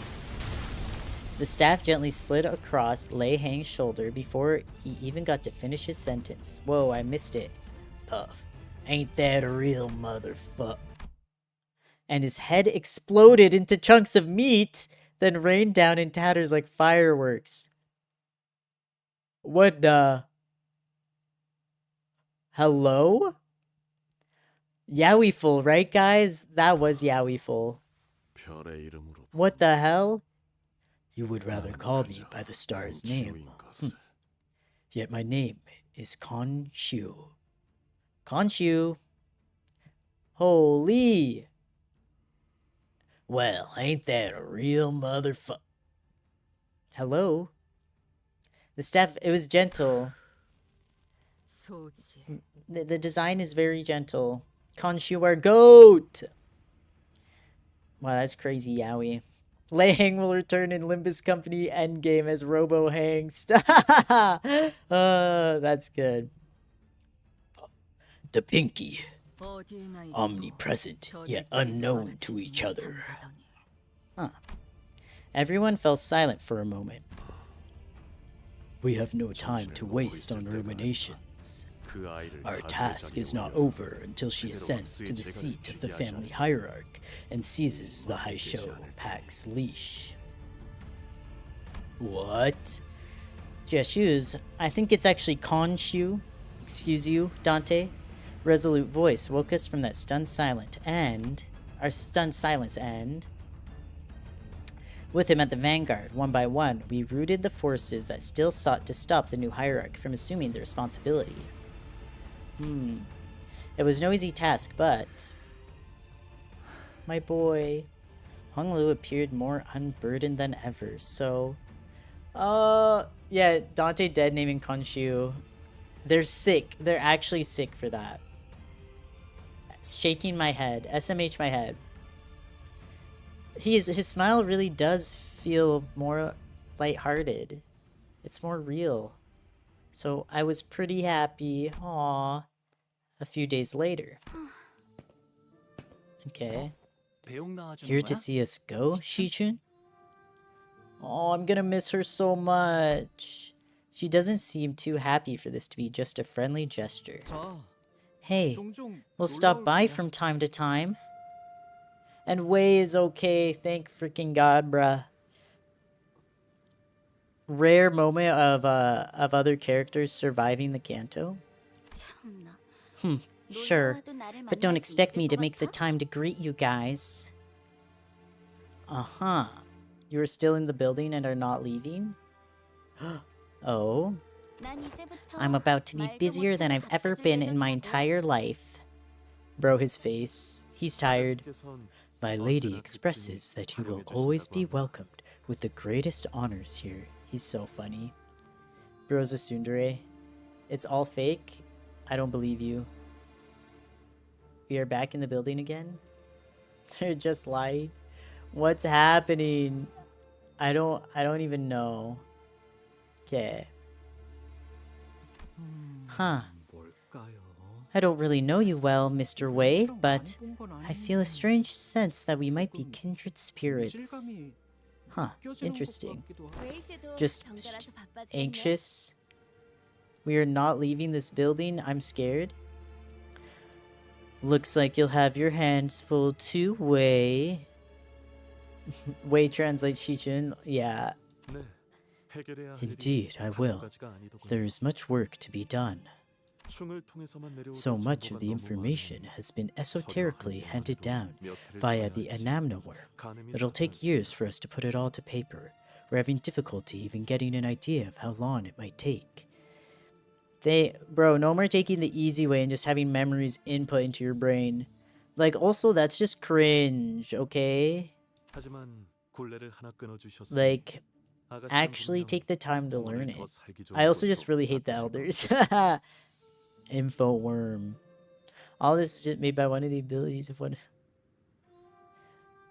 The staff gently slid across Lei Hang's shoulder before he even got to finish his sentence. Whoa, I missed it. Puff. Ain't that a real motherfucker? And his head exploded into chunks of meat, then rained down in tatters like fireworks. What the? Hello? Yowiful, right guys? That was Yowiful. What the hell? You would rather call me by the star's name. Yet my name is Khonshu. Khonshu. Holy. Well, ain't that a real motherfucker? Hello? The staff, it was gentle. The design is very gentle. Khonshu, our goat! Wow, that's crazy, Yowie. Lei Hang will return in Limbus Company Endgame as Robo Hangst. That's good. The Pinky. Omnipresent, yet unknown to each other. Huh. Everyone fell silent for a moment. We have no time to waste on ruminations. Our task is not over until she ascends to the seat of the family hierarch and seizes the Haisho Pack's leash. What? Jashu's, I think it's actually Khonshu. Excuse you, Dante. Resolute voice woke us from that stunned silence and with him at the vanguard, one by one, we routed the forces that still sought to stop the new hierarch from assuming the responsibility. It was no easy task, but my boy Honglu appeared more unburdened than ever, so yeah, Dante dead naming Khonshu. They're sick. They're actually sick for that. Shaking my head. SMH my head. His smile really does feel more lighthearted. It's more real. So I was pretty happy. Aww. A few days later. Okay. Here to see us go, Shichun? Oh, I'm gonna miss her so much. She doesn't seem too happy for this to be just a friendly gesture. Hey, we'll stop by from time to time. And Wei is okay, thank freaking God, bruh. Rare moment of other characters surviving the Canto. Sure, but don't expect me to make the time to greet you guys. Uh-huh. You are still in the building and are not leaving? Oh? I'm about to be busier than I've ever been in my entire life. Bro, his face. He's tired. My lady expresses that you will always be welcomed with the greatest honors here. He's so funny. Bro's a tsundere. It's all fake? I don't believe you. We are back in the building again? They're just lied. What's happening? I don't even know. Okay. Huh. I don't really know you well, Mr. Wei, but I feel a strange sense that we might be kindred spirits. Huh, interesting. Just anxious? We are not leaving this building? I'm scared. Looks like you'll have your hands full too, Wei. Wei translates Shichun. Yeah. Indeed, I will. There is much work to be done. So much of the information has been esoterically handed down via the Anamna worm. It'll take years for us to put it all to paper. We're having difficulty even getting an idea of how long it might take. Bro, no more taking the easy way and just having memories input into your brain. Like, also, that's just cringe, okay? Like, actually take the time to learn it. I also just really hate the elders. Info worm. All this is just made by one of the abilities of one.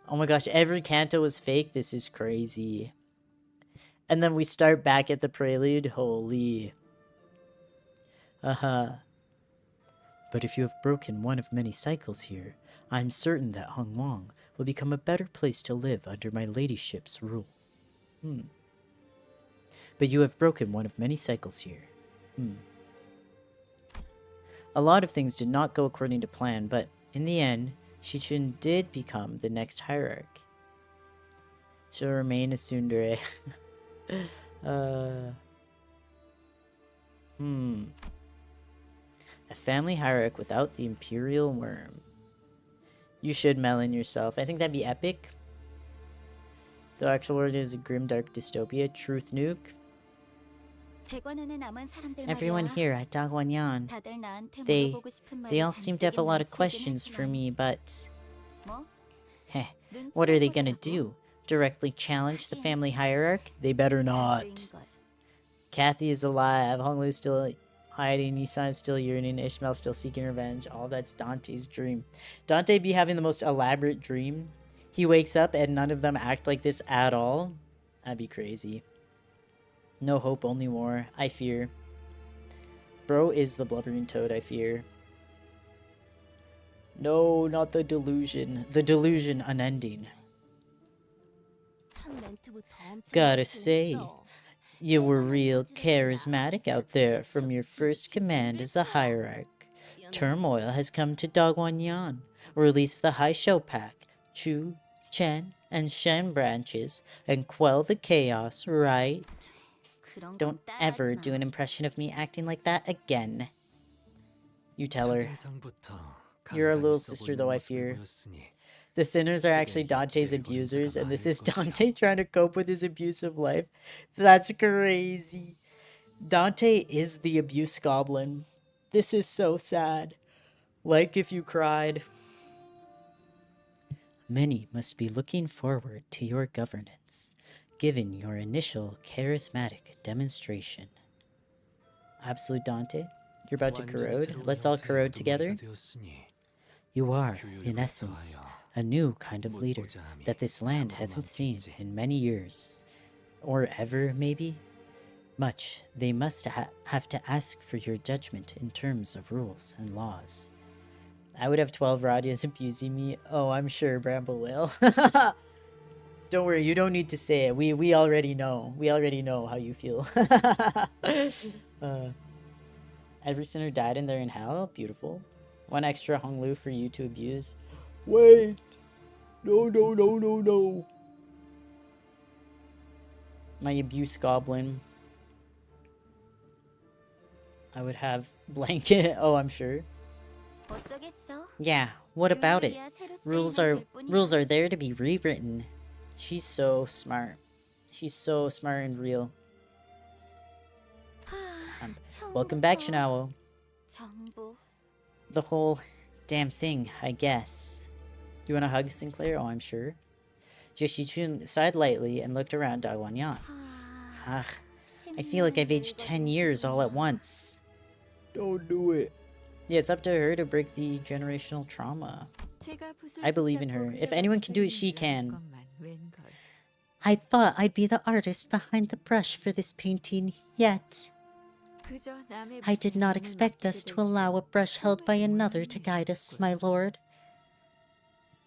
Oh my gosh, every canto was fake. This is crazy. And then we start back at the prelude. Holy. But if you have broken one of many cycles here, I'm certain that Honglong will become a better place to live under my ladyship's rule. But you have broken one of many cycles here. A lot of things did not go according to plan, but in the end, Shichun did become the next hierarch. She'll remain a tsundere. A family hierarch without the imperial worm. You should melon yourself. I think that'd be epic. The actual word is a grimdark dystopia. Truth nuke. Everyone here at Dagwanyan, they all seem to have a lot of questions for me, but... what are they gonna do? Directly challenge the family hierarch? They better not. Kathy is alive, Honglu's still hiding, Nisan is still yearning, Ishmael's still seeking revenge. All that's Dante's dream. Dante be having the most elaborate dream. He wakes up and none of them act like this at all. That'd be crazy. No hope, only war. I fear. Bro is the blubbering toad, I fear. No, not the delusion. The delusion unending. Gotta say, you were real charismatic out there from your first command as the hierarch. Turmoil has come to Dagwanyan. Release the High Show Pack, Chu, Chen, and Shen branches, and quell the chaos, right? Don't ever do an impression of me acting like that again. You tell her. You're a little sister, though, I fear. The sinners are actually Dante's abusers, and this is Dante trying to cope with his abusive life. That's crazy. Dante is the abuse goblin. This is so sad. Like if you cried. Many must be looking forward to your governance, given your initial charismatic demonstration. Absolute Dante, you're about to corrode. Let's all corrode together. You are, in essence, a new kind of leader that this land hasn't seen in many years. Or ever, maybe? Much they must have to ask for your judgment in terms of rules and laws. I would have 12 Radias abusing me. Oh, I'm sure, Bramble will. Don't worry, you don't need to say it. We already know. We already know how you feel. Every sinner died and they're in hell. Beautiful. One extra Honglu for you to abuse. Wait. No, no, no, no, no. My abuse goblin. I would have blanket. Oh, I'm sure. Yeah, what about it? Rules are there to be rewritten. She's so smart. She's so smart and real. Welcome back, Shinao. The whole damn thing, I guess. You want a hug, Sinclair? Oh, I'm sure. Jishichun sighed lightly and looked around Dagwanyan. Ugh, I feel like I've aged 10 years all at once. Don't do it. Yeah, it's up to her to break the generational trauma. I believe in her. If anyone can do it, she can. I thought I'd be the artist behind the brush for this painting, yet I did not expect us to allow a brush held by another to guide us, my lord.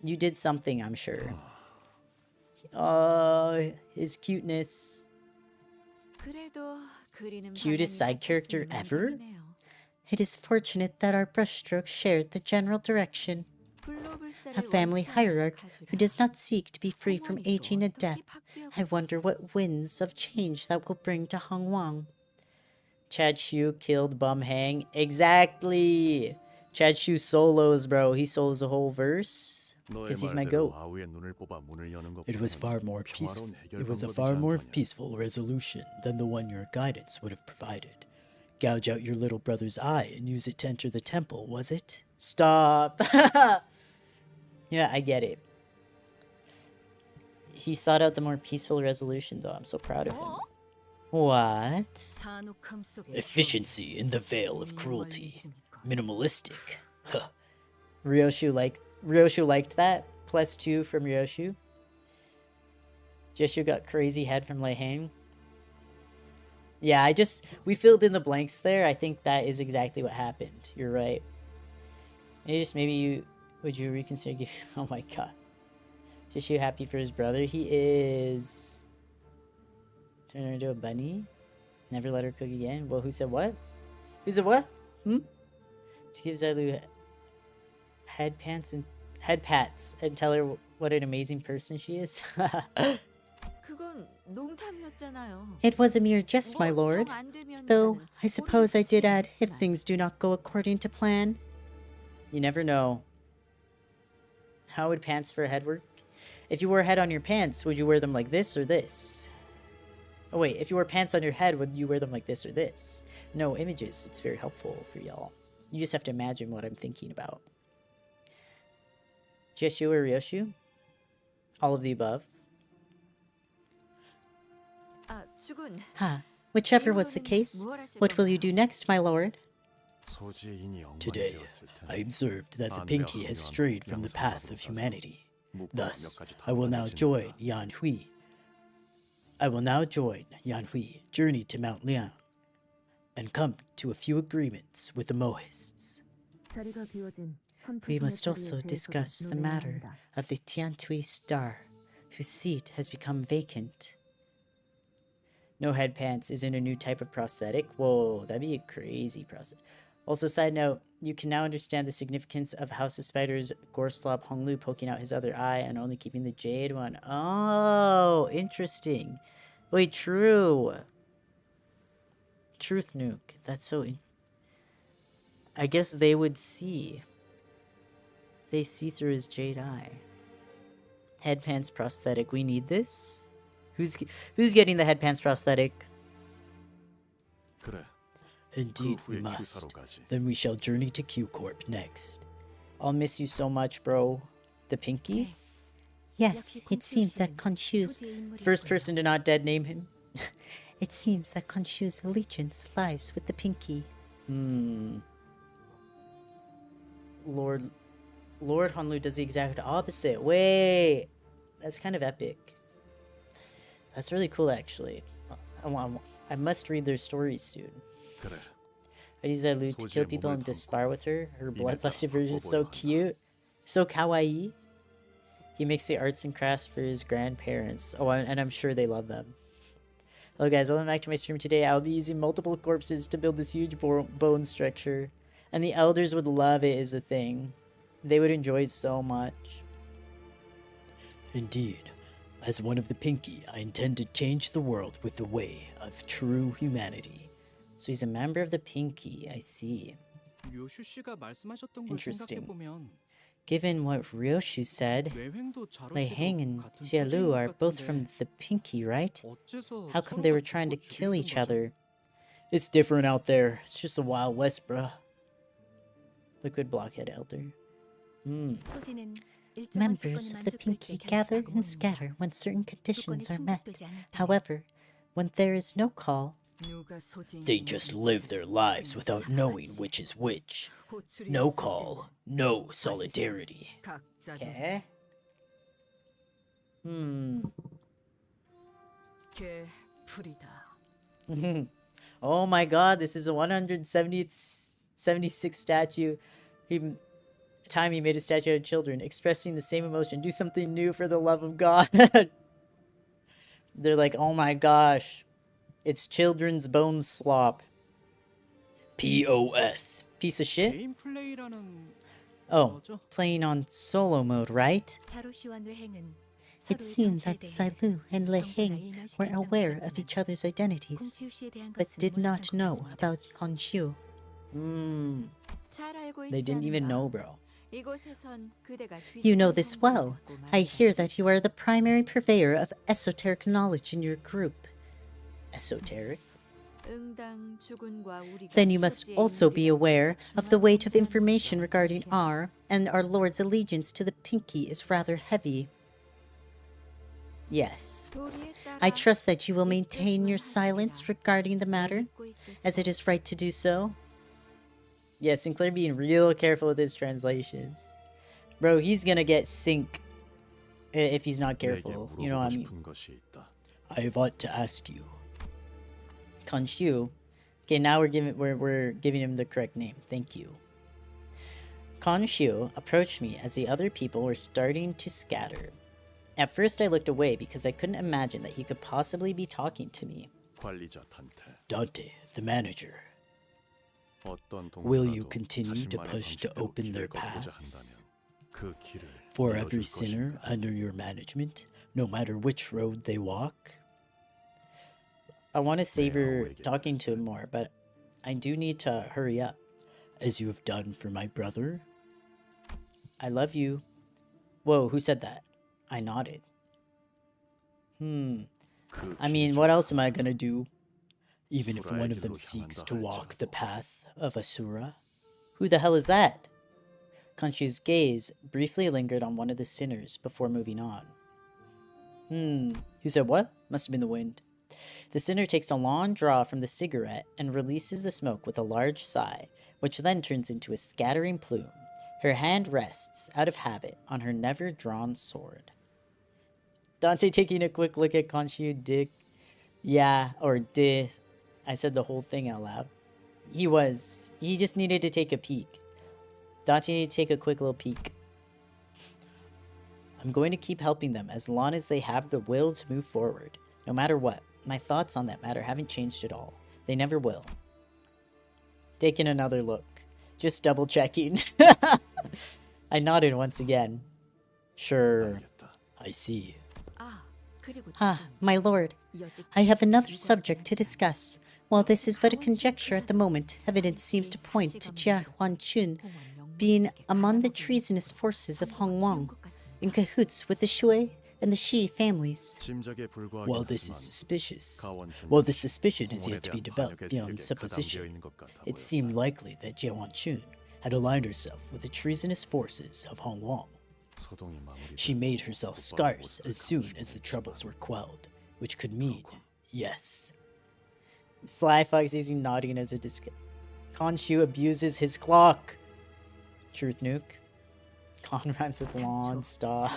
You did something, I'm sure. His cuteness. Cutest side character ever? It is fortunate that our brushstrokes shared the general direction. A family hierarch who does not seek to be free from aging and death. I wonder what winds of change that will bring to Hongwang. Chad Shu killed Bum Hang. Exactly! Chad Shu solos, bro. He solos a whole verse. Because he's my goat. It was far more peaceful. It was a far more peaceful resolution than the one your guidance would have provided. Gouge out your little brother's eye and use it to enter the temple, was it? Stop! Yeah, I get it. He sought out the more peaceful resolution, though. I'm so proud of him. What? Efficiency in the veil of cruelty. Minimalistic. Huh. Ryoshu liked that. +2 from Ryoshu. Jishu got crazy head from Lei Hang. Yeah, we filled in the blanks there. I think that is exactly what happened. You're right. Would you reconsider oh my god. Jishu happy for his brother? He is. Turn her into a bunny? Never let her cook again? Well, who said what? Who said what? She gives Ailu head pats and tell her what an amazing person she is. It was a mere jest, my lord. Though, I suppose I did add, if things do not go according to plan. You never know. How would pants for a head work? If you wore a head on your pants, would you wear them like this or this? Oh wait, if you wore pants on your head, would you wear them like this or this? No images, it's very helpful for y'all. You just have to imagine what I'm thinking about. Jishu or Ryoshu? All of the above. Whichever was the case, what will you do next, my lord? Today, I observed that the Pinky has strayed from the path of humanity. Thus, I will now join Yan Hui. Journey to Mount Liang, and come to a few agreements with the Mohists. We must also discuss the matter of the Tiantui star. whose seat has become vacant. No head pants isn't a new type of prosthetic. Whoa, that'd be a crazy prosthetic. Also, side note, you can now understand the significance of House of Spiders Gorslop Honglu poking out his other eye and only keeping the jade one. Oh, interesting. Wait, true. Truth nuke. That's so... I guess they would see. They see through his jade eye. Headpants prosthetic. We need this? Who's getting the headpants prosthetic? 그래. Indeed, 그 we 후에 must. Q사로 가지. Then we shall journey to Q Corp next. I'll miss you so much, bro. The pinky? Yes, it seems that Khonshu's First person to not dead name him? it seems that Khonshu's allegiance lies with the pinky. Lord Honlu does the exact opposite. Wait, that's kind of epic. That's really cool, actually. I must read their stories soon. 그래. I use that loot to kill people and to spar with her. Her bloodlusted version is so cute. So kawaii. He makes the arts and crafts for his grandparents. Oh, and I'm sure they love them. Hello guys, welcome back to my stream today. I'll be using multiple corpses to build this huge bone structure. And the elders would love it is a thing. They would enjoy it so much. Indeed. As one of the Pinky, I intend to change the world with the way of true humanity. So he's a member of the Pinky, I see. 료슈 씨가 말씀하셨던 걸 Interesting. 생각해보면 Given what Ryoshu said, 외횡도 자로 Lei Heng and Xiaolu are both from the Pinky, right? 어째서 How come they were trying to kill each other? It's different out there. It's just the Wild West, bruh. Liquid Blockhead Elder. Members of the Pinky gather and scatter when certain conditions are met. However, when there is no call, They just live their lives without knowing which is which. No call, no solidarity. Okay. Oh my god, this is the 176th statue. Time he made a statue of children, expressing the same emotion. Do something new for the love of God. They're like, oh my gosh. It's children's bone slop. POS. Piece of shit? 개인 플레이라는 Oh, playing on solo mode, right? it seemed that Sailu and Lei Heng were aware of each other's identities, but did not know about Khonshu. They didn't even know, bro. You know this well. I hear that you are the primary purveyor of esoteric knowledge in your group. Esoteric? Then you must also be aware of the weight of information regarding our Lord's allegiance to the Pinky is rather heavy. Yes. I trust that you will maintain your silence regarding the matter, as it is right to do so. Yeah, Sinclair being real careful with his translations. Bro, he's gonna get sync if he's not careful. You know what I mean? I have ought to ask you. Khonshu. Okay, now we're giving him the correct name. Thank you. Khonshu approached me as the other people were starting to scatter. At first I looked away because I couldn't imagine that he could possibly be talking to me. Dante, the manager. Will you continue to push to open their paths? For every sinner under your management, no matter which road they walk? I want to savor talking to him more, but I do need to hurry up. As you have done for my brother? I love you. Whoa, who said that? I nodded. I mean, what else am I gonna do? Even if one of them seeks to walk the path of Asura? Who the hell is that? Khonshu's gaze briefly lingered on one of the sinners before moving on. Who said what? Must have been the wind. The sinner takes a long draw from the cigarette and releases the smoke with a large sigh, which then turns into a scattering plume. Her hand rests, out of habit, on her never-drawn sword. Dante taking a quick look at Khonshu, dick. Yeah, or did. I said the whole thing out loud. He just needed to take a peek. Dante needed to take a quick little peek. I'm going to keep helping them as long as they have the will to move forward. No matter what, my thoughts on that matter haven't changed at all. They never will. Taking another look. Just double checking. I nodded once again. Sure. 알겠다. I see. Ah, my lord. I have another subject to discuss. While this is but a conjecture at the moment, evidence seems to point to Jia Huanchun being among the treasonous forces of Hong Wang, in cahoots with the Shui and the Shi families. 짐작에 불과하긴 While this 하지만 is suspicious, 가원춘은 while this suspicion is yet to be 홍월의 developed 반역의 beyond 세력에 가담되어 supposition, 있는 것 같아 it 보였다. seemed likely that Jia Wanchun had aligned herself with the treasonous forces of Hong Wang. 소동이 마무리되면 She made herself scarce as soon as the troubles were quelled, which could mean yes. Sly Fox using nodding as a Khonshu abuses his clock. Truth nuke. Con rhymes with lawn stop.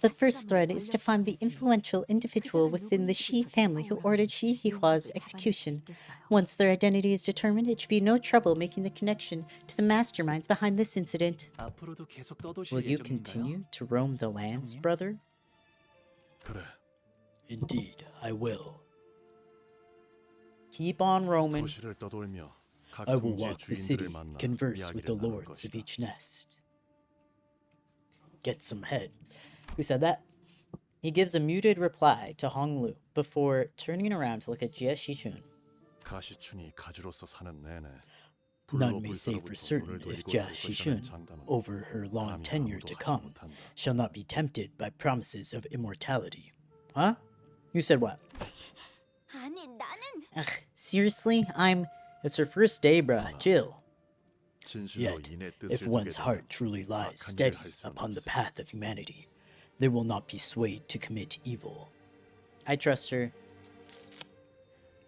The first thread is to find the influential individual within the Shi family who ordered Shi Hihua's execution. Once their identity is determined, it should be no trouble making the connection to the masterminds behind this incident. 앞으로도 계속 떠도실 Will you 예정인가요? continue to roam the lands, brother? 그래. Indeed, I will. Keep on roaming. 도시를 떠돌며 각 I will 둥지의 walk the city, 주인들을 만나 converse with the 이야기를 나눌 lords of 것이다. each nest. Get some head. Who said that? He gives a muted reply to Hong Lu before turning around to look at Jia Shichun. 가시춘이 가주로서 사는 내내 None may say for certain if Jia Shishun, over her long tenure to come, shall not be tempted by promises of immortality. Huh? You said what? 아니, 나는 Ugh, seriously? It's her first day, bruh. Jill. 진실로 Yet, 인의 if 뜻을 one's 주게 heart 되면 truly lies 악한 일을 steady 할 수는 upon the 없어. path of humanity, they will not be swayed to commit evil. I trust her.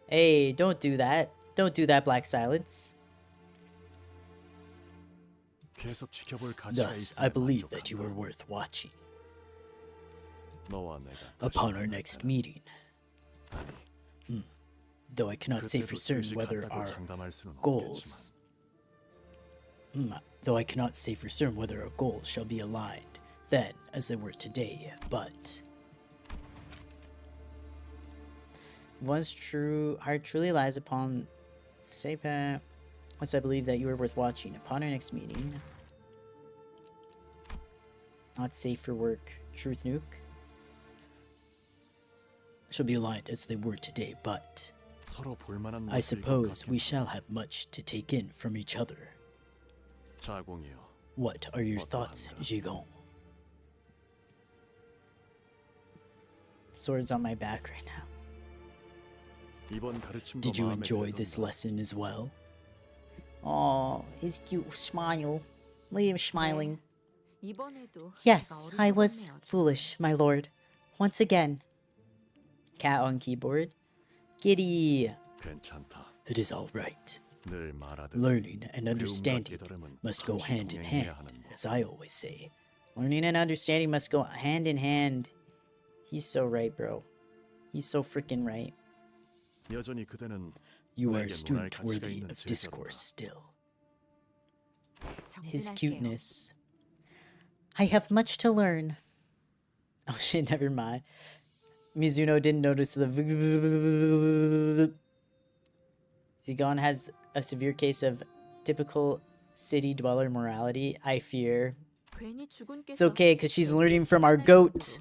Hey, don't do that. Don't do that, Black Silence. 계속 지켜볼 가치가 Thus, 있음에 I believe that you are 만족한다. worth watching. 너와 내가 Upon 다시 our 만날 next 때는 meeting, 아니, though I cannot say for 그때도 certain 뜻이 whether 같다고 our 장담할 수는 없겠지만 goals, though I cannot say for certain whether our goals shall be aligned then as they were today, but one's true heart truly lies upon safe as I believe that you are worth watching. Upon our next meeting, not safe for work, truth nuke, shall be aligned as they were today, but 서로 볼만한 I 모습일 것 suppose we 같겠다. shall have much to take in from each other. 자공이여, What are your thoughts, Jigon? Swords on my back right now. 이번 가르침도 Did you 마음에 enjoy this 들던가. lesson as well? Oh, his cute smile. Look at him smiling. Yes, I was foolish, my lord. Once again. Cat on keyboard. Giddy. 괜찮다. It is all right. 늘 말하듯 Learning and 배움과 understanding 깨달음은 must go 잠시 hand in 동행해야 hand, 하는 법. as I always say. Learning and understanding must go hand in hand. He's so right, bro. He's so freaking right. 여전히 그대는 You are a 내게 논할 student 가치가 worthy 있는 of 제자로다. discourse still. His cuteness. I have much to learn. Oh shit, never mind. Mizuno didn't notice the Zigon has a severe case of typical city dweller morality, I fear. It's okay, because she's learning from our goat.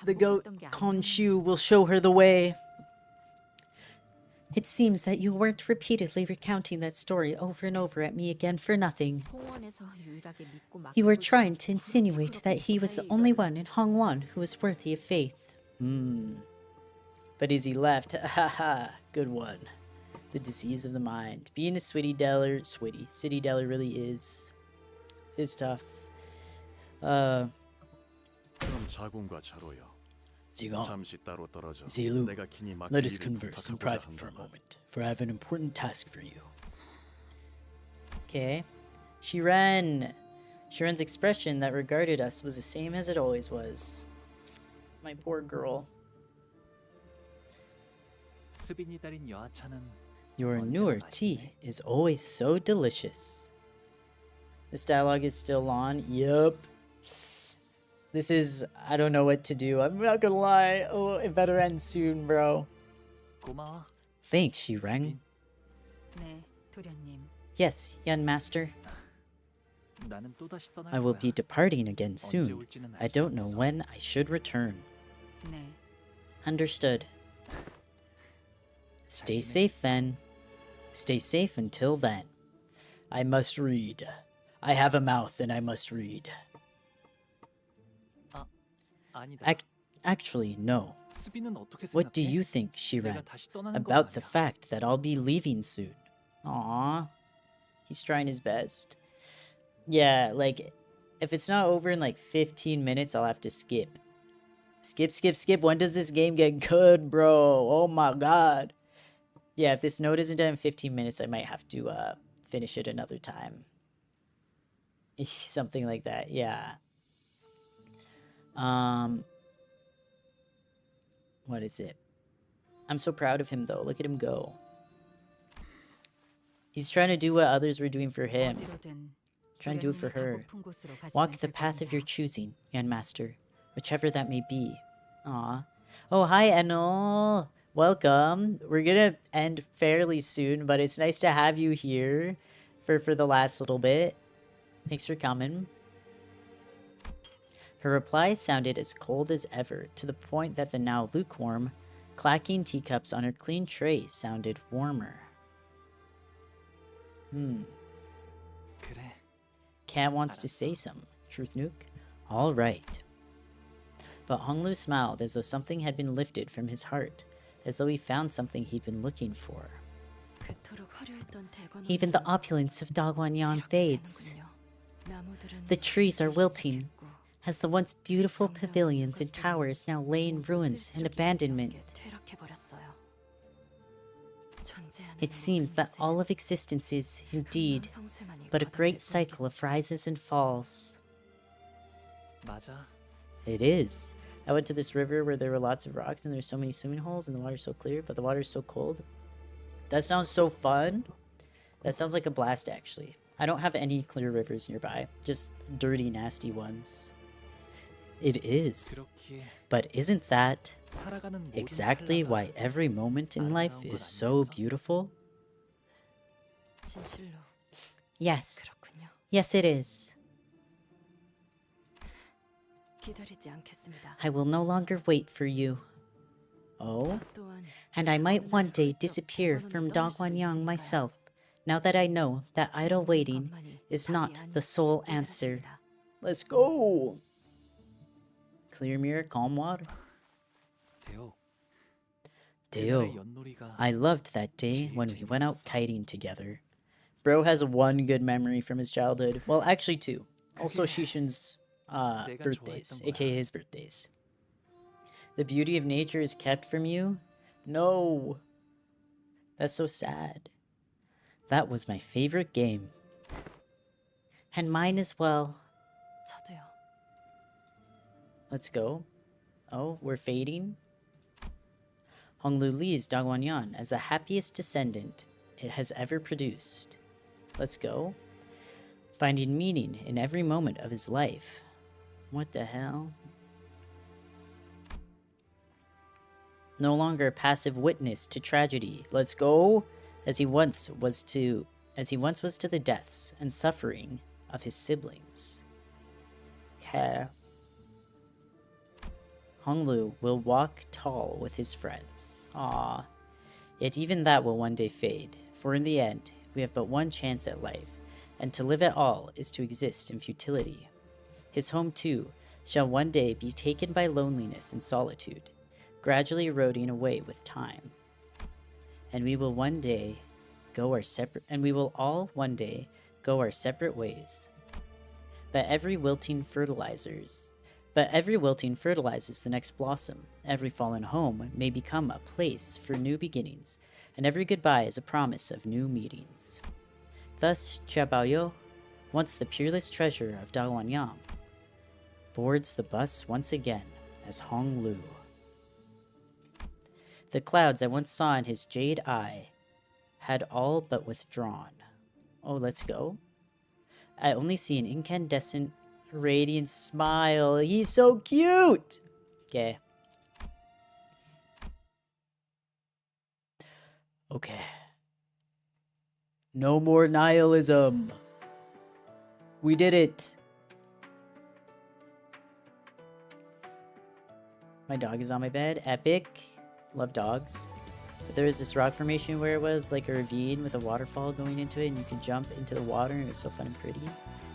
The goat, Khonshu, will show her the way. It seems that you weren't repeatedly recounting that story over and over at me again for nothing. You were trying to insinuate that he was the only one in Hongwan who was worthy of faith. But is he left? Haha, good one. The disease of the mind. Being a city dweller really is tough. 그럼 자공과 자로여. Zigon, 잠시 따로 떨어져. Zilu, 내가 긴히 맡길 let us 일을 converse in 부탁하고자 private for a 한다. moment, for I have an important task for you. Okay. Shiren's expression that regarded us was the same as it always was. My poor girl. 수빈이 달인 여하차는 Your newer tea is always so delicious. This dialogue is still on. Yup. This is... I don't know what to do. I'm not gonna lie. Oh, it better end soon, bro. 고마워. Thanks, Shirang. 네, 도련님. Yes, young master. 나는 또다시 떠날 I will 거야. be departing again 언제 soon. 올지는 I 알 수 don't know 없어. when I should return. 네. Understood. Stay safe then. Stay safe until then. I must read. I have a mouth and I must read. 아니다. Actually, no. 스비는 어떻게 생각해? What do you think, 내가 Shirang, 다시 떠나는 거 about the 아니야. fact that I'll be leaving soon? Aw. He's trying his best. Yeah, like, if it's not over in like 15 minutes, I'll have to skip. Skip. When does this game get good, bro? Oh my god. Yeah, if this note isn't done in 15 minutes, I might have to finish it another time. Something like that, yeah. What is it? I'm so proud of him, though. Look at him go. He's trying to do what others were doing for him. 어디로든 Trying to do it for 도련님이 her. 가고픈 곳으로 가시면 Walk the 될 path of 겁니다. your choosing, young master, whichever that may be. Aw. Oh, hi, Enel. Welcome. We're gonna end fairly soon, but it's nice to have you here for the last little bit. Thanks for coming. Her reply sounded as cold as ever, to the point that the now lukewarm, clacking teacups on her clean tray sounded warmer. 그래. Cat wants to say something. Truth Nuke? All right. But Honglu smiled as though something had been lifted from his heart, as though he found something he'd been looking for. 그토록 화려했던 대관원들은 Even the opulence of Dagwanyan 이렇게 fades. 되는군요. 나무들은 The trees are wilting, 시작했고, as the once beautiful 정자와 pavilions and 꽃들은 towers now lay in 모두 ruins and 쓸쓸하게 abandonment. 퇴락해버렸어요. 존재하는 It seems that 모든 all of existence is, 것은 indeed, 큰 성쇠만이 but a great 바닥에 cycle of 던지겠죠. rises and falls. 맞아. It is. I went to this river where there were lots of rocks and there's so many swimming holes and the water's so clear, but the water's so cold. That sounds so fun. That sounds like a blast, actually. I don't have any clear rivers nearby, just dirty, nasty ones. It is. 그렇게 But isn't that 살아가는 모든 exactly 찰나가 why every moment in life is so beautiful? 진실로 Yes, 그렇군요. yes it is. 기다리지 않겠습니다. I will no longer wait for you. Oh? 저 또한 And I might one day disappear from Dagwanyan myself, now that I know that idle waiting is not the sole answer. Let's go! Clear mirror, calm water. 대호. Deo. 그날의 연놀이가 I loved that day when we went out kiting together. Bro has one good memory from his childhood. Well, actually two. Also Shishun's birthdays, aka his birthdays. The beauty of nature is kept from you? No. That's so sad. That was my favorite game. And mine as well. 저도요. Let's go. Oh, we're fading. Honglu leaves Dagwanyan as the happiest descendant it has ever produced. Let's go. Finding meaning in every moment of his life. What the hell? No longer a passive witness to tragedy. Let's go. As he once was to the deaths and suffering of his siblings. Yeah. Honglu will walk tall with his friends. Ah, yet even that will one day fade, for in the end, we have but one chance at life, and to live at all is to exist in futility. His home, too, shall one day be taken by loneliness and solitude, gradually eroding away with time. And we will all one day go our separate ways. But every wilting fertilizes the next blossom. Every fallen home may become a place for new beginnings, and every goodbye is a promise of new meetings. Thus, Chiabaoyo, once the peerless treasure of Dawanyang, boards the bus once again as Honglu. The clouds I once saw in his jade eye had all but withdrawn. Oh, let's go. I only see an incandescent, radiant smile. He's so cute! Okay. Okay. No more nihilism. We did it. My dog is on my bed. Epic. Love dogs. But there was this rock formation where it was like a ravine with a waterfall going into it, and you could jump into the water, and it was so fun and pretty.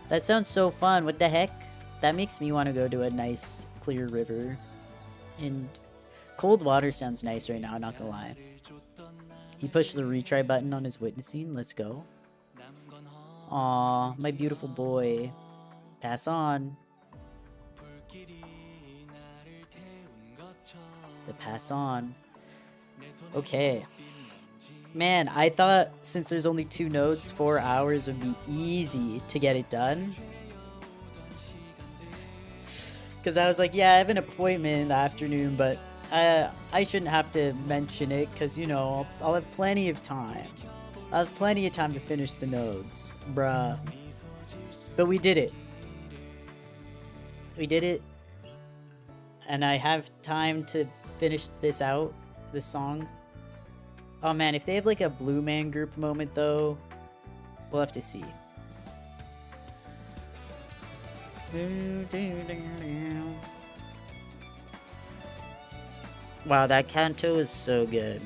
That sounds so fun. What the heck? That makes me want to go to a nice clear river. And cold water sounds nice right now, not gonna lie. He pushed the retry button on his witnessing. Let's go. Aw, my beautiful boy. Pass on. The pass on. Okay. Man, I thought since there's only 2 nodes, 4 hours would be easy to get it done. Because I was like, yeah, I have an appointment in the afternoon, but I shouldn't have to mention it because, you know, I'll have plenty of time. I'll have plenty of time to finish the nodes. Bruh. But we did it. We did it. And I have time to finish this out, this song. Oh man, if they have like a Blue Man Group moment though, we'll have to see. Wow, that Canto is so good.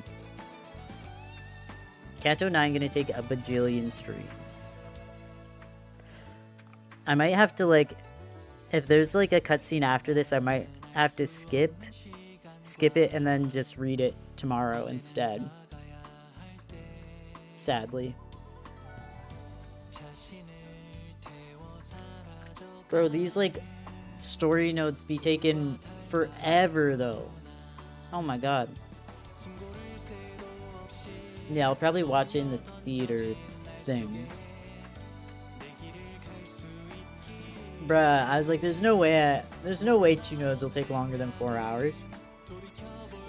Canto 9 gonna take a bajillion streams. I might have to like, if there's like a cutscene after this, I might have to skip it and then just read it tomorrow instead. Sadly. Bro, these like story notes be taking forever though. Oh my god. Yeah, I'll probably watch it in the theater thing. Bruh, I was like, there's no way 2 nodes will take longer than 4 hours.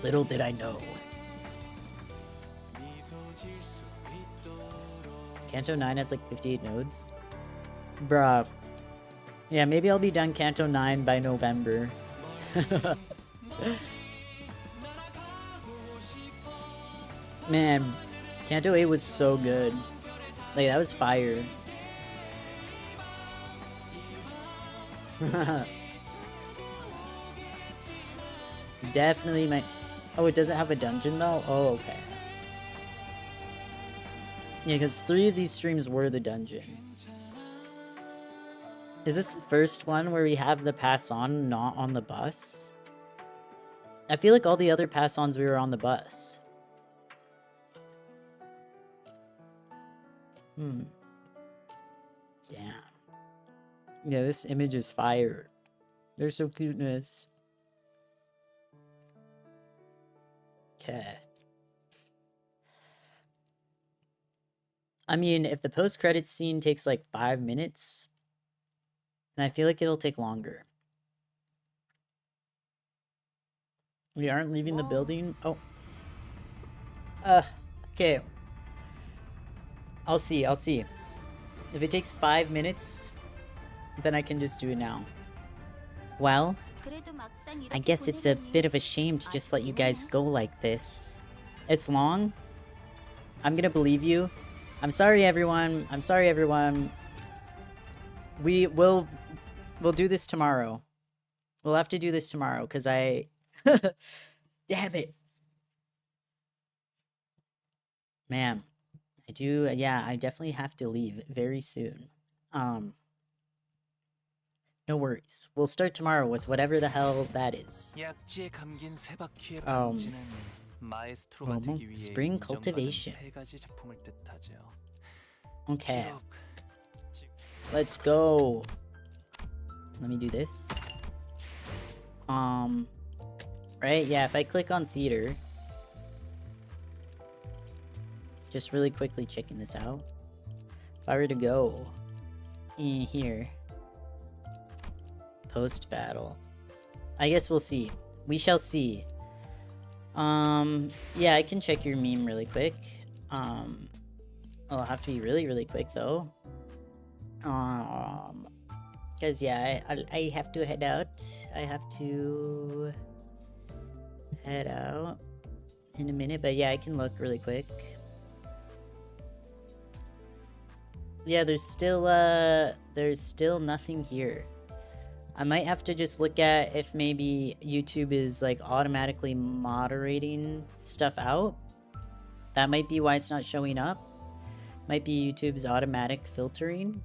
Little did I know. Canto 9 has like 58 nodes. Bruh. Yeah, maybe I'll be done Canto 9 by November. Man, Canto 8 was so good. Like, that was fire. Definitely my... Oh, it doesn't have a dungeon though? Oh, okay. Yeah, because 3 of these streams were the dungeon. Is this the first one where we have the pass-on not on the bus? I feel like all the other pass-ons we were on the bus. Damn. Yeah, this image is fire. They're so cuteness. Okay. I mean, if the post-credits scene takes like 5 minutes, then I feel like it'll take longer. We aren't leaving the building? Oh. Okay. I'll see. If it takes 5 minutes, then I can just do it now. Well, I guess it's a bit of a shame to just let you guys go like this. It's long. I'm gonna believe you. I'm sorry, everyone. We'll do this tomorrow. We'll have to do this tomorrow, because I... Damn it. Man. Yeah, I definitely have to leave very soon. No worries. We'll start tomorrow with whatever the hell that is. Spring cultivation. Okay. Let's go. Let me do this. Right? Yeah, if I click on theater. Just really quickly checking this out. If I were to go in here. Post-battle. I guess we'll see. We shall see. Yeah, I can check your meme really quick. I'll have to be really, really quick though. Because yeah, I have to head out. I have to head out in a minute, but yeah, I can look really quick. Yeah, there's still nothing here. I might have to just look at if maybe YouTube is like automatically moderating stuff out. That might be why it's not showing up. Might be YouTube's automatic filtering.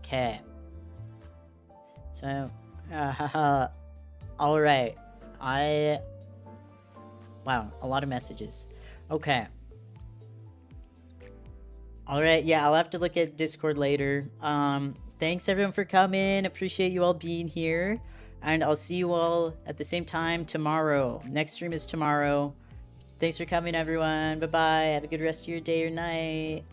Okay. So, all right. Wow, a lot of messages. Okay. All right, yeah, I'll have to look at Discord later. Thanks everyone for coming. Appreciate you all being here. And I'll see you all at the same time tomorrow. Next stream is tomorrow. Thanks for coming, everyone. Bye-bye. Have a good rest of your day or night.